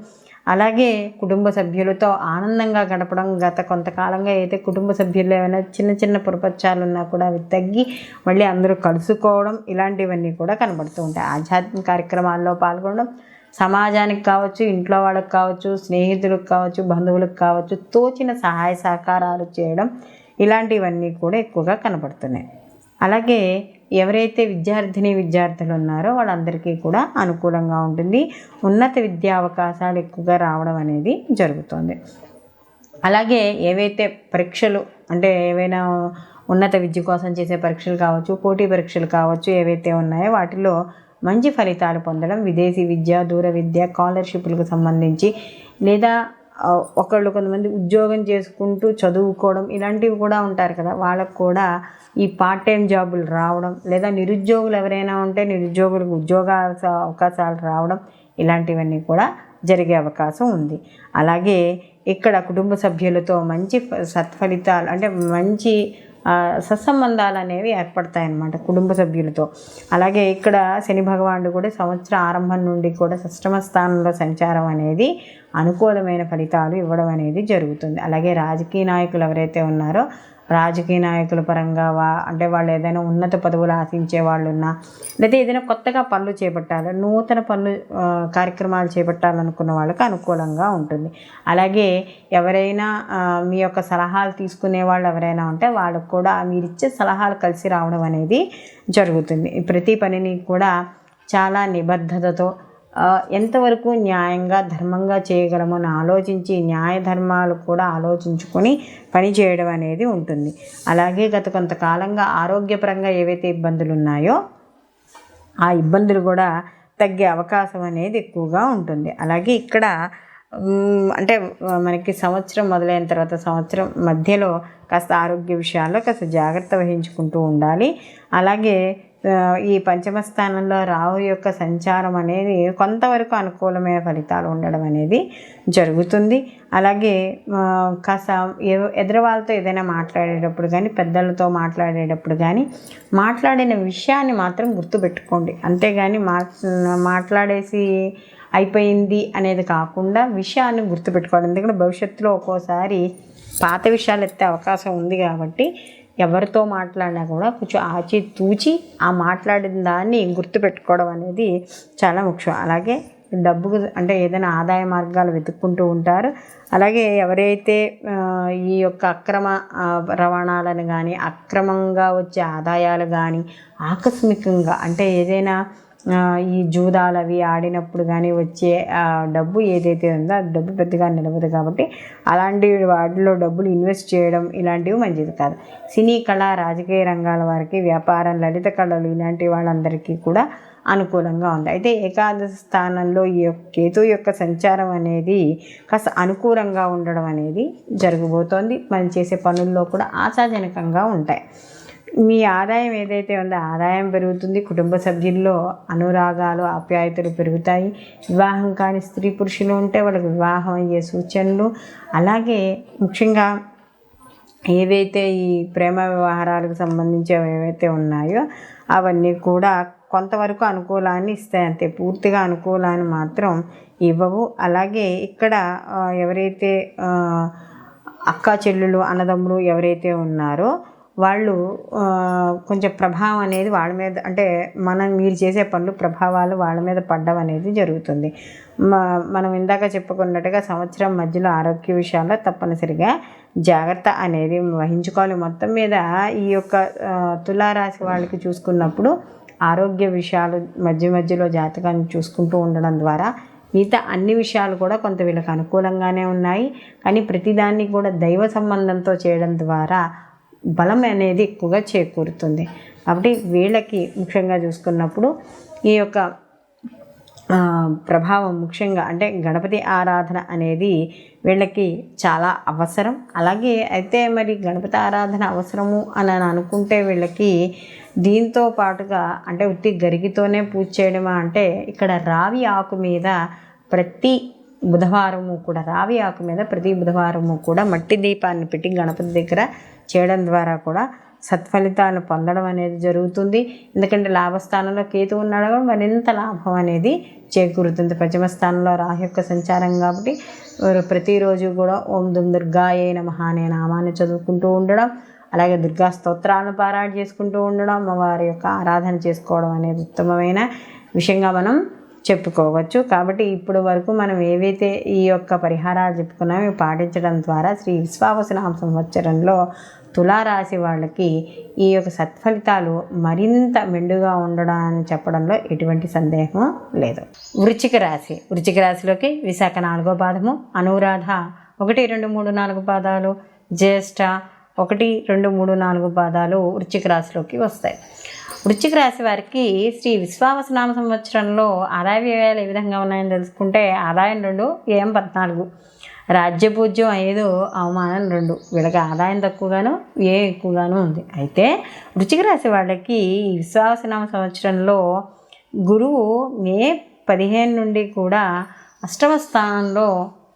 అలాగే కుటుంబ సభ్యులతో ఆనందంగా గడపడం. గత కొంతకాలంగా అయితే కుటుంబ సభ్యుల్లో ఏమైనా చిన్న చిన్న పొరపచ్చాలు ఉన్నా కూడా అవి తగ్గి మళ్ళీ అందరూ కలుసుకోవడం ఇలాంటివన్నీ కూడా కనబడుతూ ఉంటాయి. ఆధ్యాత్మిక కార్యక్రమాల్లో పాల్గొనడం, సమాజానికి కావచ్చు, ఇంట్లో వాళ్ళకి కావచ్చు, స్నేహితులకు కావచ్చు, బంధువులకు కావచ్చు తోచిన సహాయ సహకారాలు చేయడం ఇలాంటివన్నీ కూడా ఎక్కువగా కనబడుతున్నాయి. అలాగే ఎవరైతే విద్యార్థులు ఉన్నారో వాళ్ళందరికీ కూడా అనుకూలంగా ఉంటుంది. ఉన్నత విద్యా అవకాశాలు ఎక్కువగా రావడం అనేది జరుగుతుంది. అలాగే ఏవైతే పరీక్షలు అంటే ఏవైనా ఉన్నత విద్య కోసం చేసే పరీక్షలు కావచ్చు, పోటీ పరీక్షలు కావచ్చు ఏవైతే ఉన్నాయో వాటిలో మంచి ఫలితాలు పొందడం, విదేశీ విద్య, దూర విద్య, స్కాలర్షిప్లకు సంబంధించి లేదా కొంతమంది ఉద్యోగం చేసుకుంటూ చదువుకోవడం ఇలాంటివి కూడా ఉంటారు కదా, వాళ్ళకు కూడా ఈ పార్ట్ టైం జాబులు రావడం, లేదా నిరుద్యోగులు ఎవరైనా ఉంటే నిరుద్యోగులకు ఉద్యోగ అవకాశాలు రావడం ఇలాంటివన్నీ కూడా జరిగే అవకాశం ఉంది. అలాగే ఇక్కడ కుటుంబ సభ్యులతో మంచి సత్ఫలితాలు అంటే మంచి సత్సంబంధాలు అనేవి ఏర్పడతాయన్నమాట కుటుంబ సభ్యులతో. అలాగే ఇక్కడ శని భగవానుడు కూడా సంవత్సరం ఆరంభం నుండి కూడా షష్టమ స్థానంలో సంచారం అనేది అనుకూలమైన ఫలితాలు ఇవ్వడం అనేది జరుగుతుంది. అలాగే రాజకీయ నాయకులు ఎవరైతే ఉన్నారో రాజకీయ నాయకుల పరంగా అంటే వాళ్ళు ఏదైనా ఉన్నత పదవులు ఆశించే వాళ్ళు ఉన్నా, లేదా ఏదైనా కొత్తగా పనులు చేపట్టాలి, నూతన పనులు కార్యక్రమాలు చేపట్టాలనుకున్న వాళ్ళకి అనుకూలంగా ఉంటుంది. అలాగే ఎవరైనా మీ యొక్క సలహాలు తీసుకునే వాళ్ళు ఎవరైనా ఉంటే వాళ్ళకు కూడా మీరిచ్చే సలహాలు కలిసి రావడం అనేది జరుగుతుంది. ప్రతి పనిని కూడా చాలా నిబద్ధతతో ఎంతవరకు న్యాయంగా ధర్మంగా చేయగలమో అని ఆలోచించి న్యాయ ధర్మాలు కూడా ఆలోచించుకొని పని చేయడం అనేది ఉంటుంది. అలాగే గత కొంతకాలంగా ఆరోగ్యపరంగా ఏవైతే ఇబ్బందులు ఉన్నాయో ఆ ఇబ్బందులు కూడా తగ్గే అవకాశం అనేది ఎక్కువగా ఉంటుంది. అలాగే ఇక్కడ అంటే మనకి సంవత్సరం మొదలైన తర్వాత సంవత్సరం మధ్యలో కాస్త ఆరోగ్య విషయాల్లో కాస్త జాగ్రత్త వహించుకుంటూ ఉండాలి. అలాగే ఈ పంచమ స్థానంలో రాహు యొక్క సంచారం అనేది కొంతవరకు అనుకూలమైన ఫలితాలు ఉండడం అనేది జరుగుతుంది. అలాగే కాస్త ఎదురు వాళ్ళతో ఏదైనా మాట్లాడేటప్పుడు కానీ, పెద్దలతో మాట్లాడేటప్పుడు కానీ మాట్లాడిన విషయాన్ని మాత్రం గుర్తుపెట్టుకోండి. అంతేగాని మాట్లాడేసి అయిపోయింది అనేది కాకుండా విషయాన్ని గుర్తుపెట్టుకోవడం. ఎందుకంటే భవిష్యత్తులో ఒక్కోసారి పాత విషయాలు ఎత్తే అవకాశం ఉంది కాబట్టి ఎవరితో మాట్లాడినా కూడా కొంచెం ఆచితూచి ఆ మాట్లాడిన దాన్ని గుర్తుపెట్టుకోవడం అనేది చాలా ముఖ్యం. అలాగే డబ్బుకు అంటే ఏదైనా ఆదాయ మార్గాలు వెతుక్కుంటూ ఉంటారు. అలాగే ఎవరైతే ఈ యొక్క అక్రమ రవాణాలను కానీ, అక్రమంగా వచ్చే ఆదాయాలు కానీ ఆకస్మికంగా అంటే ఏదైనా ఈ జూదాలు అవి ఆడినప్పుడు కానీ వచ్చే డబ్బు ఏదైతే ఉందో ఆ డబ్బు పెద్దగా నిలవదు కాబట్టి అలాంటి వాటిలో డబ్బులు ఇన్వెస్ట్ చేయడం ఇలాంటివి మంచిది కాదు. సినీ కళ, రాజకీయ రంగాల వారికి, వ్యాపారం, లలిత కళలు ఇలాంటి వాళ్ళందరికీ కూడా అనుకూలంగా ఉంది. అయితే ఏకాదశ స్థానంలో ఈ కేతు యొక్క సంచారం అనేది కాస్త అనుకూలంగా ఉండడం అనేది జరగబోతోంది. మనం చేసే పనుల్లో కూడా ఆశాజనకంగా ఉంటాయి. మీ ఆదాయం ఏదైతే ఉందో ఆదాయం పెరుగుతుంది. కుటుంబ సభ్యుల్లో అనురాగాలు, ఆప్యాయతలు పెరుగుతాయి. వివాహం కాని స్త్రీ పురుషులు ఉంటే వాళ్ళకి వివాహం అయ్యే సూచనలు, అలాగే ముఖ్యంగా ఏవైతే ఈ ప్రేమ వ్యవహారాలకు సంబంధించి ఏవైతే ఉన్నాయో అవన్నీ కూడా కొంతవరకు అనుకూలాన్ని ఇస్తాయి, అంతే పూర్తిగా అనుకూలాన్ని మాత్రం ఇవ్వవు. అలాగే ఇక్కడ ఎవరైతే అక్కా చెల్లెలు, అన్నదమ్ములు ఎవరైతే ఉన్నారో వాళ్ళు కొంచెం ప్రభావం అనేది వాళ్ళ మీద అంటే మీరు చేసే పనులు ప్రభావాలు వాళ్ళ మీద పడడం అనేది జరుగుతుంది. మనం ఇందాక చెప్పుకున్నట్టుగా సంవత్సరం మధ్యలో ఆరోగ్య విషయాల్లో తప్పనిసరిగా జాగ్రత్త అనేది వహించుకోవాలి. మొత్తం మీద ఈ యొక్క తులారాశి వాళ్ళకి చూసుకున్నప్పుడు ఆరోగ్య విషయాలు మధ్యలో జాతకాన్ని చూసుకుంటూ ఉండడం ద్వారా మిగతా అన్ని విషయాలు కూడా కొంత వీళ్ళకి అనుకూలంగానే ఉన్నాయి. కానీ ప్రతిదాన్ని కూడా దైవ సంబంధంతో చేయడం ద్వారా బలం అనేది ఎక్కువగా చేకూరుతుంది. కాబట్టి వీళ్ళకి ముఖ్యంగా చూసుకున్నప్పుడు ఈ యొక్క ప్రభావం ముఖ్యంగా అంటే గణపతి ఆరాధన అనేది వీళ్ళకి చాలా అవసరం. అలాగే అయితే మరి గణపతి ఆరాధన అవసరము అని అనుకుంటే వీళ్ళకి దీంతో పాటుగా అంటే ఉత్తి గరిగితోనే పూజ చేయడమా అంటే ఇక్కడ రావి ఆకు మీద ప్రతి బుధవారము కూడా రావి ఆకు మీద ప్రతి బుధవారము కూడా మట్టి దీపాన్ని పెట్టి గణపతి దగ్గర చేయడం ద్వారా కూడా సత్ఫలితాలు పొందడం అనేది జరుగుతుంది. ఎందుకంటే లాభస్థానంలో కేతు ఉన్నాడు కూడా మరింత లాభం అనేది చేకూరుతుంది. పంచమ స్థానంలో రాహు యొక్క సంచారం కాబట్టి ప్రతిరోజు కూడా ఓం దుమ్ దుర్గాయే నమః అనే నామాన్ని చదువుకుంటూ ఉండడం, అలాగే దుర్గా స్తోత్రాలను పారాయణ చేసుకుంటూ ఉండడం, అమ్మవారి యొక్క ఆరాధన చేసుకోవడం అనేది ఉత్తమమైన విషయంగా మనం చెప్పుకోవచ్చు. కాబట్టి ఇప్పుడు వరకు మనం ఏవైతే ఈ యొక్క పరిహారాలు చెప్పుకున్నామో ఇవి పాటించడం ద్వారా శ్రీ విశ్వావసునామ సంవత్సరంలో తులారాశి వాళ్ళకి ఈ యొక్క సత్ఫలితాలు మరింత మెండుగా ఉండడాన్ని చెప్పడంలో ఎటువంటి సందేహం లేదు. వృశ్చిక రాశిలోకి విశాఖ 4వ పాదము, అనురాధ 1, 2, 3, 4 పాదాలు, జ్యేష్ఠ 1, 2, 3, 4 పాదాలు వృశ్చిక రాశిలోకి వస్తాయి. వృశ్చిక రాశి వారికి శ్రీ విశ్వావసునామ సంవత్సరంలో ఆదాయ వ్యయాలు ఏ విధంగా ఉన్నాయని తెలుసుకుంటే ఆదాయం 2, వ్యయం 14, రాజ్యపూజ్యం 5, అవమానం 2. వీళ్ళకి ఆదాయం తక్కువగాను వ్యయం ఎక్కువగాను ఉంది. అయితే వృశ్చిక రాశి వాళ్ళకి ఈ విశ్వావసునామ సంవత్సరంలో గురువు మే 15 నుండి కూడా 8వ స్థానంలో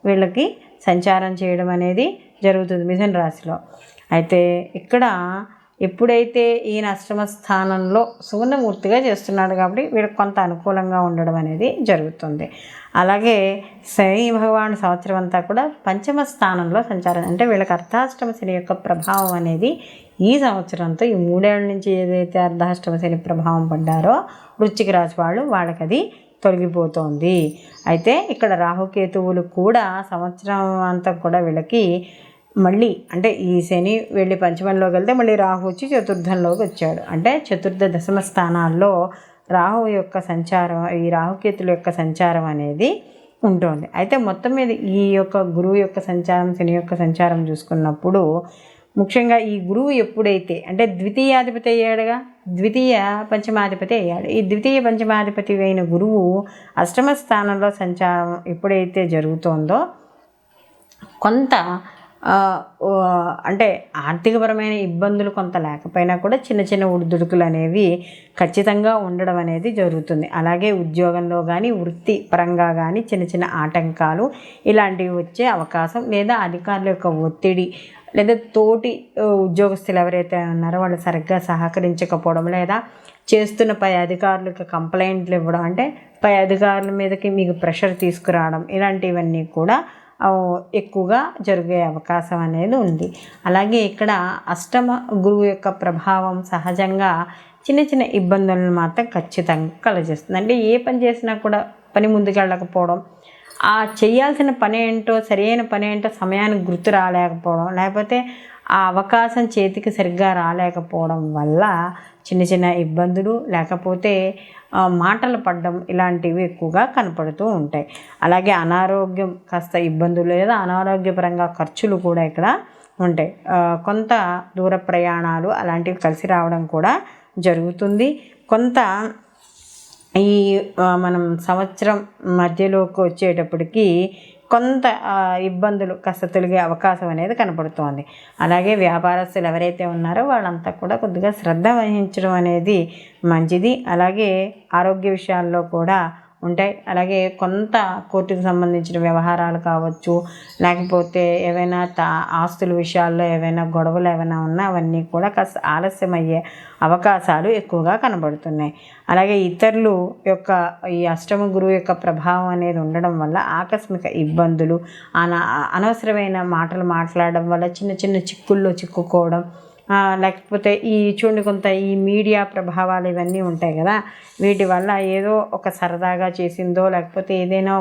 వీళ్ళకి సంచారం చేయడం అనేది జరుగుతుంది మిథున రాశిలో. అయితే ఇక్కడ ఎప్పుడైతే ఈయన 8వ స్థానంలో సువర్ణమూర్తిగా చేస్తున్నాడు కాబట్టి వీళ్ళకి కొంత అనుకూలంగా ఉండడం అనేది జరుగుతుంది. అలాగే శని భగవాన్ సంవత్సరం అంతా కూడా 5వ స్థానంలో సంచారం, అంటే వీళ్ళకి అర్ధాష్టమ శని యొక్క ప్రభావం అనేది ఈ సంవత్సరంతో ఈ 3 ఏళ్ళ నుంచి ఏదైతే అర్ధాష్టమ శని ప్రభావం పడ్డారో వృశ్చిక రాశి వాళ్ళకి అది తొలగిపోతుంది. అయితే ఇక్కడ రాహుకేతువులు కూడా సంవత్సరం అంతా కూడా వీళ్ళకి మళ్ళీ అంటే ఈ శని వెళ్ళి పంచమంలోకి వెళ్తే మళ్ళీ రాహు వచ్చి చతుర్థంలోకి వచ్చాడు. అంటే చతుర్థ దశమ స్థానాల్లో రాహు యొక్క సంచారం, ఈ రాహుకేతుల యొక్క సంచారం అనేది ఉంటుంది. అయితే మొత్తం మీద ఈ యొక్క గురువు యొక్క సంచారం, శని యొక్క సంచారం చూసుకున్నప్పుడు ముఖ్యంగా ఈ గురువు ఎప్పుడైతే అంటే ద్వితీయాధిపతి అయ్యాడుగా, ద్వితీయ పంచమాధిపతి అయ్యాడు. ఈ ద్వితీయ పంచమాధిపతి అయిన గురువు 8వ స్థానంలో సంచారం ఎప్పుడైతే జరుగుతోందో కొంత అంటే ఆర్థికపరమైన ఇబ్బందులు కొంత లేకపోయినా కూడా చిన్న చిన్న ఒడిదుడుకులు అనేవి ఖచ్చితంగా ఉండడం అనేది జరుగుతుంది. అలాగే ఉద్యోగంలో కానీ వృత్తి పరంగా కానీ చిన్న చిన్న ఆటంకాలు ఇలాంటివి వచ్చే అవకాశం, లేదా అధికారుల యొక్క ఒత్తిడి, లేదా తోటి ఉద్యోగస్తులు ఎవరైతే ఉన్నారో వాళ్ళు సరిగ్గా సహకరించకపోవడం, లేదా చేస్తున్న పై అధికారులకు కంప్లైంట్లు ఇవ్వడం, అంటే పై అధికారుల మీదకి మీకు ప్రెషర్ తీసుకురావడం, ఇలాంటివన్నీ కూడా ఎక్కువగా జరిగే అవకాశం అనేది ఉంది. అలాగే ఇక్కడ 8వ గురువు యొక్క ప్రభావం సహజంగా చిన్న చిన్న ఇబ్బందులను మాత్రం ఖచ్చితంగా కలుగజేస్తుంది. అంటే ఏ పని చేసినా కూడా పని ముందుకెళ్ళకపోవడం, ఆ చేయాల్సిన పని ఏంటో సరైన పని ఏంటో సమయానికి గుర్తు రాలేకపోవడం, లేకపోతే ఆ అవకాశం చేతికి సరిగ్గా రాలేకపోవడం వల్ల చిన్న చిన్న ఇబ్బందులు, లేకపోతే మాటలు పడడం ఇలాంటివి ఎక్కువగా కనపడుతూ ఉంటాయి. అలాగే అనారోగ్యం కాస్త ఇబ్బందులు, లేదా అనారోగ్యపరంగా ఖర్చులు కూడా ఇక్కడ ఉంటాయి. కొంత దూర ప్రయాణాలు అలాంటివి కలిసి రావడం కూడా జరుగుతుంది. కొంత ఈ మనం సంవత్సరం మధ్యలోకి వచ్చేటప్పటికి కొంత ఇబ్బందులు కాస్త తొలగే అవకాశం అనేది కనపడుతోంది. అలాగే వ్యాపారస్తులు ఎవరైతే ఉన్నారో వాళ్ళంతా కూడా కొద్దిగా శ్రద్ధ వహించడం అనేది మంచిది. అలాగే ఆరోగ్య విషయాల్లో కూడా ఉంటాయి. అలాగే కొంత కోర్టుకు సంబంధించిన వ్యవహారాలు కావచ్చు, లేకపోతే ఏవైనా ఆస్తుల విషయాల్లో ఏవైనా గొడవలు ఏమైనా ఉన్నా అవన్నీ కూడా కాస్త ఆలస్యమయ్యే అవకాశాలు ఎక్కువగా కనబడుతున్నాయి. అలాగే ఇతరులు యొక్క ఈ 8వ గురువు యొక్క ప్రభావం అనేది ఉండడం వల్ల ఆకస్మిక ఇబ్బందులు, అనవసరమైన మాటలు మాట్లాడడం వల్ల చిన్న చిన్న చిక్కుల్లో చిక్కుకోవడం, లేకపోతే ఈ చూడండి కొంత ఈ మీడియా ప్రభావాలు ఇవన్నీ ఉంటాయి కదా, వీటి వల్ల ఏదో ఒక సరదాగా చేసిందో, లేకపోతే ఏదైనా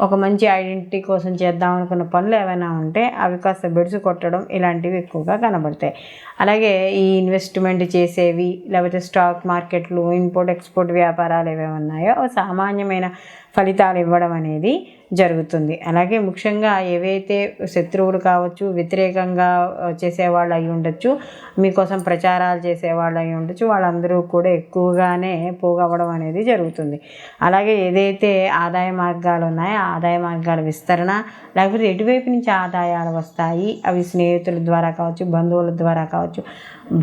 ఒక మంచి ఐడెంటిటీ కోసం చేద్దాం అనుకున్న పనులు ఏమైనా ఉంటే అవి కాస్త బెడుసు కొట్టడం ఇలాంటివి ఎక్కువగా కనబడతాయి. అలాగే ఈ ఇన్వెస్ట్మెంట్ చేసేవి, లేకపోతే స్టాక్ మార్కెట్లు, ఇంపోర్ట్ ఎక్స్పోర్ట్ వ్యాపారాలు ఏవేవి ఉన్నాయో సామాన్యమైన ఫలితాలు ఇవ్వడం అనేది జరుగుతుంది. అలాగే ముఖ్యంగా ఏవైతే శత్రువులు కావచ్చు, వ్యతిరేకంగా చేసేవాళ్ళు అయి ఉండొచ్చు, మీకోసం ప్రచారాలు చేసేవాళ్ళు అయి ఉండొచ్చు, వాళ్ళందరూ కూడా ఎక్కువగానే పోగవ్వడం అనేది జరుగుతుంది. అలాగే ఏదైతే ఆదాయ మార్గాలు ఉన్నాయో ఆదాయ మార్గాల విస్తరణ, లేకపోతే ఎటువైపు నుంచి ఆదాయాలు వస్తాయి, అవి స్నేహితుల ద్వారా కావచ్చు, బంధువుల ద్వారా కావచ్చు,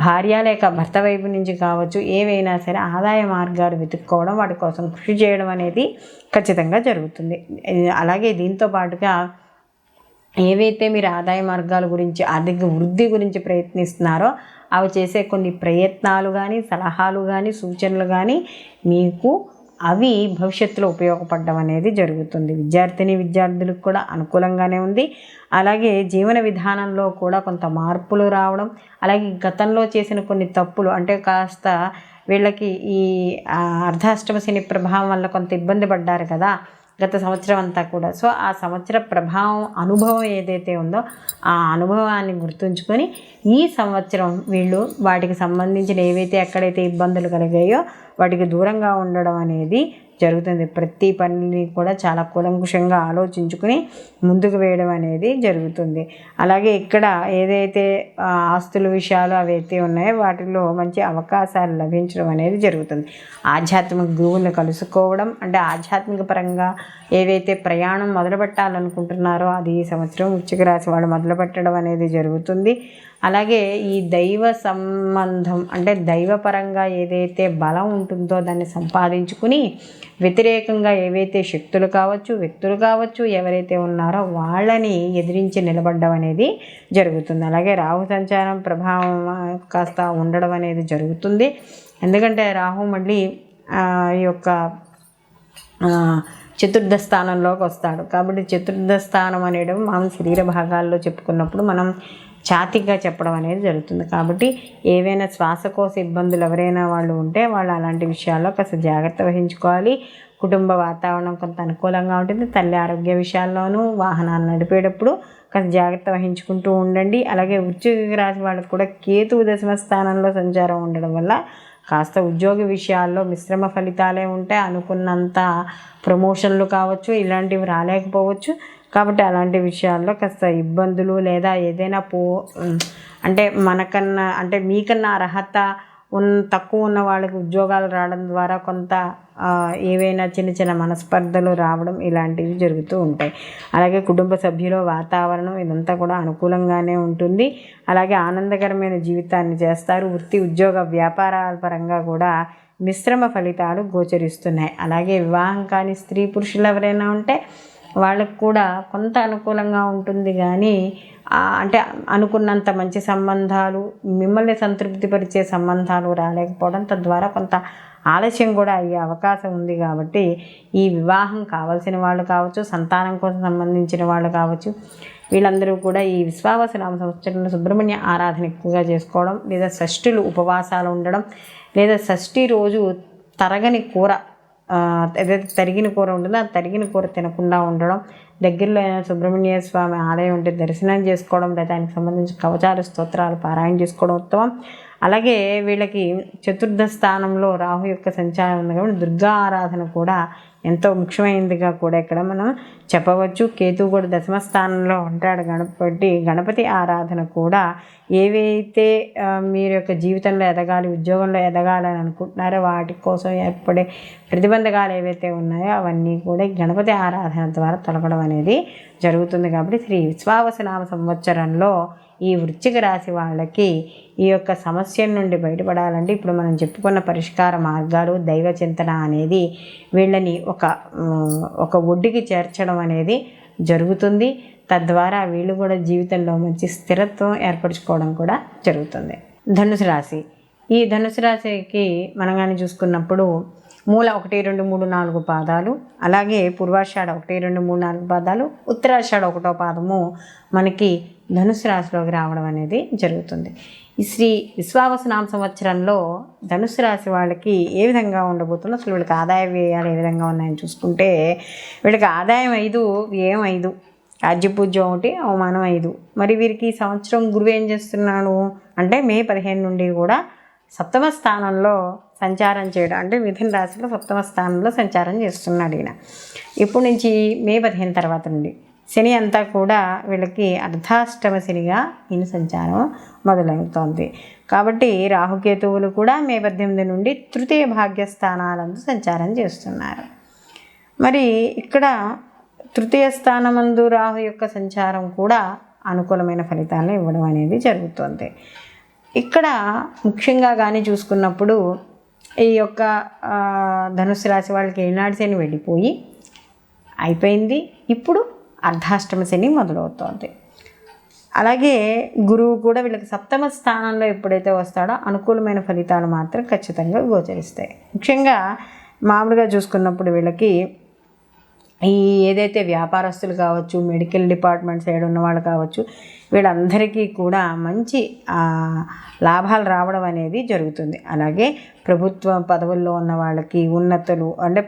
భార్య లేక భర్త వైపు నుంచి కావచ్చు, ఏవైనా సరే ఆదాయ మార్గాలు వెతుక్కోవడం, వాటి కోసం కృషి చేయడం అనేది ఖచ్చితంగా జరుగుతుంది. అలాగే దీంతో పాటుగా ఏవైతే మీరు ఆదాయ మార్గాల గురించి, ఆర్థిక వృద్ధి గురించి ప్రయత్నిస్తున్నారో అవి చేసే కొన్ని ప్రయత్నాలు కానీ, సలహాలు కానీ, సూచనలు కానీ మీకు అవి భవిష్యత్తులో ఉపయోగపడడం అనేది జరుగుతుంది. విద్యార్థులకు కూడా అనుకూలంగానే ఉంది. అలాగే జీవన విధానంలో కూడా కొంత మార్పులు రావడం, అలాగే గతంలో చేసిన కొన్ని తప్పులు, అంటే కాస్త వీళ్ళకి ఈ అర్ధాష్టమ శని ప్రభావం వల్ల కొంత ఇబ్బంది పడ్డారు కదా గత సంవత్సరం అంతా కూడా. సో ఆ సంవత్సర ప్రభావం, అనుభవం ఏదైతే ఉందో ఆ అనుభవాన్ని గుర్తుంచుకొని ఈ సంవత్సరం వీళ్ళు వాటికి సంబంధించిన ఏవైతే ఎక్కడైతే ఇబ్బందులు కలిగాయో వాటికి దూరంగా ఉండడం అనేది జరుగుతుంది. ప్రతి పనిని కూడా చాలా కూలంకుషంగా ఆలోచించుకుని ముందుకు వేయడం అనేది జరుగుతుంది. అలాగే ఇక్కడ ఏదైతే ఆస్తుల విషయాలు అవైతే ఉన్నాయో వాటిలో మంచి అవకాశాలు లభించడం అనేది జరుగుతుంది. ఆధ్యాత్మిక గురువులను కలుసుకోవడం, అంటే ఆధ్యాత్మిక పరంగా ఏవైతే ప్రయాణం మొదలుపెట్టాలనుకుంటున్నారో అది ఈ సంవత్సరం వృశ్చిక రాశి వాళ్ళు మొదలుపెట్టడం అనేది జరుగుతుంది. అలాగే ఈ దైవ సంబంధం, అంటే దైవపరంగా ఏదైతే బలం ఉంటుందో దాన్ని సంపాదించుకుని వ్యతిరేకంగా ఏవైతే శక్తులు కావచ్చు, వ్యక్తులు కావచ్చు, ఎవరైతే ఉన్నారో వాళ్ళని ఎదిరించి నిలబడడం అనేది జరుగుతుంది. అలాగే రాహు సంచారం ప్రభావం కాస్త ఉండడం అనేది జరుగుతుంది. ఎందుకంటే రాహు మళ్ళీ ఈ యొక్క చతుర్థ స్థానంలోకి వస్తాడు. కాబట్టి చతుర్థ స్థానం అనేది మనం శరీర భాగాల్లో చెప్పుకున్నప్పుడు మనం ఛాతీగా చెప్పడం అనేది జరుగుతుంది. కాబట్టి ఏవైనా శ్వాసకోశ ఇబ్బందులు ఎవరైనా వాళ్ళు ఉంటే వాళ్ళు అలాంటి విషయాల్లో కాస్త జాగ్రత్త వహించుకోవాలి. కుటుంబ వాతావరణం కొంత అనుకూలంగా ఉంటుంది. తల్లి ఆరోగ్య విషయాల్లోనూ, వాహనాలు నడిపేటప్పుడు కాస్త జాగ్రత్త వహించుకుంటూ ఉండండి. అలాగే వృశ్చిక రాశి వాళ్ళకు కూడా కేతువు దశమ స్థానంలో సంచారం ఉండడం వల్ల కాస్త ఉద్యోగ విషయాల్లో మిశ్రమ ఫలితాలే ఉంటాయి. అనుకున్నంత ప్రమోషన్లు కావచ్చు, ఇలాంటివి రాలేకపోవచ్చు. కాబట్టి అలాంటి విషయాల్లో కాస్త ఇబ్బందులు, లేదా ఏదైనా అంటే మనకన్నా, అంటే మీకన్నా అర్హత తక్కువ ఉన్న వాళ్ళకి ఉద్యోగాలు రావడం ద్వారా కొంత ఏవైనా చిన్న చిన్న మనస్పర్ధలు రావడం ఇలాంటివి జరుగుతూ ఉంటాయి. అలాగే కుటుంబ సభ్యుల వాతావరణం ఇదంతా కూడా అనుకూలంగానే ఉంటుంది. అలాగే ఆనందకరమైన జీవితాన్ని చేస్తారు. వృత్తి, ఉద్యోగ, వ్యాపారాల పరంగా కూడా మిశ్రమ ఫలితాలు గోచరిస్తున్నాయి. అలాగే వివాహం కాని స్త్రీ పురుషులు ఎవరైనా ఉంటే వాళ్ళకు కూడా కొంత అనుకూలంగా ఉంటుంది. కానీ అంటే అనుకున్నంత మంచి సంబంధాలు, మిమ్మల్ని సంతృప్తిపరిచే సంబంధాలు రాలేకపోవడం, తద్వారా కొంత ఆలస్యం కూడా అయ్యే అవకాశం ఉంది. కాబట్టి ఈ వివాహం కావాల్సిన వాళ్ళు కావచ్చు, సంతానం కోసం సంబంధించిన వాళ్ళు కావచ్చు, వీళ్ళందరూ కూడా ఈ విశ్వావసునామ సంవత్సరంలో సుబ్రహ్మణ్య ఆరాధన ఎక్కువగా చేసుకోవడం, లేదా షష్ఠులు ఉపవాసాలు ఉండడం, లేదా షష్ఠి రోజు తరగని కూర, ఏదైతే తరిగిన కూర ఉంటుందో ఆ తరిగిన కూర తినకుండా ఉండడం, దగ్గరలో సుబ్రహ్మణ్య స్వామి ఆలయం ఉంటే దర్శనం చేసుకోవడం, లేదా దానికి సంబంధించిన కవచాలు, స్తోత్రాలు పారాయణ చేసుకోవడం ఉత్తమం. అలాగే వీళ్ళకి చతుర్థ స్థానంలో రాహు యొక్క సంచారం ఉంది కాబట్టి దుర్గా ఆరాధన కూడా ఎంతో ముఖ్యమైనదిగా కూడా ఇక్కడ మనం చెప్పవచ్చు. కేతువు కూడా దశమ స్థానంలో ఉంటాడు. గణపతి ఆరాధన కూడా ఏవైతే మీరు యొక్క జీవితంలో ఎదగాలి, ఉద్యోగంలో ఎదగాలని అనుకుంటున్నారో వాటి కోసం ఏర్పడే ప్రతిబంధకాలు ఏవైతే ఉన్నాయో అవన్నీ కూడా గణపతి ఆరాధన ద్వారా తొలగడం అనేది జరుగుతుంది. కాబట్టి శ్రీ విశ్వావసునామ సంవత్సరంలో ఈ వృశ్చిక రాశి వాళ్ళకి ఈ యొక్క సమస్య నుండి బయటపడాలంటే ఇప్పుడు మనం చెప్పుకున్న పరిష్కార మార్గాలు, దైవ చింతన అనేది వీళ్ళని ఒక ఒడ్డుకి చేర్చడం అనేది జరుగుతుంది. తద్వారా వీళ్ళు కూడా జీవితంలో మంచి స్థిరత్వం ఏర్పరచుకోవడం కూడా జరుగుతుంది. ధనుసు రాశి, ఈ ధనుసు రాశికి మనం కానీ చూసుకున్నప్పుడు మూల 1, 2, 3, 4 పాదాలు, అలాగే పూర్వాషాఢ 1, 2, 3, 4 పాదాలు, ఉత్తరాషాఢ 1వ పాదము మనకి ధనుసు రాశిలోకి రావడం అనేది జరుగుతుంది. ఈ శ్రీ విశ్వావసునామ సంవత్సరంలో ధనుసు రాశి వాళ్ళకి ఏ విధంగా ఉండబోతుందో, అసలు వీళ్ళకి ఆదాయ వ్యయాలు ఏ విధంగా ఉన్నాయని చూసుకుంటే వీళ్ళకి ఆదాయం 5, వ్యయం 5, రాజ్యపూజ్యం 1, అవమానం 5. మరి వీరికి ఈ సంవత్సరం గురువు ఏం చేస్తున్నాడు అంటే మే 15 నుండి కూడా సప్తమ స్థానంలో సంచారం చేయడం, అంటే మిథున రాశిలో 7వ స్థానంలో సంచారం చేస్తున్నాడు ఈయన. ఇప్పటి నుంచి మే 15 తర్వాత నుండి శని అంతా కూడా వీళ్ళకి అర్ధాష్టమ శనిగా ఈయన సంచారం మొదలవుతోంది. కాబట్టి రాహుకేతువులు కూడా మే 18 నుండి తృతీయ భాగ్యస్థానాలందు సంచారం చేస్తున్నారు. మరి ఇక్కడ తృతీయ స్థానమందు రాహు యొక్క సంచారం కూడా అనుకూలమైన ఫలితాలను ఇవ్వడం అనేది జరుగుతుంది. ఇక్కడ ముఖ్యంగా కానీ చూసుకున్నప్పుడు ఈ యొక్క ధనుసు రాశి వాళ్ళకి ఏనాడు శని వెళ్ళిపోయి అయిపోయింది, ఇప్పుడు అర్ధాష్టమ శని మొదలవుతోంది. అలాగే గురువు కూడా వీళ్ళకి 7వ స్థానంలో ఎప్పుడైతే వస్తాడో అనుకూలమైన ఫలితాలు మాత్రం ఖచ్చితంగా గోచరిస్తాయి. ముఖ్యంగా మామూలుగా చూసుకున్నప్పుడు వీళ్ళకి ఈ ఏదైతే వ్యాపారస్తులు కావచ్చు, మెడికల్ డిపార్ట్మెంట్ సైడ్ ఉన్న వాళ్ళు కావచ్చు, వీళ్ళందరికీ కూడా మంచి లాభాలు రావడం అనేది జరుగుతుంది. అలాగే ప్రభుత్వ పదవుల్లో ఉన్న వాళ్ళకి ఉన్నతులు, అంటే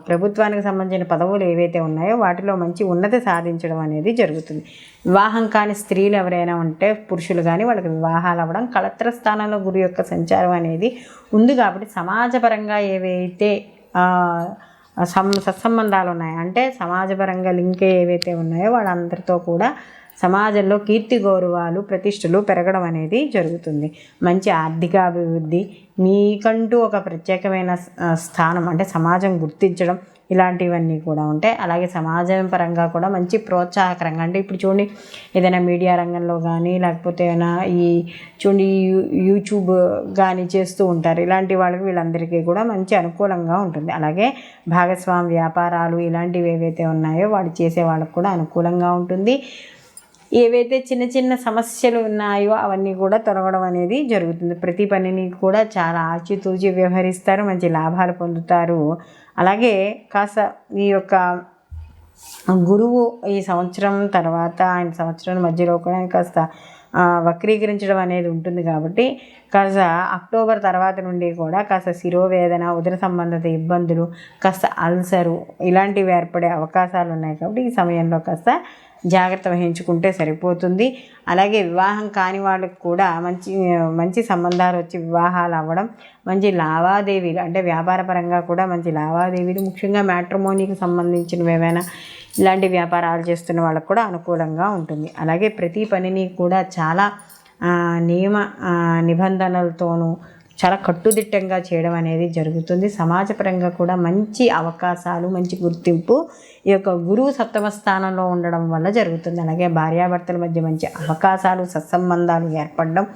ప్రభుత్వానికి సంబంధించిన పదవులు ఏవైతే ఉన్నాయో వాటిలో మంచి ఉన్నతి సాధించడం అనేది జరుగుతుంది. వివాహం కాని స్త్రీలు ఎవరైనా ఉంటే, పురుషులు కానీ, వాళ్ళకి వివాహాలు అవ్వడం, కళత్ర స్థానంలో గురు యొక్క సంచారం అనేది ఉంది. కాబట్టి సమాజపరంగా ఏవైతే సత్సంబంధాలు ఉన్నాయి, అంటే సమాజపరంగా లింక్ ఏవైతే ఉన్నాయో వాళ్ళందరితో కూడా సమాజంలో కీర్తి గౌరవాలు ప్రతిష్టలు పెరగడం అనేది జరుగుతుంది. మంచి ఆర్థిక అభివృద్ధి, మీకంటూ ఒక ప్రత్యేకమైన స్థానం, అంటే సమాజం గుర్తించడం, ఇలాంటివన్నీ కూడా ఉంటాయి. అలాగే సమాజం పరంగా కూడా మంచి ప్రోత్సాహకరంగా, అంటే ఇప్పుడు చూడండి ఏదైనా మీడియా రంగంలో కానీ, లేకపోతే ఏమైనా ఈ చూడండి యూట్యూబ్ కానీ చేస్తూ ఉంటారు. ఇలాంటి వాళ్ళకి వీళ్ళందరికీ కూడా మంచి అనుకూలంగా ఉంటుంది. అలాగే భాగస్వామి వ్యాపారాలు ఇలాంటివి ఏవైతే ఉన్నాయో వాళ్ళు చేసే వాళ్ళకు కూడా అనుకూలంగా ఉంటుంది. ఏవైతే చిన్న చిన్న సమస్యలు ఉన్నాయో అవన్నీ కూడా తొలగడం అనేది జరుగుతుంది. ప్రతి పనిని కూడా చాలా ఆచితూచి వ్యవహరిస్తారు, మంచి లాభాలు పొందుతారు. అలాగే కాస్త ఈ యొక్క గురువు ఈ సంవత్సరం తర్వాత ఆయన సంవత్సరం మధ్యలో కూడా కాస్త వక్రీకరించడం అనేది ఉంటుంది. కాబట్టి కాస్త అక్టోబర్ తర్వాత నుండి కూడా కాస్త శిరోవేదన, ఉదర సంబంధిత ఇబ్బందులు, కాస్త అల్సరు ఇలాంటివి ఏర్పడే అవకాశాలు ఉన్నాయి. కాబట్టి ఈ సమయంలో కాస్త జాగ్రత్త వహించుకుంటే సరిపోతుంది. అలాగే వివాహం కాని వాళ్ళకి కూడా మంచి సంబంధాలు వచ్చి వివాహాలు అవ్వడం, మంచి లావాదేవీలు, అంటే వ్యాపారపరంగా కూడా మంచి లావాదేవీలు, ముఖ్యంగా మ్యాట్రిమోనీకి సంబంధించినవి ఏమైనా ఇలాంటి వ్యాపారాలు చేస్తున్న వాళ్ళకు కూడా అనుకూలంగా ఉంటుంది. అలాగే ప్రతి పనిని కూడా చాలా నియమ నిబంధనలతోనూ చాలా కట్టుదిట్టంగా చేయడం అనేది జరుగుతుంది. సమాజపరంగా కూడా మంచి అవకాశాలు, మంచి గుర్తింపు ఈ యొక్క గురువు 7వ స్థానంలో ఉండడం వల్ల జరుగుతుంది. అలాగే భార్యాభర్తల మధ్య మంచి అవకాశాలు, సత్సంబంధాలు ఏర్పడడం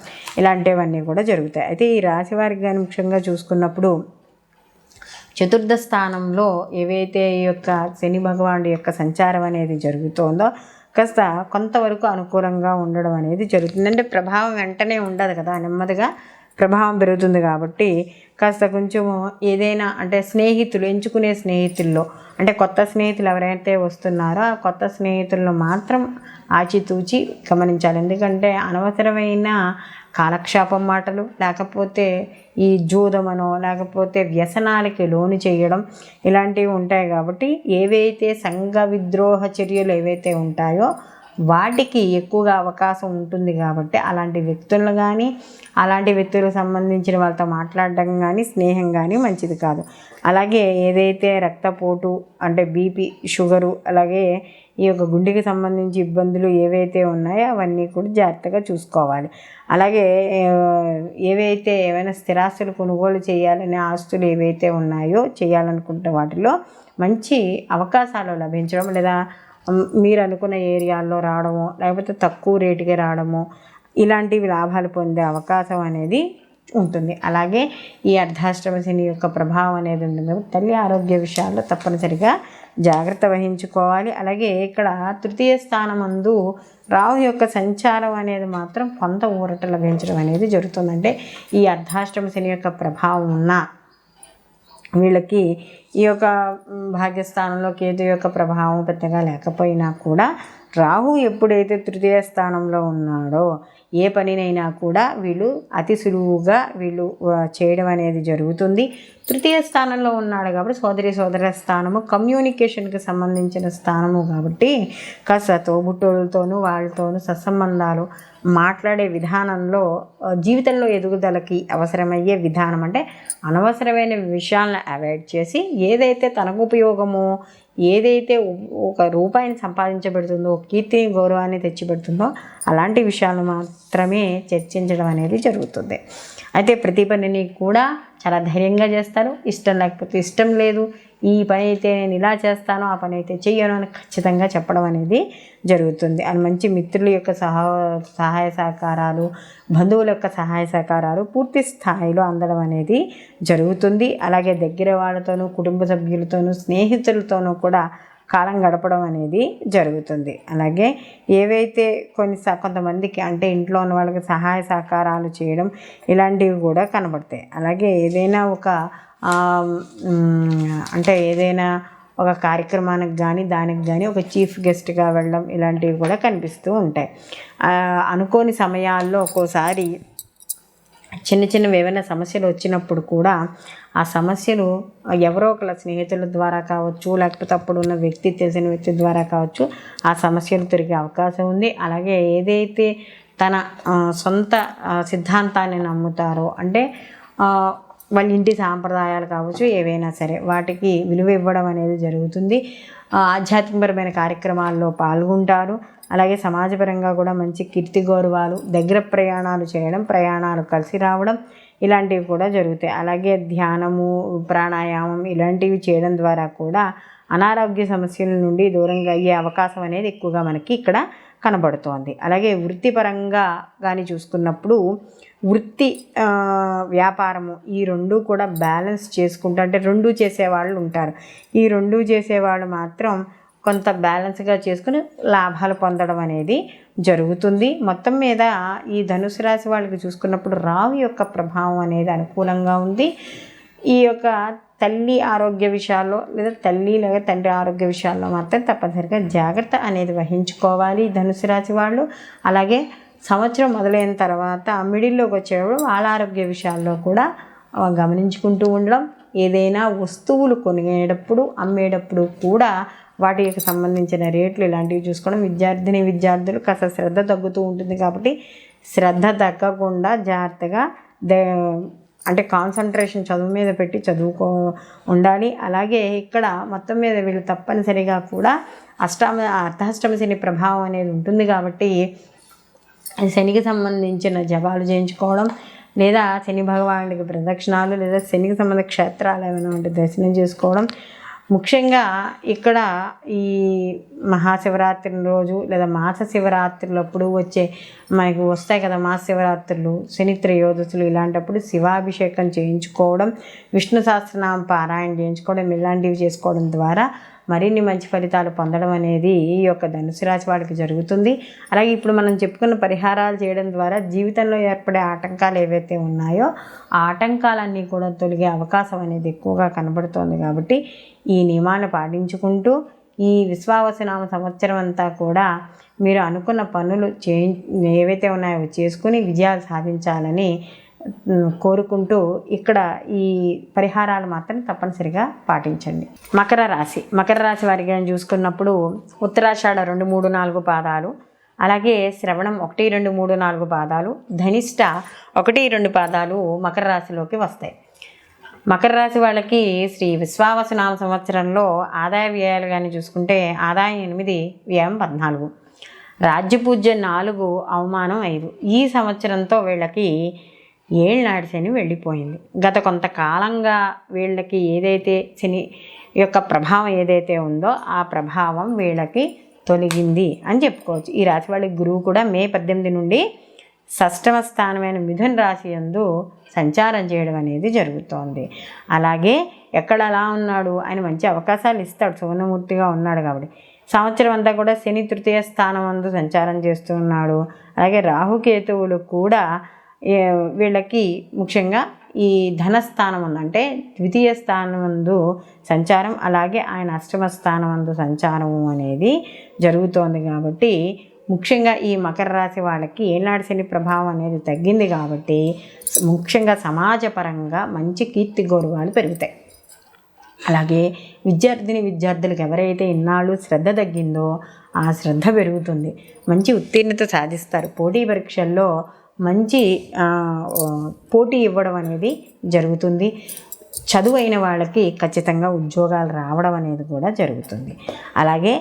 ఇలాంటివన్నీ కూడా జరుగుతాయి. అయితే ఈ రాశి వారికి కానీ ముఖ్యంగా చూసుకున్నప్పుడు 4వ స్థానంలో ఏవైతే ఈ యొక్క శని భగవానుడి యొక్క సంచారం అనేది జరుగుతోందో కాస్త కొంతవరకు అనుకూలంగా ఉండడం అనేది జరుగుతుంది. అంటే ప్రభావం వెంటనే ఉండదు కదా, నెమ్మదిగా ప్రభావం పెరుగుతుంది. కాబట్టి కాస్త కొంచెము ఏదైనా, అంటే ఎంచుకునే స్నేహితుల్లో, అంటే కొత్త స్నేహితులు ఎవరైతే వస్తున్నారో ఆ కొత్త స్నేహితులను మాత్రం ఆచితూచి గమనించాలి. ఎందుకంటే అనవసరమైన కాలక్షేపం మాటలు, లేకపోతే ఈ జూదమనో, లేకపోతే వ్యసనాలకి లోను చేయడం ఇలాంటివి ఉంటాయి. కాబట్టి ఏవైతే సంఘ విద్రోహ చర్యలు ఏవైతే ఉంటాయో వాటికి ఎక్కువగా అవకాశం ఉంటుంది. కాబట్టి అలాంటి వ్యక్తులను కానీ, అలాంటి వ్యక్తులకు సంబంధించిన వాళ్ళతో మాట్లాడడం కానీ, స్నేహం కానీ మంచిది కాదు. అలాగే ఏదైతే రక్తపోటు, అంటే బీపీ, షుగరు, అలాగే ఈ యొక్క గుండెకి సంబంధించి ఇబ్బందులు ఏవైతే ఉన్నాయో అవన్నీ కూడా జాగ్రత్తగా చూసుకోవాలి. అలాగే ఏవైతే ఏమైనా స్థిరాస్తులు కొనుగోలు చేయాలనే ఆస్తులు ఏవైతే ఉన్నాయో, చేయాలనుకుంటే వాటిలో మంచి అవకాశాలు లభించడం, లేదా మీరు అనుకున్న ఏరియాల్లో రావడము, లేకపోతే తక్కువ రేటుకి రావడము, ఇలాంటివి లాభాలు పొందే అవకాశం అనేది ఉంటుంది. అలాగే ఈ అర్ధాష్టమ శని యొక్క ప్రభావం అనేది ఉంటుంది. తల్లి ఆరోగ్య విషయాల్లో తప్పనిసరిగా జాగ్రత్త వహించుకోవాలి. అలాగే ఇక్కడ 3వ స్థానమందు రాహు యొక్క సంచారం అనేది మాత్రం కొంత ఊరట లభించడం అనేది జరుగుతుందంటే ఈ అర్ధాష్టమ శని యొక్క ప్రభావం ఉన్న వీళ్ళకి ఈ యొక్క భాగ్యస్థానంలో కేతు యొక్క ప్రభావం పెద్దగా లేకపోయినా కూడా రాహు ఎప్పుడైతే 3వ స్థానంలో ఉన్నాడో ఏ పనినైనా కూడా వీళ్ళు అతి సులువుగా చేయడం అనేది జరుగుతుంది. తృతీయ స్థానంలో ఉన్నాడు కాబట్టి సోదర స్థానము కమ్యూనికేషన్కి సంబంధించిన స్థానము కాబట్టి కాస్త తోబుట్టులతోనూ వాళ్ళతోనూ సత్సంబంధాలు మాట్లాడే విధానంలో జీవితంలో ఎదుగుదలకి అవసరమయ్యే విధానం అంటే అనవసరమైన విషయాలను అవాయిడ్ చేసి ఏదైతే తనకు ఉపయోగమో, ఏదైతే ఒక రూపాయిని సంపాదించబడుతుందో, కీర్తిని గౌరవాన్ని తెచ్చిపెడుతుందో అలాంటి విషయాలు మాత్రమే చర్చించడం అనేది జరుగుతుంది. అయితే ప్రతి పనిని కూడా చాలా ధైర్యంగా చేస్తారు. ఇష్టం లేకపోతే ఇష్టం లేదు, ఈ పని అయితే నేను ఇలా చేస్తాను, ఆ పని అయితే చెయ్యను అని ఖచ్చితంగా చెప్పడం అనేది జరుగుతుంది. అది మంచి మిత్రుల యొక్క సహాయ సహకారాలు, బంధువుల యొక్క సహాయ సహకారాలు పూర్తి స్థాయిలో అందడం అనేది జరుగుతుంది. అలాగే దగ్గర వాళ్ళతోనూ, కుటుంబ సభ్యులతోనూ, స్నేహితులతోనూ కూడా కాలం గడపడం అనేది జరుగుతుంది. అలాగే ఏవైతే కొంతమందికి అంటే ఇంట్లో ఉన్న వాళ్ళకి సహాయ సహకారాలు చేయడం ఇలాంటివి కూడా కనబడతాయి. అలాగే ఏదైనా ఒక కార్యక్రమానికి కానీ దానికి కానీ ఒక చీఫ్ గెస్ట్గా వెళ్ళడం ఇలాంటివి కూడా కనిపిస్తూ ఉంటాయి. అనుకోని సమయాల్లో ఒక్కోసారి చిన్నవి ఏమైనా సమస్యలు వచ్చినప్పుడు కూడా ఆ సమస్యలు ఎవరో ఒకళ్ళ స్నేహితుల ద్వారా కావచ్చు, లేకపోతే అప్పుడు ఉన్న తెలిసిన వ్యక్తి ద్వారా కావచ్చు ఆ సమస్యలు తిరిగే అవకాశం ఉంది. అలాగే ఏదైతే తన సొంత సిద్ధాంతాన్ని నమ్ముతారో అంటే వాళ్ళ ఇంటి సాంప్రదాయాలు కావచ్చు, ఏవైనా సరే వాటికి విలువ ఇవ్వడం అనేది జరుగుతుంది. ఆధ్యాత్మికపరమైన కార్యక్రమాల్లో పాల్గొంటారు. అలాగే సమాజపరంగా కూడా మంచి కీర్తి గౌరవాలు, దగ్గర ప్రయాణాలు చేయడం, ప్రయాణాలు కలిసి రావడం ఇలాంటివి కూడా జరుగుతాయి. అలాగే ధ్యానము, ప్రాణాయామం ఇలాంటివి చేయడం ద్వారా కూడా అనారోగ్య సమస్యల నుండి దూరంగా అయ్యే అవకాశం అనేది ఎక్కువగా మనకి ఇక్కడ కనబడుతోంది. అలాగే వృత్తిపరంగా కానీ చూసుకున్నప్పుడు వృత్తి, వ్యాపారము ఈ రెండు కూడా బ్యాలెన్స్ చేసుకుంటూ అంటే రెండు చేసేవాళ్ళు ఉంటారు. ఈ రెండు చేసేవాళ్ళు మాత్రం కొంత బ్యాలెన్స్గా చేసుకుని లాభాలు పొందడం అనేది జరుగుతుంది. మొత్తం మీద ఈ ధనుసు రాశి వాళ్ళకి చూసుకున్నప్పుడు రాహు యొక్క ప్రభావం అనేది అనుకూలంగా ఉంది. ఈ యొక్క తల్లి ఆరోగ్య విషయాల్లో లేదా తండ్రి ఆరోగ్య విషయాల్లో మాత్రం తప్పనిసరిగా జాగ్రత్త అనేది వహించుకోవాలి ధనుసు రాశి వాళ్ళు. అలాగే సంవత్సరం మొదలైన తర్వాత మిడిల్లోకి వచ్చేటప్పుడు వాళ్ళ ఆరోగ్య విషయాల్లో కూడా గమనించుకుంటూ ఉండడం, ఏదైనా వస్తువులు కొనేటప్పుడు అమ్మేటప్పుడు కూడా వాటికి సంబంధించిన రేట్లు ఇలాంటివి చూసుకోవడం. విద్యార్థులు కాస్త శ్రద్ధ తగ్గుతూ ఉంటుంది కాబట్టి శ్రద్ధ తగ్గకుండా జాగ్రత్తగా అంటే కాన్సన్ట్రేషన్ చదువు మీద పెట్టి ఉండాలి. అలాగే ఇక్కడ మొత్తం మీద వీళ్ళు తప్పనిసరిగా కూడా అర్ధాష్టమ శని ప్రభావం అనేది ఉంటుంది కాబట్టి శనికి సంబంధించిన జపాలు చేయించుకోవడం, లేదా శని భగవానుడికి ప్రదక్షిణాలు, లేదా శనికి సంబంధ క్షేత్రాలు ఏమైనా ఉంటే దర్శనం చేసుకోవడం. ముఖ్యంగా ఇక్కడ ఈ మహాశివరాత్రి రోజు లేదా మాస శివరాత్రులప్పుడు మనకు వస్తాయి కదా మాస శివరాత్రులు, శని త్రయోదశులు, ఇలాంటప్పుడు శివాభిషేకం చేయించుకోవడం, విష్ణు సహస్రనామ పారాయణ చేయించుకోవడం ఇలాంటివి చేసుకోవడం ద్వారా మరిన్ని మంచి ఫలితాలు పొందడం అనేది ఈ యొక్క ధనుసు రాశి వాడికి జరుగుతుంది. అలాగే ఇప్పుడు మనం చెప్పుకున్న పరిహారాలు చేయడం ద్వారా జీవితంలో ఏర్పడే ఆటంకాలు ఏవైతే ఉన్నాయో ఆ ఆటంకాలన్నీ కూడా తొలగే అవకాశం అనేది ఎక్కువగా కనబడుతోంది. కాబట్టి ఈ నియమాన్ని పాటించుకుంటూ ఈ విశ్వావసునామ సంవత్సరం అంతా కూడా మీరు అనుకున్న పనులు ఏవైతే ఉన్నాయో చేసుకుని విజయాలు సాధించాలని కోరుకుంటూ ఇక్కడ ఈ పరిహారాలు మాత్రం తప్పనిసరిగా పాటించండి. మకర రాశి వారికి చూసుకున్నప్పుడు ఉత్తరాషాఢ 2, 3, 4 పాదాలు, అలాగే శ్రవణం 1, 2, 3, 4 పాదాలు, ధనిష్ట 1, 2 పాదాలు మకర రాశిలోకి వస్తాయి. మకర రాశి వాళ్ళకి శ్రీ విశ్వావసునామ సంవత్సరంలో ఆదాయ వ్యయాలు కానీ చూసుకుంటే ఆదాయం 8, వ్యయం 14, రాజ్యపూజ్యం 4, అవమానం 5. ఈ సంవత్సరంతో వీళ్ళకి ఏళ్ళనాటి శని వెళ్ళిపోయింది. గత కొంతకాలంగా వీళ్ళకి ఏదైతే శని యొక్క ప్రభావం ఏదైతే ఉందో ఆ ప్రభావం వీళ్ళకి తొలగింది అని చెప్పుకోవచ్చు. ఈ రాశి వాళ్ళకి గురువు కూడా మే 18 నుండి 6వ స్థానమైన మిథున రాశి యందు సంచారం చేయడం అనేది జరుగుతోంది. అలాగే ఎక్కడ అలా ఉన్నాడు, ఆయన మంచి అవకాశాలు ఇస్తాడు, సువర్ణమూర్తిగా ఉన్నాడు కాబట్టి సంవత్సరం అంతా కూడా శని తృతీయ స్థానం యందు సంచారం చేస్తూ ఉన్నాడు. అలాగే రాహుకేతువులు కూడా వీళ్ళకి ముఖ్యంగా ఈ ధనస్థానం అంటే ద్వితీయ స్థానం నందు సంచారం, అలాగే ఆయన అష్టమ స్థానం నందు సంచారం అనేది జరుగుతోంది. కాబట్టి ముఖ్యంగా ఈ మకర రాశి వాళ్ళకి ఏనాడు శని ప్రభావం అనేది తగ్గింది కాబట్టి ముఖ్యంగా సమాజపరంగా మంచి కీర్తి గౌరవాలు పెరుగుతాయి. అలాగే విద్యార్థులకు ఎవరైతే ఇన్నాళ్ళు శ్రద్ధ తగ్గిందో ఆ శ్రద్ధ పెరుగుతుంది. మంచి ఉత్తీర్ణత సాధిస్తారు. పోటీ పరీక్షల్లో మంచి పోటీ ఇవ్వడం అనేది జరుగుతుంది. చదువైన వాళ్ళకి ఖచ్చితంగా ఉద్యోగాలు రావడం అనేది కూడా జరుగుతుంది. అలాగే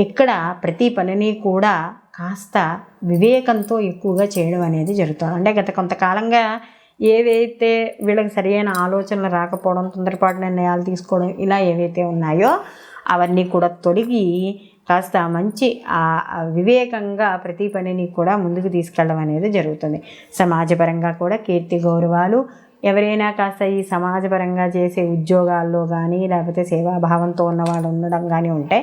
ఇక్కడ ప్రతి పనిని కూడా కాస్త వివేకంతో ఎక్కువగా చేయడం అనేది జరుగుతుంది. అంటే గత కొంతకాలంగా ఏవైతే వీళ్ళకి సరైన ఆలోచనలు రాకపోవడం, తొందరపాటు నిర్ణయాలు తీసుకోవడం ఇలా ఏవైతే ఉన్నాయో అవన్నీ కూడా తొలగి కాస్త మంచి వివేకంగా ప్రతి పనిని కూడా ముందుకు తీసుకెళ్ళడం అనేది జరుగుతుంది. సమాజపరంగా కూడా కీర్తి గౌరవాలు, ఎవరైనా కాస్త ఈ సమాజపరంగా చేసే ఉద్యోగాల్లో కానీ లేకపోతే సేవాభావంతో ఉన్నవాళ్ళు ఉండడం కానీ ఉంటే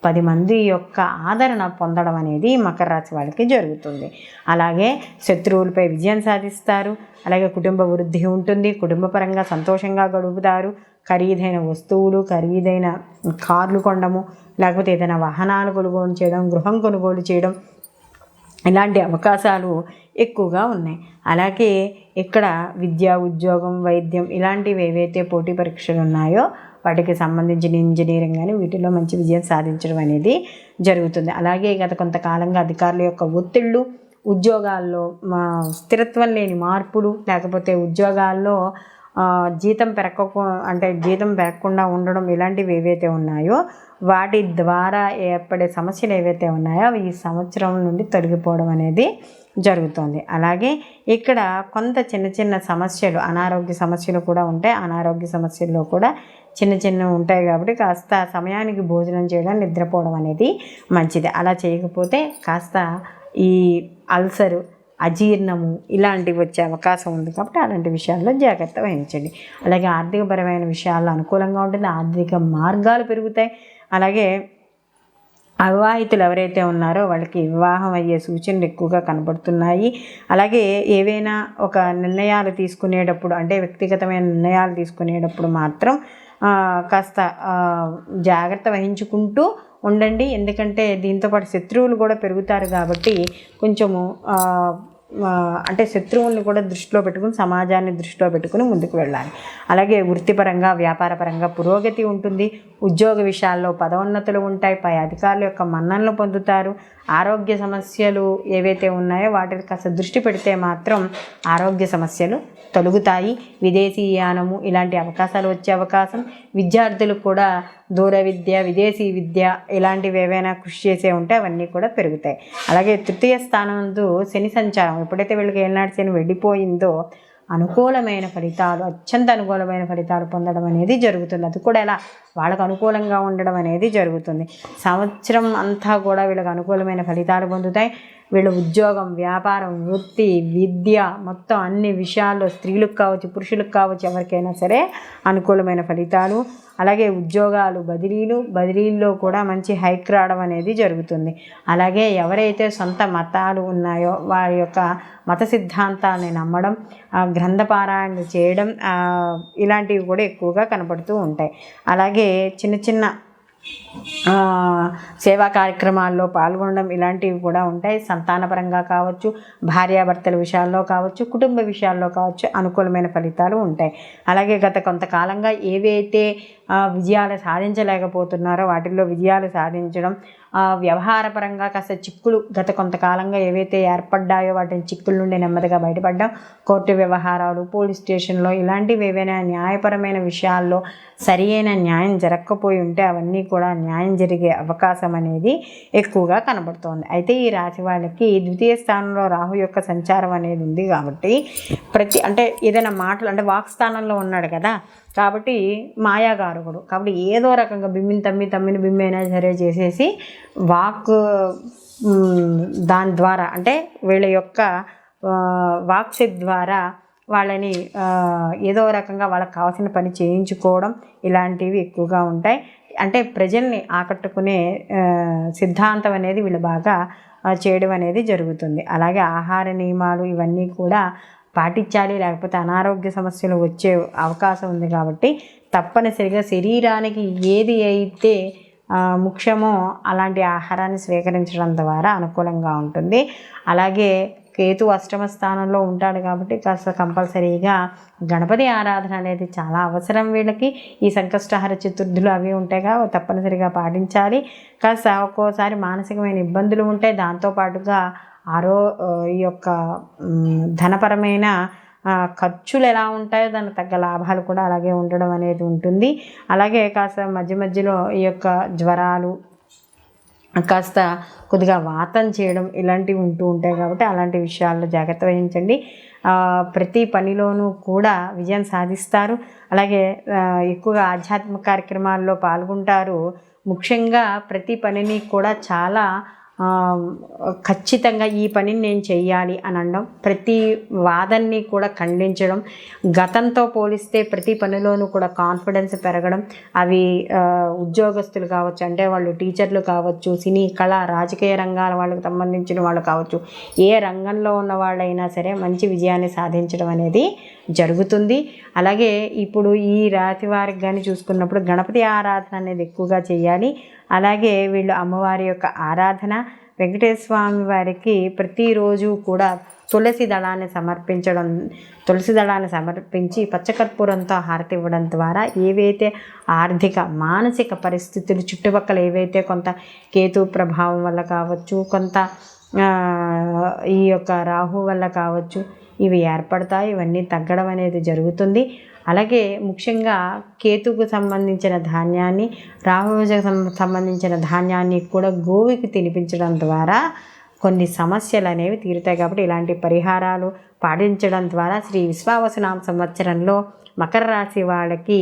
10 మంది యొక్క ఆదరణ పొందడం అనేది మకర రాశి వాళ్ళకి జరుగుతుంది. అలాగే శత్రువులపై విజయం సాధిస్తారు. అలాగే కుటుంబ వృద్ధి ఉంటుంది. కుటుంబపరంగా సంతోషంగా గడుపుతారు. ఖరీదైన వస్తువులు, ఖరీదైన కార్లు కొనడము, లేకపోతే ఏదైనా వాహనాలు కొనుగోలు చేయడం, గృహం కొనుగోలు చేయడం ఇలాంటి అవకాశాలు ఎక్కువగా ఉన్నాయి. అలాగే ఇక్కడ విద్య, ఉద్యోగం, వైద్యం ఇలాంటివి ఏవైతే పోటీ పరీక్షలు ఉన్నాయో వాటికి సంబంధించిన ఇంజనీరింగ్ కానీ వీటిలో మంచి విజయం సాధించడం అనేది జరుగుతుంది. అలాగే గత కొంతకాలంగా అధికారుల యొక్క ఒత్తిళ్ళు, ఉద్యోగాల్లో స్థిరత్వం లేని మార్పులు, లేకపోతే ఉద్యోగాల్లో జీతం పెరగకుండా ఉండడం ఇలాంటివి ఏవైతే ఉన్నాయో వాటి ద్వారా ఏర్పడే సమస్యలు ఏవైతే ఉన్నాయో అవి ఈ సంవత్సరం నుండి తొలగిపోవడం అనేది జరుగుతుంది. అలాగే ఇక్కడ కొంత చిన్న సమస్యలు, అనారోగ్య సమస్యలు కూడా ఉంటాయి. అనారోగ్య సమస్యల్లో కూడా చిన్న ఉంటాయి కాబట్టి కాస్త సమయానికి భోజనం చేయడం, నిద్రపోవడం అనేది మంచిది. అలా చేయకపోతే కాస్త ఈ అల్సరు, అజీర్ణము ఇలాంటివి వచ్చే అవకాశం ఉంది కాబట్టి అలాంటి విషయాల్లో జాగ్రత్త వహించండి. అలాగే ఆర్థికపరమైన విషయాల్లో అనుకూలంగా ఉంటుంది. ఆర్థిక మార్గాలు పెరుగుతాయి. అలాగే అవివాహితులు ఎవరైతే ఉన్నారో వాళ్ళకి వివాహం అయ్యే సూచనలు ఎక్కువగా కనబడుతున్నాయి. అలాగే ఏవైనా ఒక నిర్ణయాలు తీసుకునేటప్పుడు, అంటే వ్యక్తిగతమైన నిర్ణయాలు తీసుకునేటప్పుడు మాత్రం కాస్త జాగ్రత్త వహించుకుంటూ ఉండండి. ఎందుకంటే దీంతోపాటు శత్రువులు కూడా పెరుగుతారు కాబట్టి కొంచెము అంటే శత్రువుల్ని కూడా దృష్టిలో పెట్టుకుని, సమాజాన్ని దృష్టిలో పెట్టుకుని ముందుకు వెళ్ళాలి. అలాగే వృత్తిపరంగా, వ్యాపారపరంగా పురోగతి ఉంటుంది. ఉద్యోగ విషయాల్లో పదోన్నతులు ఉంటాయి. పై అధికారుల యొక్క మన్ననలు పొందుతారు. ఆరోగ్య సమస్యలు ఏవైతే ఉన్నాయో వాటికి కాస్త దృష్టి పెడితే మాత్రం ఆరోగ్య సమస్యలు తొలగుతాయి. విదేశీయానము ఇలాంటి అవకాశాలు వచ్చే అవకాశం. విద్యార్థులకు కూడా దూర విద్య, విదేశీ విద్య ఇలాంటివి ఏవైనా కృషి చేసే ఉంటే అవన్నీ కూడా పెరుగుతాయి. అలాగే తృతీయ స్థానంలో శని సంచారం ఎప్పుడైతే వీళ్ళకి ఏనాడు శని వెళ్ళిపోయిందో అనుకూలమైన ఫలితాలు, అత్యంత అనుకూలమైన ఫలితాలు పొందడం అనేది జరుగుతుంది. అది కూడా ఎలా వాళ్ళకు అనుకూలంగా ఉండడం అనేది జరుగుతుంది. సంవత్సరం అంతా కూడా వీళ్ళకి అనుకూలమైన ఫలితాలు పొందుతాయి. వీళ్ళ ఉద్యోగం, వ్యాపారం, వృత్తి, విద్య మొత్తం అన్ని విషయాల్లో స్త్రీలకు కావచ్చు, పురుషులకు కావచ్చు, ఎవరికైనా సరే అనుకూలమైన ఫలితాలు. అలాగే ఉద్యోగాలు, బదిలీల్లో కూడా మంచి హైక్ రావడం అనేది జరుగుతుంది. అలాగే ఎవరైతే సొంత మతాలు ఉన్నాయో వారి యొక్క మత సిద్ధాంతాలని నమ్మడం, గ్రంథపారాయణ చేయడం ఇలాంటివి కూడా ఎక్కువగా కనపడుతూ ఉంటాయి. అలాగే చిన్న సేవా కార్యక్రమాల్లో పాల్గొనడం ఇలాంటివి కూడా ఉంటాయి. సంతానపరంగా కావచ్చు, భార్యాభర్తల విషయాల్లో కావచ్చు, కుటుంబ విషయాల్లో కావచ్చు అనుకూలమైన ఫలితాలు ఉంటాయి. అలాగే గత కొంతకాలంగా ఏవైతే విజయాలు సాధించలేకపోతున్నారో వాటిల్లో విజయాలు సాధించడం, వ్యవహారపరంగా కాస్త చిక్కులు గత కొంతకాలంగా ఏవైతే ఏర్పడ్డాయో వాటిని చిక్కుల నుండి నెమ్మదిగా బయటపడడం, కోర్టు వ్యవహారాలు, పోలీస్ స్టేషన్లో ఇలాంటివి ఏవైనా న్యాయపరమైన విషయాల్లో సరియైన న్యాయం జరగకపోయి ఉంటే అవన్నీ కూడా న్యాయం జరిగే అవకాశం అనేది ఎక్కువగా కనబడుతోంది. అయితే ఈ రాశి వాళ్ళకి ద్వితీయ స్థానంలో రాహు యొక్క సంచారం అనేది ఉంది కాబట్టి అంటే ఏదైనా మాటలు, అంటే వాక్ స్థానంలో ఉన్నాడు కదా కాబట్టి మాయాగారకుడు కాబట్టి ఏదో రకంగా తమ్మిని బిమ్మైనా సరే చేసేసి దాని ద్వారా, అంటే వీళ్ళ యొక్క వాక్శక్తి ద్వారా వాళ్ళని ఏదో రకంగా వాళ్ళకి కావాల్సిన పని చేయించుకోవడం ఇలాంటివి ఎక్కువగా ఉంటాయి. అంటే ప్రజల్ని ఆకట్టుకునే సిద్ధాంతం అనేది వీళ్ళు బాగా చేయడం అనేది జరుగుతుంది. అలాగే ఆహార నియమాలు ఇవన్నీ కూడా పాటించాలి, లేకపోతే అనారోగ్య సమస్యలు వచ్చే అవకాశం ఉంది కాబట్టి తప్పనిసరిగా శరీరానికి ఏది అయితే ముఖ్యమో అలాంటి ఆహారాన్ని స్వీకరించడం ద్వారా అనుకూలంగా ఉంటుంది. అలాగే కేతు అష్టమ స్థానంలో ఉంటాడు కాబట్టి కాస్త కంపల్సరీగా గణపతి ఆరాధన అనేది చాలా అవసరం వీళ్ళకి. ఈ సంకష్టహర చతుర్థులు అవి ఉంటాయిగా తప్పనిసరిగా పాటించాలి. కాస్త ఒక్కోసారి మానసికమైన ఇబ్బందులు ఉంటాయి. దాంతోపాటుగా ఈ యొక్క ధనపరమైన ఖర్చులు ఎలా ఉంటాయో దానికి తగ్గ లాభాలు కూడా అలాగే ఉండడం అనేది ఉంటుంది. అలాగే కాస్త మధ్య మధ్యలో ఈ యొక్క జ్వరాలు, కాస్త కొద్దిగా వాతం చేయడం ఇలాంటివి ఉంటూ ఉంటాయి కాబట్టి అలాంటి విషయాల్లో జాగ్రత్త వహించండి. ప్రతి పనిలోనూ కూడా విజయం సాధిస్తారు. అలాగే ఎక్కువగా ఆధ్యాత్మిక కార్యక్రమాల్లో పాల్గొంటారు. ముఖ్యంగా ప్రతి పనిని కూడా చాలా ఖచ్చితంగా ఈ పనిని నేను చెయ్యాలి అని అనడం, ప్రతి వాదనని కూడా ఖండించడం, గతంతో పోలిస్తే ప్రతి పనిలోనూ కూడా కాన్ఫిడెన్స్ పెరగడం. అవి ఉద్యోగస్తులు కావచ్చు, అంటే వాళ్ళు టీచర్లు కావచ్చు, సినీ కళ రాజకీయ రంగాల వాళ్ళకి సంబంధించిన వాళ్ళు కావచ్చు, ఏ రంగంలో ఉన్న వాళ్ళైనా సరే మంచి విజయాన్ని సాధించడం అనేది జరుగుతుంది. అలాగే ఇప్పుడు ఈ రాశి వారికి కానీ చూసుకున్నప్పుడు గణపతి ఆరాధన అనేది ఎక్కువగా చేయాలి. అలాగే వీళ్ళు అమ్మవారి యొక్క ఆరాధన, వెంకటేశ్వర స్వామి వారికి ప్రతిరోజు కూడా తులసి దళాన్ని సమర్పించి పచ్చకర్పూరంతో హారతి ఇవ్వడం ద్వారా ఏవైతే ఆర్థిక మానసిక పరిస్థితులు చుట్టుపక్కల ఏవైతే కొంత కేతు ప్రభావం వల్ల కావచ్చు, కొంత ఈ యొక్క రాహు వల్ల కావచ్చు, ఇవి ఏర్పడతాయి. ఇవన్నీ తగ్గడం అనేది జరుగుతుంది. అలాగే ముఖ్యంగా కేతుకు సంబంధించిన ధాన్యాన్ని, రాహువుకు సంబంధించిన ధాన్యాన్ని కూడా గోవుకి తినిపించడం ద్వారా కొన్ని సమస్యలు అనేవి తీరుతాయి. కాబట్టి ఇలాంటి పరిహారాలు పాటించడం ద్వారా శ్రీ విశ్వావసునామ సంవత్సరంలో మకర రాశి వాళ్ళకి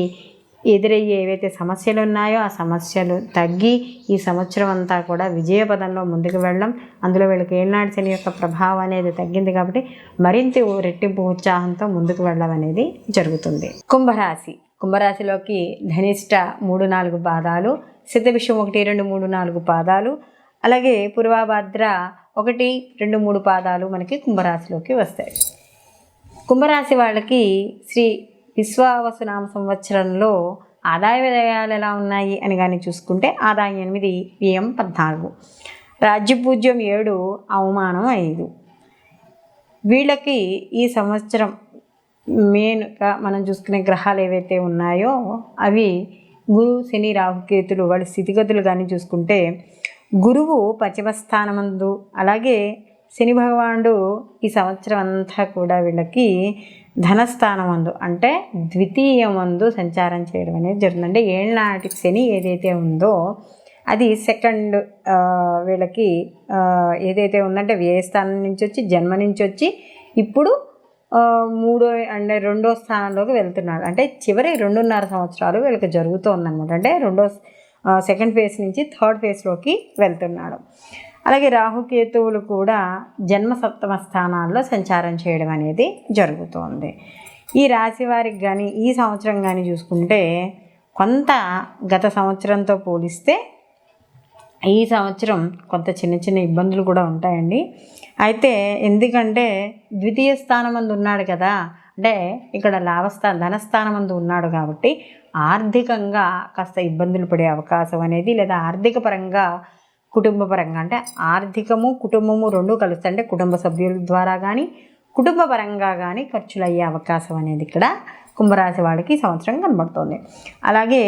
ఎదురయ్యే ఏవైతే సమస్యలు ఉన్నాయో ఆ సమస్యలు తగ్గి ఈ సంవత్సరం అంతా కూడా విజయపదంలో ముందుకు వెళ్ళడం, అందులో వీళ్ళకి ఏనాటి శని యొక్క ప్రభావం అనేది తగ్గింది కాబట్టి మరింత రెట్టింపు ఉత్సాహంతో ముందుకు వెళ్ళడం అనేది జరుగుతుంది. కుంభరాశిలోకి ధనిష్ట 3-4 పాదాలు, శతభిషం 1-2-3-4 పాదాలు, అలాగే పూర్వభద్ర 1-2-3 పాదాలు మనకి కుంభరాశిలోకి వస్తాయి. కుంభరాశి వాళ్ళకి శ్రీ విశ్వావసునామ సంవత్సరంలో ఆదాయ వ్యయాలు ఎలా ఉన్నాయి అని కానీ చూసుకుంటే ఆదాయం 8, వ్యయం 14, రాజ్యపూజ్యం 7, అవమానం 5. వీళ్ళకి ఈ సంవత్సరం మెయిన్గా మనం చూసుకునే గ్రహాలు ఏవైతే ఉన్నాయో అవి గురు, శని, రాహుకేతులు వాళ్ళ స్థితిగతులు కానీ చూసుకుంటే గురువు పశ్చిమ స్థానమందు, అలాగే శని భగవానుడు ఈ సంవత్సరం అంతా కూడా వీళ్ళకి ధనస్థానమందు అంటే ద్వితీయమందు సంచారం చేయడం అనేది జరుగుతుంది. అంటే ఏళ్ళనాటి శని ఏదైతే ఉందో అది సెకండ్ వీళ్ళకి ఏదైతే ఉందంటే వ్యయస్థానం నుంచి వచ్చి జన్మ నుంచి వచ్చి ఇప్పుడు 2వ స్థానంలోకి వెళ్తున్నాడు. అంటే చివరి 2.5 సంవత్సరాలు వీళ్ళకి జరుగుతుందన్నమాట. అంటే సెకండ్ ఫేజ్ నుంచి థర్డ్ ఫేజ్లోకి వెళ్తున్నాడు. అలాగే రాహుకేతువులు కూడా జన్మ సప్తమ స్థానాల్లో సంచారం చేయడం అనేది జరుగుతోంది. ఈ రాశి వారికి కానీ ఈ సంవత్సరం కానీ చూసుకుంటే కొంత గత సంవత్సరంతో పోలిస్తే ఈ సంవత్సరం కొంత చిన్న చిన్న ఇబ్బందులు కూడా ఉంటాయండి. అయితే ఎందుకంటే ద్వితీయ స్థానమందు ఉన్నాడు కదా, అంటే ఇక్కడ ధనస్థానమందు ఉన్నాడు కాబట్టి ఆర్థికంగా కాస్త ఇబ్బందులు పడే అవకాశం అనేది, లేదా ఆర్థిక పరంగా కుటుంబ పరంగా అంటే ఆర్థికము కుటుంబము 2 కలుస్తాయి. అంటే కుటుంబ సభ్యుల ద్వారా కానీ కుటుంబ పరంగా కానీ ఖర్చులు అయ్యే అవకాశం అనేది ఇక్కడ కుంభరాశి వాళ్ళకి ఈ సంవత్సరం కనబడుతుంది. అలాగే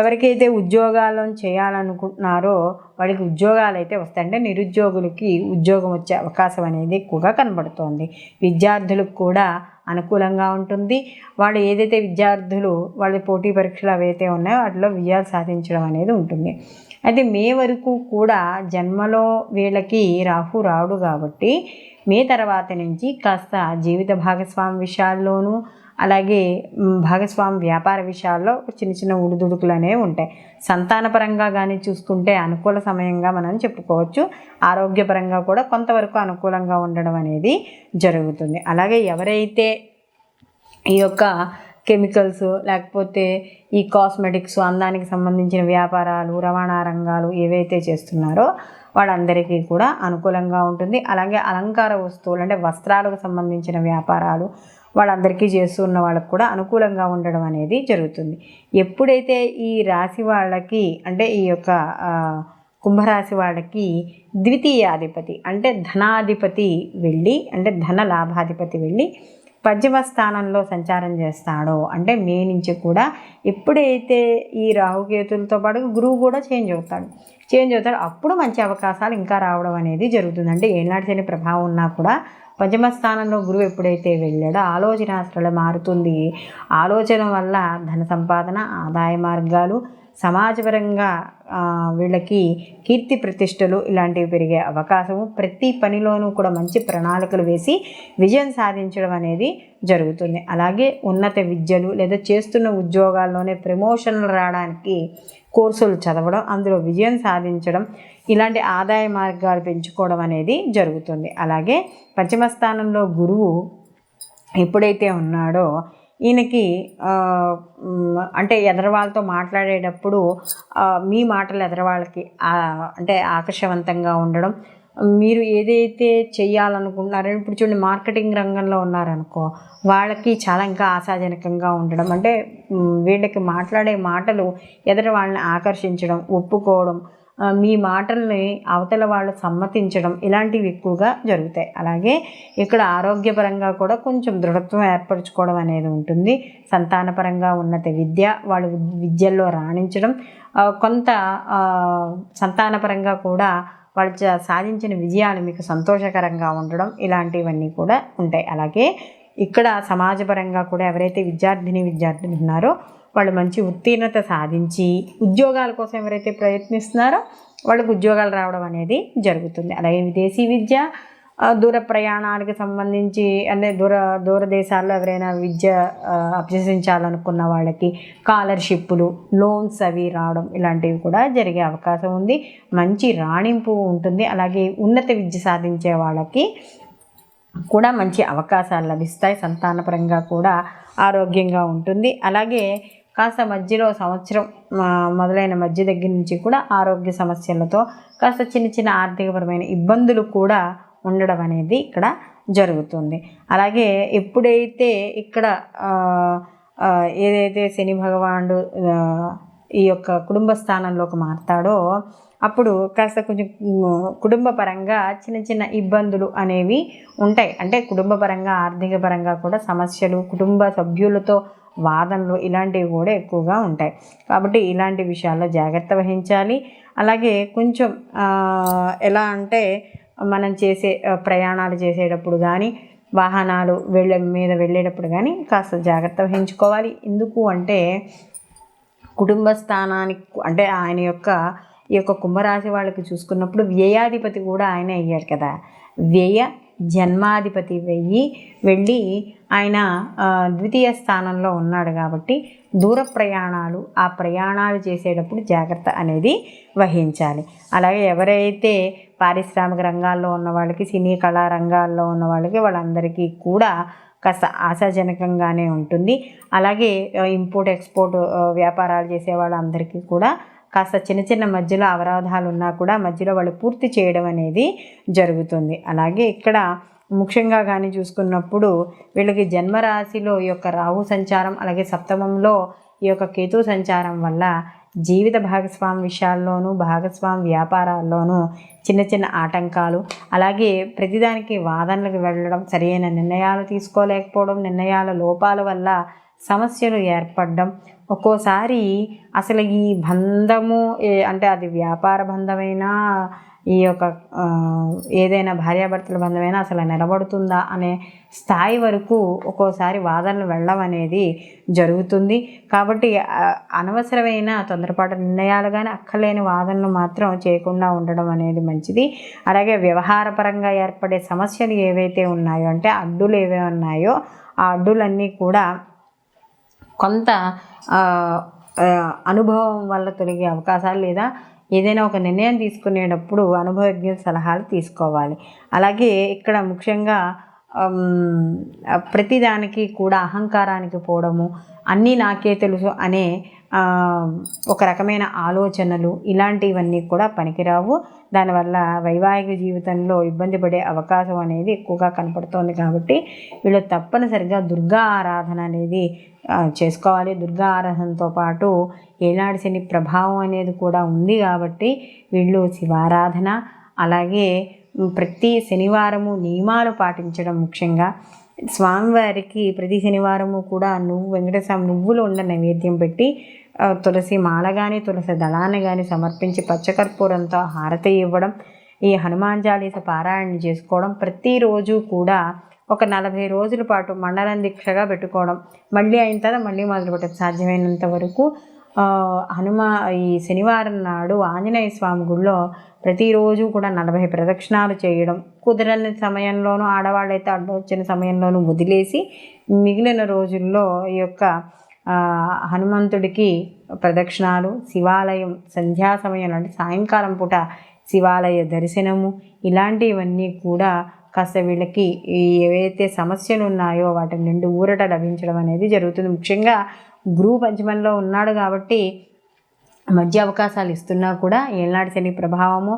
ఎవరికైతే ఉద్యోగాలను చేయాలనుకుంటున్నారో వాడికి ఉద్యోగాలు అయితే వస్తాయి. అంటే నిరుద్యోగులకి ఉద్యోగం వచ్చే అవకాశం అనేది ఎక్కువగా కనబడుతోంది. విద్యార్థులకు కూడా అనుకూలంగా ఉంటుంది. వాళ్ళు ఏదైతే విద్యార్థులు వాళ్ళ పోటీ పరీక్షలు అవైతే ఉన్నాయో వాటిలో విజయాలు సాధించడం అనేది ఉంటుంది. అయితే మే వరకు కూడా జన్మలో వీళ్ళకి రాహు రాడు కాబట్టి మే తర్వాత నుంచి కాస్త జీవిత భాగస్వామి విషయాల్లోనూ అలాగే భాగస్వామి వ్యాపార విషయాల్లో చిన్న చిన్న ఉడుదుడుకులు అనేవి ఉంటాయి. సంతానపరంగా కానీ చూసుకుంటే అనుకూల సమయంగా మనం చెప్పుకోవచ్చు. ఆరోగ్యపరంగా కూడా కొంతవరకు అనుకూలంగా ఉండడం అనేది జరుగుతుంది. అలాగే ఎవరైతే ఈ యొక్క కెమికల్స్ లేకపోతే ఈ కాస్మెటిక్స్ అందానికి సంబంధించిన వ్యాపారాలు రవాణా రంగాలు ఏవైతే చేస్తున్నారో వాళ్ళందరికీ కూడా అనుకూలంగా ఉంటుంది. అలాగే అలంకార వస్తువులు అంటే వస్త్రాలకు సంబంధించిన వ్యాపారాలు వాళ్ళందరికీ చేస్తున్న వాళ్ళకు కూడా అనుకూలంగా ఉండడం అనేది జరుగుతుంది. ఎప్పుడైతే ఈ రాశి వాళ్ళకి అంటే ఈ యొక్క కుంభరాశి వాళ్ళకి ద్వితీయాధిపతి అంటే ధనాధిపతి వెళ్ళి అంటే ధన లాభాధిపతి వెళ్ళి పంచమ స్థానంలో సంచారం చేస్తాడో అంటే మే నుంచి కూడా ఎప్పుడైతే ఈ రాహుకేతులతో పాటు గురువు కూడా చేంజ్ అవుతాడు అప్పుడు మంచి అవకాశాలు ఇంకా రావడం అనేది జరుగుతుంది. అంటే ఏనాటి శని ప్రభావం ఉన్నా కూడా పంచమ స్థానంలో గురువు ఎప్పుడైతే వెళ్ళాడో ఆలోచనాస్త్రాలు మారుతుంది. ఆలోచన వల్ల ధన సంపాదన, ఆదాయ మార్గాలు, సమాజపరంగా వీళ్ళకి కీర్తి ప్రతిష్టలు ఇలాంటివి పెరిగే అవకాశము, ప్రతి పనిలోనూ కూడా మంచి ప్రణాళికలు వేసి విజయం సాధించడం అనేది జరుగుతుంది. అలాగే ఉన్నత విద్యలు లేదా చేస్తున్న ఉద్యోగాల్లోనే ప్రమోషన్లు రావడానికి కోర్సులు చదవడం, అందులో విజయం సాధించడం, ఇలాంటి ఆదాయ మార్గాలు పెంచుకోవడం అనేది జరుగుతుంది. అలాగే పంచమ స్థానంలో గురువు ఎప్పుడైతే ఉన్నాడో ఈయనకి అంటే ఎదరవాళ్ళతో మాట్లాడేటప్పుడు మీ మాటలు ఎదరవాళ్ళకి అంటే ఆకర్షవంతంగా ఉండడం, మీరు ఏదైతే చెయ్యాలనుకుంటున్నారో ఇప్పుడు చూడండి మార్కెటింగ్ రంగంలో ఉన్నారనుకో వాళ్ళకి చాలా ఇంకా ఆశాజనకంగా ఉండడం, అంటే వీళ్ళకి మాట్లాడే మాటలు ఎదర వాళ్ళని ఆకర్షించడం, ఒప్పుకోవడం, మీ మాటల్ని అవతల వాళ్ళు సమ్మతించడం ఇలాంటివి ఎక్కువగా జరుగుతాయి. అలాగే ఇక్కడ ఆరోగ్యపరంగా కూడా కొంచెం దృఢత్వం ఏర్పరచుకోవడం అనేది ఉంటుంది. సంతానపరంగా ఉన్నత విద్య, వాళ్ళు విద్యల్లో రాణించడం, కొంత సంతానపరంగా కూడా వాళ్ళు సాధించిన విజయాలు మీకు సంతోషకరంగా ఉండడం ఇలాంటివన్నీ కూడా ఉంటాయి. అలాగే ఇక్కడ సమాజపరంగా కూడా ఎవరైతే విద్యార్థులు ఉన్నారో వాళ్ళు మంచి ఉత్తీర్ణత సాధించి ఉద్యోగాల కోసం ఎవరైతే ప్రయత్నిస్తున్నారో వాళ్ళకు ఉద్యోగాలు రావడం అనేది జరుగుతుంది. అలాగే విదేశీ విద్య, దూర ప్రయాణాలకు సంబంధించి అంటే దూర దేశాల్లో ఎవరైనా విద్య అభ్యసించాలనుకున్న వాళ్ళకి స్కాలర్షిప్లు, లోన్స్ అవి రావడం ఇలాంటివి కూడా జరిగే అవకాశం ఉంది. మంచి రాణింపు ఉంటుంది. అలాగే ఉన్నత విద్య సాధించే వాళ్ళకి కూడా మంచి అవకాశాలు లభిస్తాయి. సంతానపరంగా కూడా ఆరోగ్యంగా ఉంటుంది. అలాగే కాస్త మధ్యలో సంవత్సరం మొదలైన మధ్య దగ్గర నుంచి కూడా ఆరోగ్య సమస్యలతో కాస్త చిన్న ఆర్థికపరమైన ఇబ్బందులు కూడా ఉండడం అనేది ఇక్కడ జరుగుతుంది. అలాగే ఎప్పుడైతే ఇక్కడ ఏదైతే శని భగవానుడు ఈ యొక్క కుటుంబ స్థానంలోకి మారుతాడో అప్పుడు కాస్త కొంచెం కుటుంబ పరంగా చిన్న ఇబ్బందులు అనేవి ఉంటాయి. అంటే కుటుంబ పరంగా ఆర్థిక పరంగా కూడా సమస్యలు, కుటుంబ సభ్యులతో వాదనలు ఇలాంటివి కూడా ఎక్కువగా ఉంటాయి. కాబట్టి ఇలాంటి విషయాల్లో జాగ్రత్త వహించాలి. అలాగే కొంచెం ఎలా అంటే మనం చేసే ప్రయాణాలు చేసేటప్పుడు కానీ వాహనాలు మీద వెళ్ళేటప్పుడు కానీ కాస్త జాగ్రత్త వహించుకోవాలి. ఎందుకు అంటే కుటుంబ స్థానానికి అంటే ఆయన యొక్క ఈ యొక్క కుంభరాశి వాళ్ళకి చూసుకున్నప్పుడు వ్యయాధిపతి కూడా ఆయన అయ్యాడు కదా. వ్యయ జన్మాధిపతి వెళ్ళి ఆయన ద్వితీయ స్థానంలో ఉన్నాడు కాబట్టి దూర ప్రయాణాలు, ఆ ప్రయాణాలు చేసేటప్పుడు జాగ్రత్త అనేది వహించాలి. అలాగే ఎవరైతే పారిశ్రామిక రంగాల్లో ఉన్న వాళ్ళకి, సినీ కళా రంగాల్లో ఉన్న వాళ్ళందరికీ కూడా కాస్త ఆశాజనకంగానే ఉంటుంది. అలాగే ఇంపోర్ట్ ఎక్స్పోర్ట్ వ్యాపారాలు చేసే వాళ్ళందరికీ కూడా కాస్త చిన్న మధ్యలో అవరోధాలు ఉన్నా కూడా మధ్యలో వాళ్ళు పూర్తి చేయడం అనేది జరుగుతుంది. అలాగే ఇక్కడ ముఖ్యంగా కానీ చూసుకున్నప్పుడు వీళ్ళకి జన్మరాశిలో ఈ యొక్క రాహు సంచారం, అలాగే సప్తమంలో ఈ యొక్క కేతు సంచారం వల్ల జీవిత భాగస్వామి విషయాల్లోనూ, భాగస్వామి వ్యాపారాల్లోనూ చిన్న ఆటంకాలు, అలాగే ప్రతిదానికి వాదనలకు వెళ్ళడం, సరైన నిర్ణయాలు తీసుకోలేకపోవడం, నిర్ణయాల లోపాల వల్ల సమస్యలు ఏర్పడడం, ఒక్కోసారి అసలు ఈ బంధము అంటే అది వ్యాపార బంధమైనా ఈ యొక్క ఏదైనా భార్యాభర్తల బంధమైనా అసలు నిలబడుతుందా అనే స్థాయి వరకు ఒక్కోసారి వాదనలు వెళ్ళడం అనేది జరుగుతుంది. కాబట్టి అనవసరమైన తొందరపాటు నిర్ణయాలు కానీ అక్కర్లేని వాదనలు మాత్రం చేయకుండా ఉండడం అనేది మంచిది. అలాగే వ్యవహారపరంగా ఏర్పడే సమస్యలు ఏవైతే ఉన్నాయో అంటే అడ్డులు ఏవే ఉన్నాయో ఆ అడ్డులన్నీ కూడా కొంత అనుభవం వల్ల తొలగే అవకాశాలు, లేదా ఏదైనా ఒక నిర్ణయం తీసుకునేటప్పుడు అనుభవజ్ఞ సలహాలు తీసుకోవాలి. అలాగే ఇక్కడ ముఖ్యంగా ప్రతిదానికి కూడా అహంకారానికి పోవడము, అన్నీ నాకే తెలుసు అనే ఒక రకమైన ఆలోచనలు, ఇలాంటివన్నీ కూడా పనికిరావు. దానివల్ల వైవాహిక జీవితంలో ఇబ్బంది పడే అవకాశం అనేది ఎక్కువగా కనపడుతోంది. కాబట్టి వీళ్ళు తప్పనిసరిగా దుర్గా ఆరాధన అనేది చేసుకోవాలి. దుర్గా ఆరాధనతో పాటు ఏనాడు శని ప్రభావం అనేది కూడా ఉంది కాబట్టి వీళ్ళు శివారాధన, అలాగే ప్రతి శనివారము నియమాలు పాటించడం, ముఖ్యంగా స్వామివారికి ప్రతి శనివారము కూడా వెంకటేశ్వర నువ్వులు ఉన్న నైవేద్యం పెట్టి తులసి మాల కానీ తులసి దళాన్ని కానీ సమర్పించి పచ్చకర్పూరంతో హారతి ఇవ్వడం, ఈ హనుమాన్ చాలీస పారాయణ చేసుకోవడం, ప్రతిరోజు కూడా ఒక 40 రోజుల పాటు మండలం దీక్షగా పెట్టుకోవడం, మళ్ళీ అయిన తర్వాత మళ్ళీ మొదలుపెట్టడం. సాధ్యమైనంత వరకు ఈ శనివారం నాడు ఆంజనేయ స్వామి గుడిలో ప్రతిరోజు కూడా 40 ప్రదక్షిణాలు చేయడం, కుదరని సమయంలోనూ ఆడవాళ్ళైతే అడ్డొచ్చిన సమయంలోనూ వదిలేసి మిగిలిన రోజుల్లో ఈ యొక్క హనుమంతుడికి ప్రదక్షిణాలు, శివాలయం సంధ్యా సమయం అంటే సాయంకాలం పూట శివాలయ దర్శనము, ఇలాంటివన్నీ కూడా కాస్త వీళ్ళకి ఏవైతే సమస్యలు ఉన్నాయో వాటి నుండి ఊరట లభించడం అనేది జరుగుతుంది. ముఖ్యంగా గురువు పంచమంలో ఉన్నాడు కాబట్టి మధ్య అవకాశాలు ఇస్తున్నా కూడా ఏనాడు శని ప్రభావము,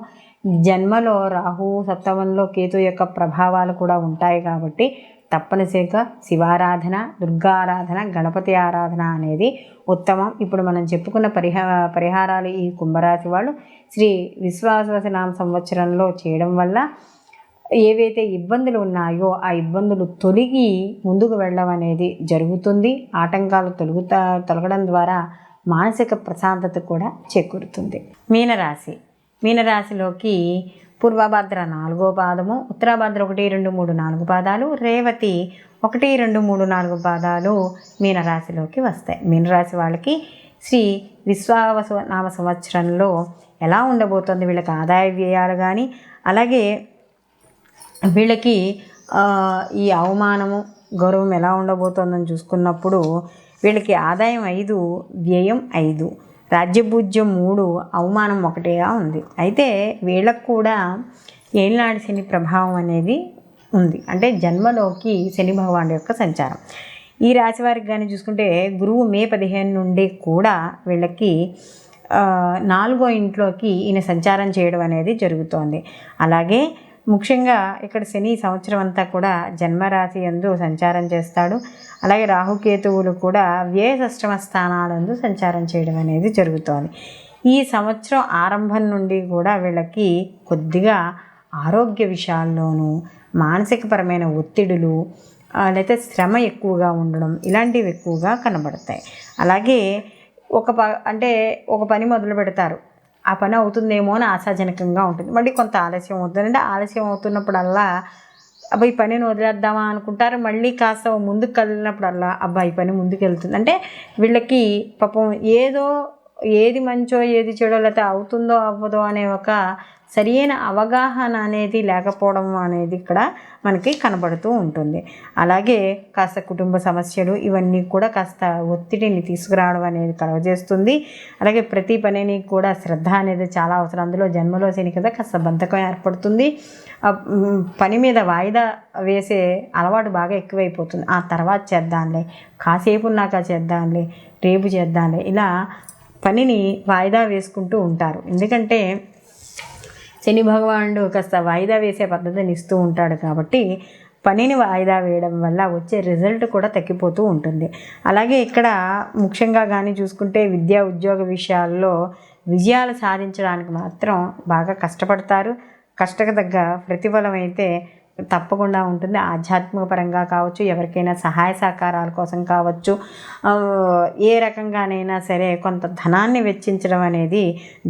జన్మలో రాహు, సప్తమంలో కేతు యొక్క ప్రభావాలు కూడా ఉంటాయి. కాబట్టి తప్పనిసరిగా శివారాధన, దుర్గారాధన, గణపతి ఆరాధన అనేది ఉత్తమం. ఇప్పుడు మనం చెప్పుకున్న పరిహారాలు ఈ కుంభరాశి వాళ్ళు శ్రీ విశ్వావసునామ సంవత్సరంలో చేయడం వల్ల ఏవైతే ఇబ్బందులు ఉన్నాయో ఆ ఇబ్బందులు తొలగి ముందుకు వెళ్ళడం అనేది జరుగుతుంది. ఆటంకాలు తొలగడం ద్వారా మానసిక ప్రశాంతత కూడా చేకూరుతుంది. మీనరాశిలోకి పూర్వభద్ర 4వ పాదము, ఉత్తరాభద్ర 1, 2, 3, 4 పాదాలు, రేవతి 1, 2, 3, 4 పాదాలు మీనరాశిలోకి వస్తాయి. మీనరాశి వాళ్ళకి శ్రీ విశ్వావసునామ సంవత్సరంలో ఎలా ఉండబోతుంది, వీళ్ళకి ఆదాయ వ్యయాలు కానీ, అలాగే వీళ్ళకి ఈ అవమానము గౌరవం ఎలా ఉండబోతోందని చూసుకున్నప్పుడు వీళ్ళకి ఆదాయం 5, వ్యయం 5, రాజ్యభూజ్యం 3, అవమానం 1గా ఉంది. అయితే వీళ్ళకు కూడా ఏలినాటి శని ప్రభావం అనేది ఉంది. అంటే జన్మలోకి శని భగవానుడి యొక్క సంచారం. ఈ రాశి వారికి కానీ చూసుకుంటే గురువు మే 15 నుండి కూడా వీళ్ళకి 4వ ఇంట్లోకి ఈయన సంచారం చేయడం అనేది జరుగుతోంది. అలాగే ముఖ్యంగా ఇక్కడ శని సంవత్సరం అంతా కూడా జన్మరాశి యందు సంచారం చేస్తాడు. అలాగే రాహుకేతువులు కూడా వ్యయ షష్టమ స్థానాలందు సంచారం చేయడం అనేది జరుగుతోంది. ఈ సంవత్సరం ఆరంభం నుండి కూడా వీళ్ళకి కొద్దిగా ఆరోగ్య విషయాల్లోనూ మానసికపరమైన ఒత్తిడులు లేకపోతే శ్రమ ఎక్కువగా ఉండడం ఇలాంటివి ఎక్కువగా కనబడతాయి. అలాగే ఒక పని మొదలు పెడతారు, ఆ పని అవుతుందేమో అని ఆశాజనకంగా ఉంటుంది. మళ్ళీ కొంత ఆలస్యం అవుతుంది. అంటే ఆలస్యం అవుతున్నప్పుడల్లా ఈ పనిని వదిలేద్దామా అనుకుంటారు. మళ్ళీ కాస్త ముందుకు కదిలినప్పుడల్లా ఈ పని ముందుకు వెళ్తుంది. అంటే వీళ్ళకి పాపం ఏది మంచో ఏది చెడో లేకపోతే అవుతుందో అవ్వదో అనే ఒక సరియైన అవగాహన అనేది లేకపోవడం అనేది ఇక్కడ మనకి కనబడుతూ ఉంటుంది. అలాగే కాస్త కుటుంబ సమస్యలు ఇవన్నీ కూడా కాస్త ఒత్తిడిని తీసుకురావడం అనేది కలుగజేస్తుంది. అలాగే ప్రతి పనిని కూడా శ్రద్ధ అనేది చాలా అవసరం. అందులో జన్మలో శని కదా కాస్త బంధకం ఏర్పడుతుంది. పని మీద వాయిదా వేసే అలవాటు బాగా ఎక్కువైపోతుంది. ఆ తర్వాత చేద్దాంలే, కాసేపు ఉన్నాక చేద్దాంలే, రేపు చేద్దాంలే, ఇలా పనిని వాయిదా వేసుకుంటూ ఉంటారు. ఎందుకంటే శని భగవానుడు కాస్త వాయిదా వేసే పద్ధతిని ఇస్తూ ఉంటాడు కాబట్టి పనిని వాయిదా వేయడం వల్ల వచ్చే రిజల్ట్ కూడా తగ్గిపోతూ ఉంటుంది. అలాగే ఇక్కడ ముఖ్యంగా కానీ చూసుకుంటే విద్యా ఉద్యోగ విషయాల్లో విజయాలు సాధించడానికి మాత్రం బాగా కష్టపడతారు. కష్టకు తగ్గ ప్రతిఫలం అయితే తప్పకుండా ఉంటుంది. ఆధ్యాత్మిక పరంగా కావచ్చు, ఎవరికైనా సహాయ సహకారాల కోసం కావచ్చు, ఏ రకంగానైనా సరే కొంత ధనాన్ని వెచ్చించడం అనేది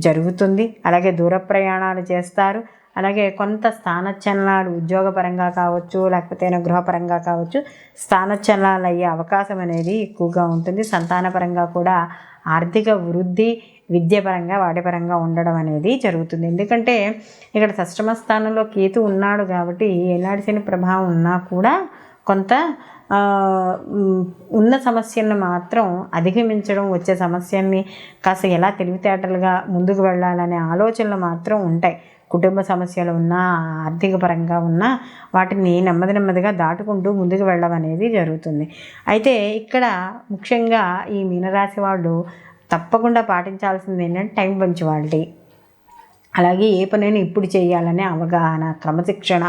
జరుగుతుంది. అలాగే దూర ప్రయాణాలు చేస్తారు. అలాగే కొంత స్థానచలనాలు ఉద్యోగపరంగా కావచ్చు, లేకపోతే గృహపరంగా కావచ్చు, స్థానచలనాలు అయ్యే అవకాశం అనేది ఎక్కువగా ఉంటుంది. సంతానపరంగా కూడా ఆర్థిక వృద్ధి, విద్యాపరంగా వాటిపరంగా ఉండడం అనేది జరుగుతుంది. ఎందుకంటే ఇక్కడ షష్టమ స్థానంలో కేతు ఉన్నాడు కాబట్టి ఏనాడు శని ప్రభావం ఉన్నా కూడా కొంత ఉన్న సమస్యలను మాత్రం అధిగమించడం, వచ్చే సమస్యల్ని కాస్త ఎలా తెలివితేటలుగా ముందుకు వెళ్ళాలనే ఆలోచనలు మాత్రం ఉంటాయి. కుటుంబ సమస్యలు ఉన్నా, ఆర్థిక పరంగా ఉన్నా వాటిని నెమ్మదిగా దాటుకుంటూ ముందుకు వెళ్ళడం అనేది జరుగుతుంది. అయితే ఇక్కడ ముఖ్యంగా ఈ మీనరాశి వాళ్ళు తప్పకుండా పాటించాల్సింది ఏంటంటే టైం పంచువాలిటీ, అలాగే ఏ పనైనా ఇప్పుడు చేయాలనే అవగాహన, క్రమశిక్షణ,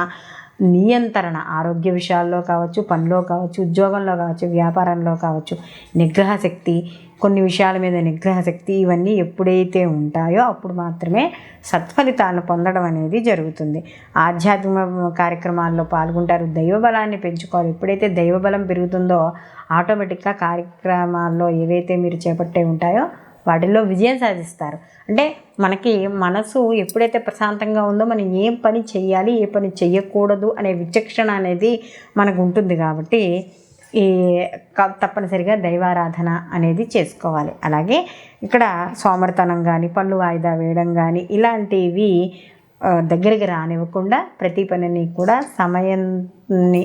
నియంత్రణ, ఆరోగ్య విషయాల్లో కావచ్చు, పనిలో కావచ్చు, ఉద్యోగంలో కావచ్చు, వ్యాపారంలో కావచ్చు, నిగ్రహ శక్తి, కొన్ని విషయాల మీద నిగ్రహ శక్తి, ఇవన్నీ ఎప్పుడైతే ఉంటాయో అప్పుడు మాత్రమే సత్ఫలితాలను పొందడం అనేది జరుగుతుంది. ఆధ్యాత్మిక కార్యక్రమాల్లో పాల్గొంటారు, దైవబలాన్ని పెంచుకోవాలి. ఎప్పుడైతే దైవబలం పెరుగుతుందో ఆటోమేటిక్గా కార్యక్రమాల్లో ఏవైతే మీరు చేపట్టే ఉంటాయో వాటిల్లో విజయం సాధిస్తారు. అంటే మనకి మనసు ఎప్పుడైతే ప్రశాంతంగా ఉందో మనం ఏ పని చేయాలి, ఏ పని చేయకూడదు అనే విచక్షణ అనేది మనకు ఉంటుంది. కాబట్టి ఈ తప్పనిసరిగా దైవారాధన అనేది చేసుకోవాలి. అలాగే ఇక్కడ సోమరితనం కానీ, పనులు వాయిదా వేయడం కానీ ఇలాంటివి దగ్గరికి రానివ్వకుండా ప్రతి పనిని కూడా సమయాన్ని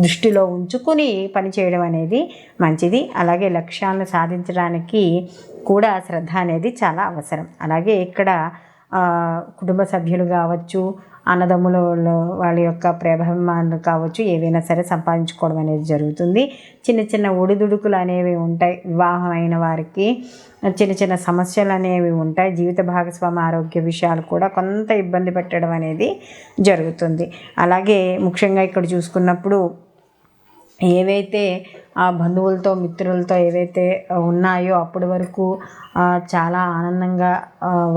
దృష్టిలో ఉంచుకొని పని చేయడం అనేది మంచిది. అలాగే లక్ష్యాలను సాధించడానికి కూడా శ్రద్ధ అనేది చాలా అవసరం. అలాగే ఇక్కడ కుటుంబ సభ్యులు కావచ్చు, అన్నదమ్ముల వాళ్ళ యొక్క ప్రేమాభిమానులు కావచ్చు, ఏవైనా సరే సంపాదించుకోవడం అనేది జరుగుతుంది. చిన్న ఒడిదుడుకులు అనేవి ఉంటాయి. వివాహం అయిన వారికి చిన్న సమస్యలు అనేవి ఉంటాయి. జీవిత భాగస్వామి ఆరోగ్య విషయాలు కూడా కొంత ఇబ్బంది పెట్టడం అనేది జరుగుతుంది. అలాగే ముఖ్యంగా ఇక్కడ చూసుకున్నప్పుడు ఏవైతే ఆ బంధువులతో, మిత్రులతో ఏవైతే ఉన్నాయో అప్పటి వరకు చాలా ఆనందంగా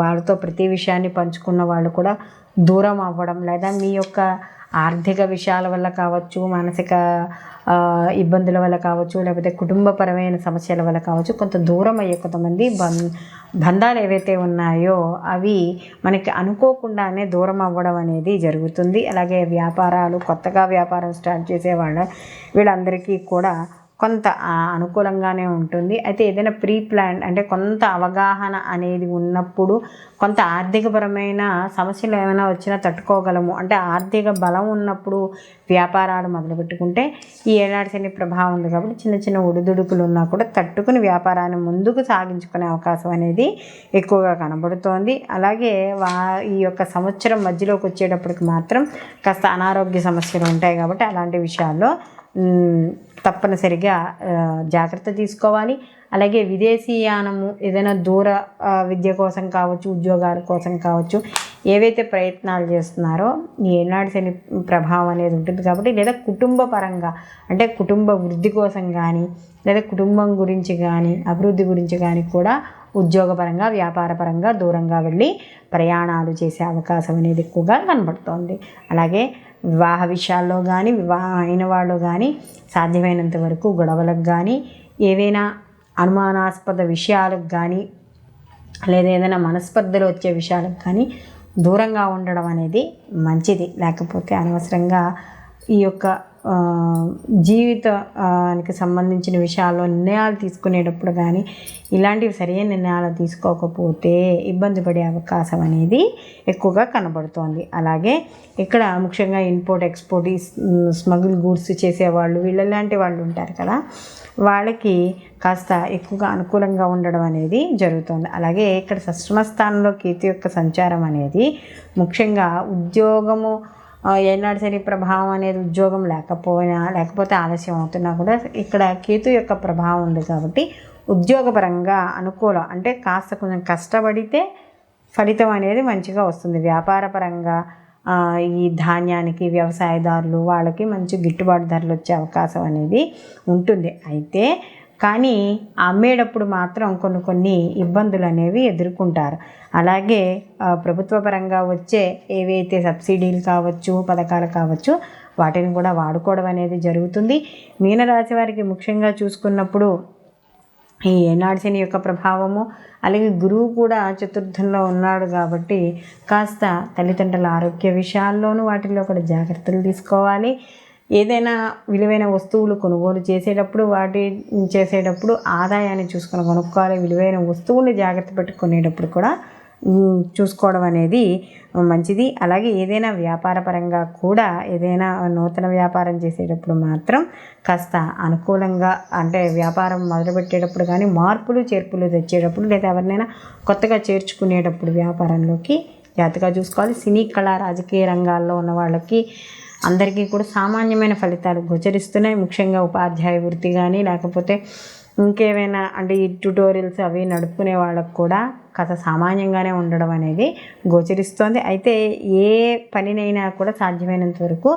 వాళ్ళతో ప్రతి విషయాన్ని పంచుకున్న వాళ్ళు కూడా దూరం అవ్వడం, లేదా మీ యొక్క ఆర్థిక విషయాల వల్ల కావచ్చు, మానసిక ఇబ్బందుల వల్ల కావచ్చు, లేకపోతే కుటుంబపరమైన సమస్యల వల్ల కావచ్చు, కొంత దూరం అయ్యే కొంతమంది బంధాలు ఏవైతే ఉన్నాయో అవి మనకి అనుకోకుండానే దూరం అవ్వడం అనేది జరుగుతుంది. అలాగే వ్యాపారాలు, కొత్తగా వ్యాపారం స్టార్ట్ చేసేవాళ్ళు వీళ్ళందరికీ కూడా కొంత అనుకూలంగానే ఉంటుంది. అయితే ఏదైనా ప్రీ ప్లాన్ అంటే కొంత అవగాహన అనేది ఉన్నప్పుడు కొంత ఆర్థికపరమైన సమస్యలు ఏమైనా వచ్చినా తట్టుకోగలము. అంటే ఆర్థిక బలం ఉన్నప్పుడు వ్యాపారాలు మొదలుపెట్టుకుంటే ఈ ఏనాడు శని ప్రభావం ఉంది కాబట్టి చిన్న ఒడిదుడుకులు ఉన్నా కూడా తట్టుకుని వ్యాపారాన్ని ముందుకు సాగించుకునే అవకాశం అనేది ఎక్కువగా కనబడుతోంది. అలాగే ఈ యొక్క సంవత్సరం మధ్యలోకి వచ్చేటప్పటికి మాత్రం కాస్త అనారోగ్య సమస్యలు ఉంటాయి కాబట్టి అలాంటి విషయాల్లో తప్పనిసరిగా జాగ్రత్త తీసుకోవాలి. అలాగే విదేశీయానము, ఏదైనా దూర విద్య కోసం కావచ్చు, ఉద్యోగాల కోసం కావచ్చు, ఏవైతే ప్రయత్నాలు చేస్తున్నారో ఈ ఏనాడు శని ప్రభావం అనేది ఉంటుంది కాబట్టి, లేదా కుటుంబ పరంగా అంటే కుటుంబ వృద్ధి కోసం కానీ, లేదా కుటుంబం గురించి కానీ, అభివృద్ధి గురించి కానీ కూడా ఉద్యోగపరంగా, వ్యాపారపరంగా దూరంగా వెళ్ళి ప్రయాణాలు చేసే అవకాశం అనేది ఎక్కువగా కనబడుతోంది. అలాగే వివాహ విషయాల్లో కానీ, వివాహం అయిన వాళ్ళు కానీ సాధ్యమైనంత వరకు గొడవలకు కానీ, ఏవైనా అనుమానాస్పద విషయాలకు కానీ, లేదా ఏదైనా మనస్పర్ధలు వచ్చే విషయాలకు కానీ దూరంగా ఉండడం అనేది మంచిది. లేకపోతే అనవసరంగా ఈ యొక్క జీవితానికి సంబంధించిన విషయాల్లో నిర్ణయాలు తీసుకునేటప్పుడు కానీ ఇలాంటివి సరైన నిర్ణయాలు తీసుకోకపోతే ఇబ్బంది పడే అవకాశం అనేది ఎక్కువగా కనబడుతోంది. అలాగే ఇక్కడ ముఖ్యంగా ఇంపోర్ట్ ఎక్స్పోర్ట్, స్మగుల్ గూడ్స్ చేసేవాళ్ళు వీళ్ళలాంటి వాళ్ళు ఉంటారు కదా, వాళ్ళకి కాస్త ఎక్కువగా అనుకూలంగా ఉండడం అనేది జరుగుతుంది. అలాగే ఇక్కడ షష్టమ స్థానంలో కేతు యొక్క సంచారం అనేది ముఖ్యంగా ఉద్యోగము, ఏనాడు శని ప్రభావం అనేది ఉద్యోగం లేకపోతే ఆలస్యం అవుతున్నా కూడా ఇక్కడ కేతు యొక్క ప్రభావం ఉంది కాబట్టి ఉద్యోగపరంగా అనుకూలం. అంటే కాస్త కొంచెం కష్టపడితే ఫలితం అనేది మంచిగా వస్తుంది. వ్యాపారపరంగా ఈ ధాన్యానికి వ్యవసాయదారులు వాళ్ళకి మంచి గిట్టుబాటు ధరలు వచ్చే అవకాశం అనేది ఉంటుంది. అయితే కానీ అమ్మేటప్పుడు మాత్రం కొన్ని ఇబ్బందులు అనేవి ఎదుర్కొంటారు. అలాగే ప్రభుత్వ పరంగా వచ్చే ఏవైతే సబ్సిడీలు కావచ్చు, పథకాలు కావచ్చు, వాటిని కూడా వాడుకోవడం అనేది జరుగుతుంది. మీనరాశి వారికి ముఖ్యంగా చూసుకున్నప్పుడు ఈ ఏనాడు శని యొక్క ప్రభావము, అలాగే గురువు కూడా చతుర్థంలో ఉన్నాడు కాబట్టి కాస్త తల్లిదండ్రుల ఆరోగ్య విషయాల్లోనూ వాటిల్లో కూడా జాగ్రత్తలు తీసుకోవాలి. ఏదైనా విలువైన వస్తువులు కొనుగోలు చేసేటప్పుడు ఆదాయాన్ని చూసుకొని కొనుక్కోవాలి. విలువైన వస్తువుని జాగ్రత్త పెట్టుకునేటప్పుడు కూడా చూసుకోవడం అనేది మంచిది. అలాగే ఏదైనా వ్యాపారపరంగా కూడా ఏదైనా నూతన వ్యాపారం చేసేటప్పుడు మాత్రం కాస్త అనుకూలంగా, అంటే వ్యాపారం మొదలుపెట్టేటప్పుడు కానీ మార్పులు చేర్పులు తెచ్చేటప్పుడు, లేదా ఎవరినైనా కొత్తగా చేర్చుకునేటప్పుడు వ్యాపారంలోకి జాగ్రత్తగా చూసుకోవాలి. సినీ కళా రాజకీయ రంగాల్లో ఉన్న వాళ్ళకి అందరికీ కూడా సామాన్యమైన ఫలితాలు గోచరిస్తున్నాయి. ముఖ్యంగా ఉపాధ్యాయ వృత్తి కానీ లేకపోతే ఇంకేమైనా అంటే ఈ ట్యుటోరియల్స్ అవి నడుపుకునే వాళ్ళకు కూడా కథ సామాన్యంగానే ఉండడం అనేది గోచరిస్తోంది. అయితే ఏ పనినైనా కూడా సాధ్యమైనంత వరకు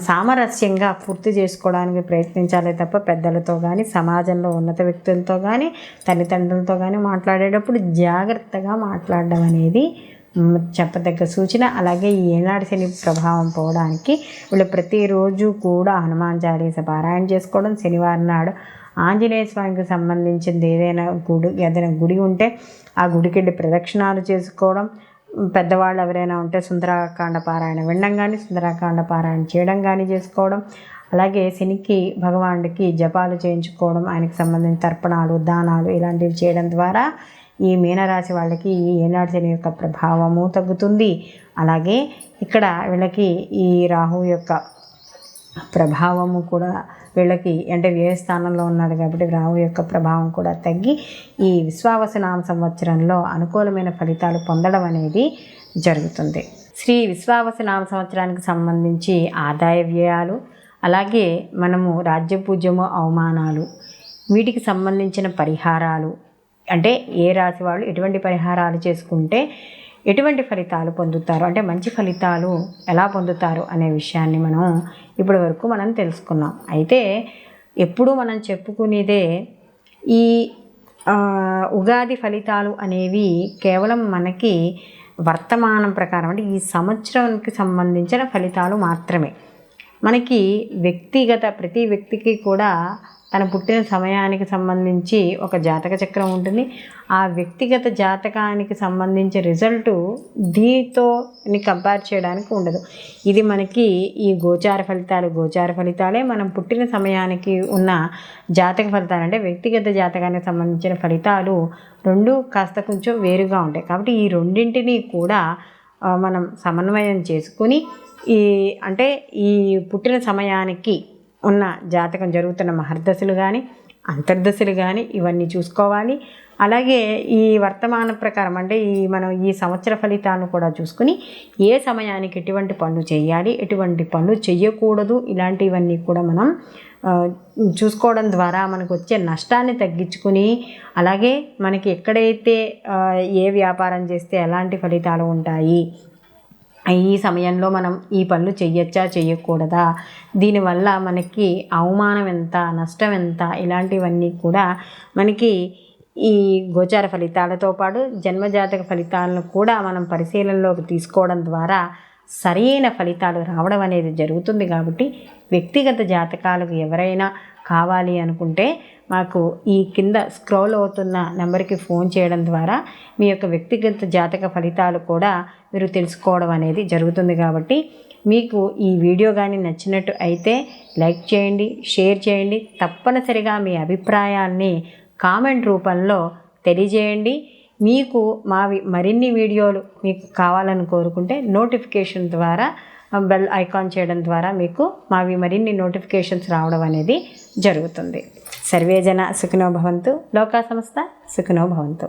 సామరస్యంగా పూర్తి చేసుకోవడానికి ప్రయత్నించాలి తప్ప పెద్దలతో కానీ సమాజంలో ఉన్నత వ్యక్తులతో కానీ తల్లిదండ్రులతో కానీ మాట్లాడేటప్పుడు జాగ్రత్తగా మాట్లాడడం అనేది చెప్పదగ్గ సూచన. అలాగే ఈ ఏనాడు శని ప్రభావం పోవడానికి వీళ్ళు ప్రతిరోజు కూడా హనుమాన్ చాలీస పారాయణ చేసుకోవడం, శనివారం నాడు ఆంజనేయ స్వామికి సంబంధించింది ఏదైనా గుడి ఉంటే ఆ గుడికి వెళ్ళి ప్రదక్షిణాలు చేసుకోవడం, పెద్దవాళ్ళు ఎవరైనా ఉంటే సుందరాకాండ పారాయణ వినడం కానీ సుందరాకాండ పారాయణ చేయడం కానీ చేసుకోవడం, అలాగే శనికి భగవానుడికి జపాలు చేయించుకోవడం, ఆయనకి సంబంధించిన తర్పణాలు దానాలు ఇలాంటివి చేయడం ద్వారా ఈ మీనరాశి వాళ్ళకి ఈ ఏనాడు శని యొక్క ప్రభావము తగ్గుతుంది. అలాగే ఇక్కడ వీళ్ళకి ఈ రాహు యొక్క ప్రభావము కూడా వీళ్ళకి అంటే వ్యయస్థానంలో ఉన్నాడు కాబట్టి రాహు యొక్క ప్రభావం కూడా తగ్గి ఈ విశ్వావసునామ సంవత్సరంలో అనుకూలమైన ఫలితాలు పొందడం అనేది జరుగుతుంది. శ్రీ విశ్వావసునామ సంవత్సరానికి సంబంధించి ఆదాయ వ్యయాలు, అలాగే మనము రాజ్యపూజ్యము అవమానాలు, వీటికి సంబంధించిన పరిహారాలు, అంటే ఏ రాశి వాళ్ళు ఎటువంటి పరిహారాలు చేసుకుంటే ఎటువంటి ఫలితాలు పొందుతారు, అంటే మంచి ఫలితాలు ఎలా పొందుతారు అనే విషయాన్ని ఇప్పటి వరకు మనం తెలుసుకున్నాం. అయితే ఎప్పుడూ మనం చెప్పుకునేదే ఈ ఉగాది ఫలితాలు అనేవి కేవలం మనకి వర్తమానం ప్రకారం అంటే ఈ సంవత్సరానికి సంబంధించిన ఫలితాలు మాత్రమే. మనకి ప్రతి వ్యక్తికి కూడా తన పుట్టిన సమయానికి సంబంధించి ఒక జాతక చక్రం ఉంటుంది. ఆ వ్యక్తిగత జాతకానికి సంబంధించి రిజల్టు దీంతో కంపేర్ చేయడానికి ఉండదు. ఇది మనకి ఈ గోచార ఫలితాలే మనం పుట్టిన సమయానికి ఉన్న జాతక ఫలితాలు అంటే వ్యక్తిగత జాతకానికి సంబంధించిన ఫలితాలు రెండు కాస్త కొంచెం వేరుగా ఉంటాయి. కాబట్టి ఈ రెండింటినీ కూడా మనం సమన్వయం చేసుకుని ఈ పుట్టిన సమయానికి ఉన్న జాతకం జరుగుతున్న మహర్దశలు కానీ అంతర్దశలు కానీ ఇవన్నీ చూసుకోవాలి. అలాగే ఈ వర్తమాన ప్రకారం అంటే మనం ఈ సంవత్సర ఫలితాలను కూడా చూసుకుని ఏ సమయానికి ఎటువంటి పనులు చేయాలి, ఎటువంటి పనులు చేయకూడదు, ఇలాంటివన్నీ కూడా మనం చూసుకోవడం ద్వారా మనకు వచ్చే నష్టాన్ని తగ్గించుకుని, అలాగే మనకి ఎక్కడైతే ఏ వ్యాపారం చేస్తే ఎలాంటి ఫలితాలు ఉంటాయి, ఈ సమయంలో మనం ఈ పనులు చెయ్యొచ్చా చేయకూడదా, దీనివల్ల మనకి అవమానం ఎంత, నష్టం ఎంత, ఇలాంటివన్నీ కూడా మనకి ఈ గోచార ఫలితాలతో పాటు జన్మజాతక ఫలితాలను కూడా మనం పరిశీలనలోకి తీసుకోవడం ద్వారా సరైన ఫలితాలు రావడం అనేది జరుగుతుంది. కాబట్టి వ్యక్తిగత జాతకాలకు ఎవరైనా కావాలి అనుకుంటే మాకు ఈ కింద స్క్రోల్ అవుతున్న నెంబర్కి ఫోన్ చేయడం ద్వారా మీ యొక్క వ్యక్తిగత జాతక ఫలితాలు కూడా మీరు తెలుసుకోవడం అనేది జరుగుతుంది. కాబట్టి మీకు ఈ వీడియో కానీ నచ్చినట్టు అయితే లైక్ చేయండి, షేర్ చేయండి, తప్పనిసరిగా మీ అభిప్రాయాన్ని కామెంట్ రూపంలో తెలియజేయండి. మీకు మరిన్ని వీడియోలు మీకు కావాలని కోరుకుంటే నోటిఫికేషన్ ద్వారా బెల్ ఐకాన్ చేయడం ద్వారా మీకు మరిన్ని నోటిఫికేషన్స్ రావడం అనేది జరుగుతుంది. సర్వే జన సుఖినో భవంతు, లోకా సమస్త సుఖినో భవంతు.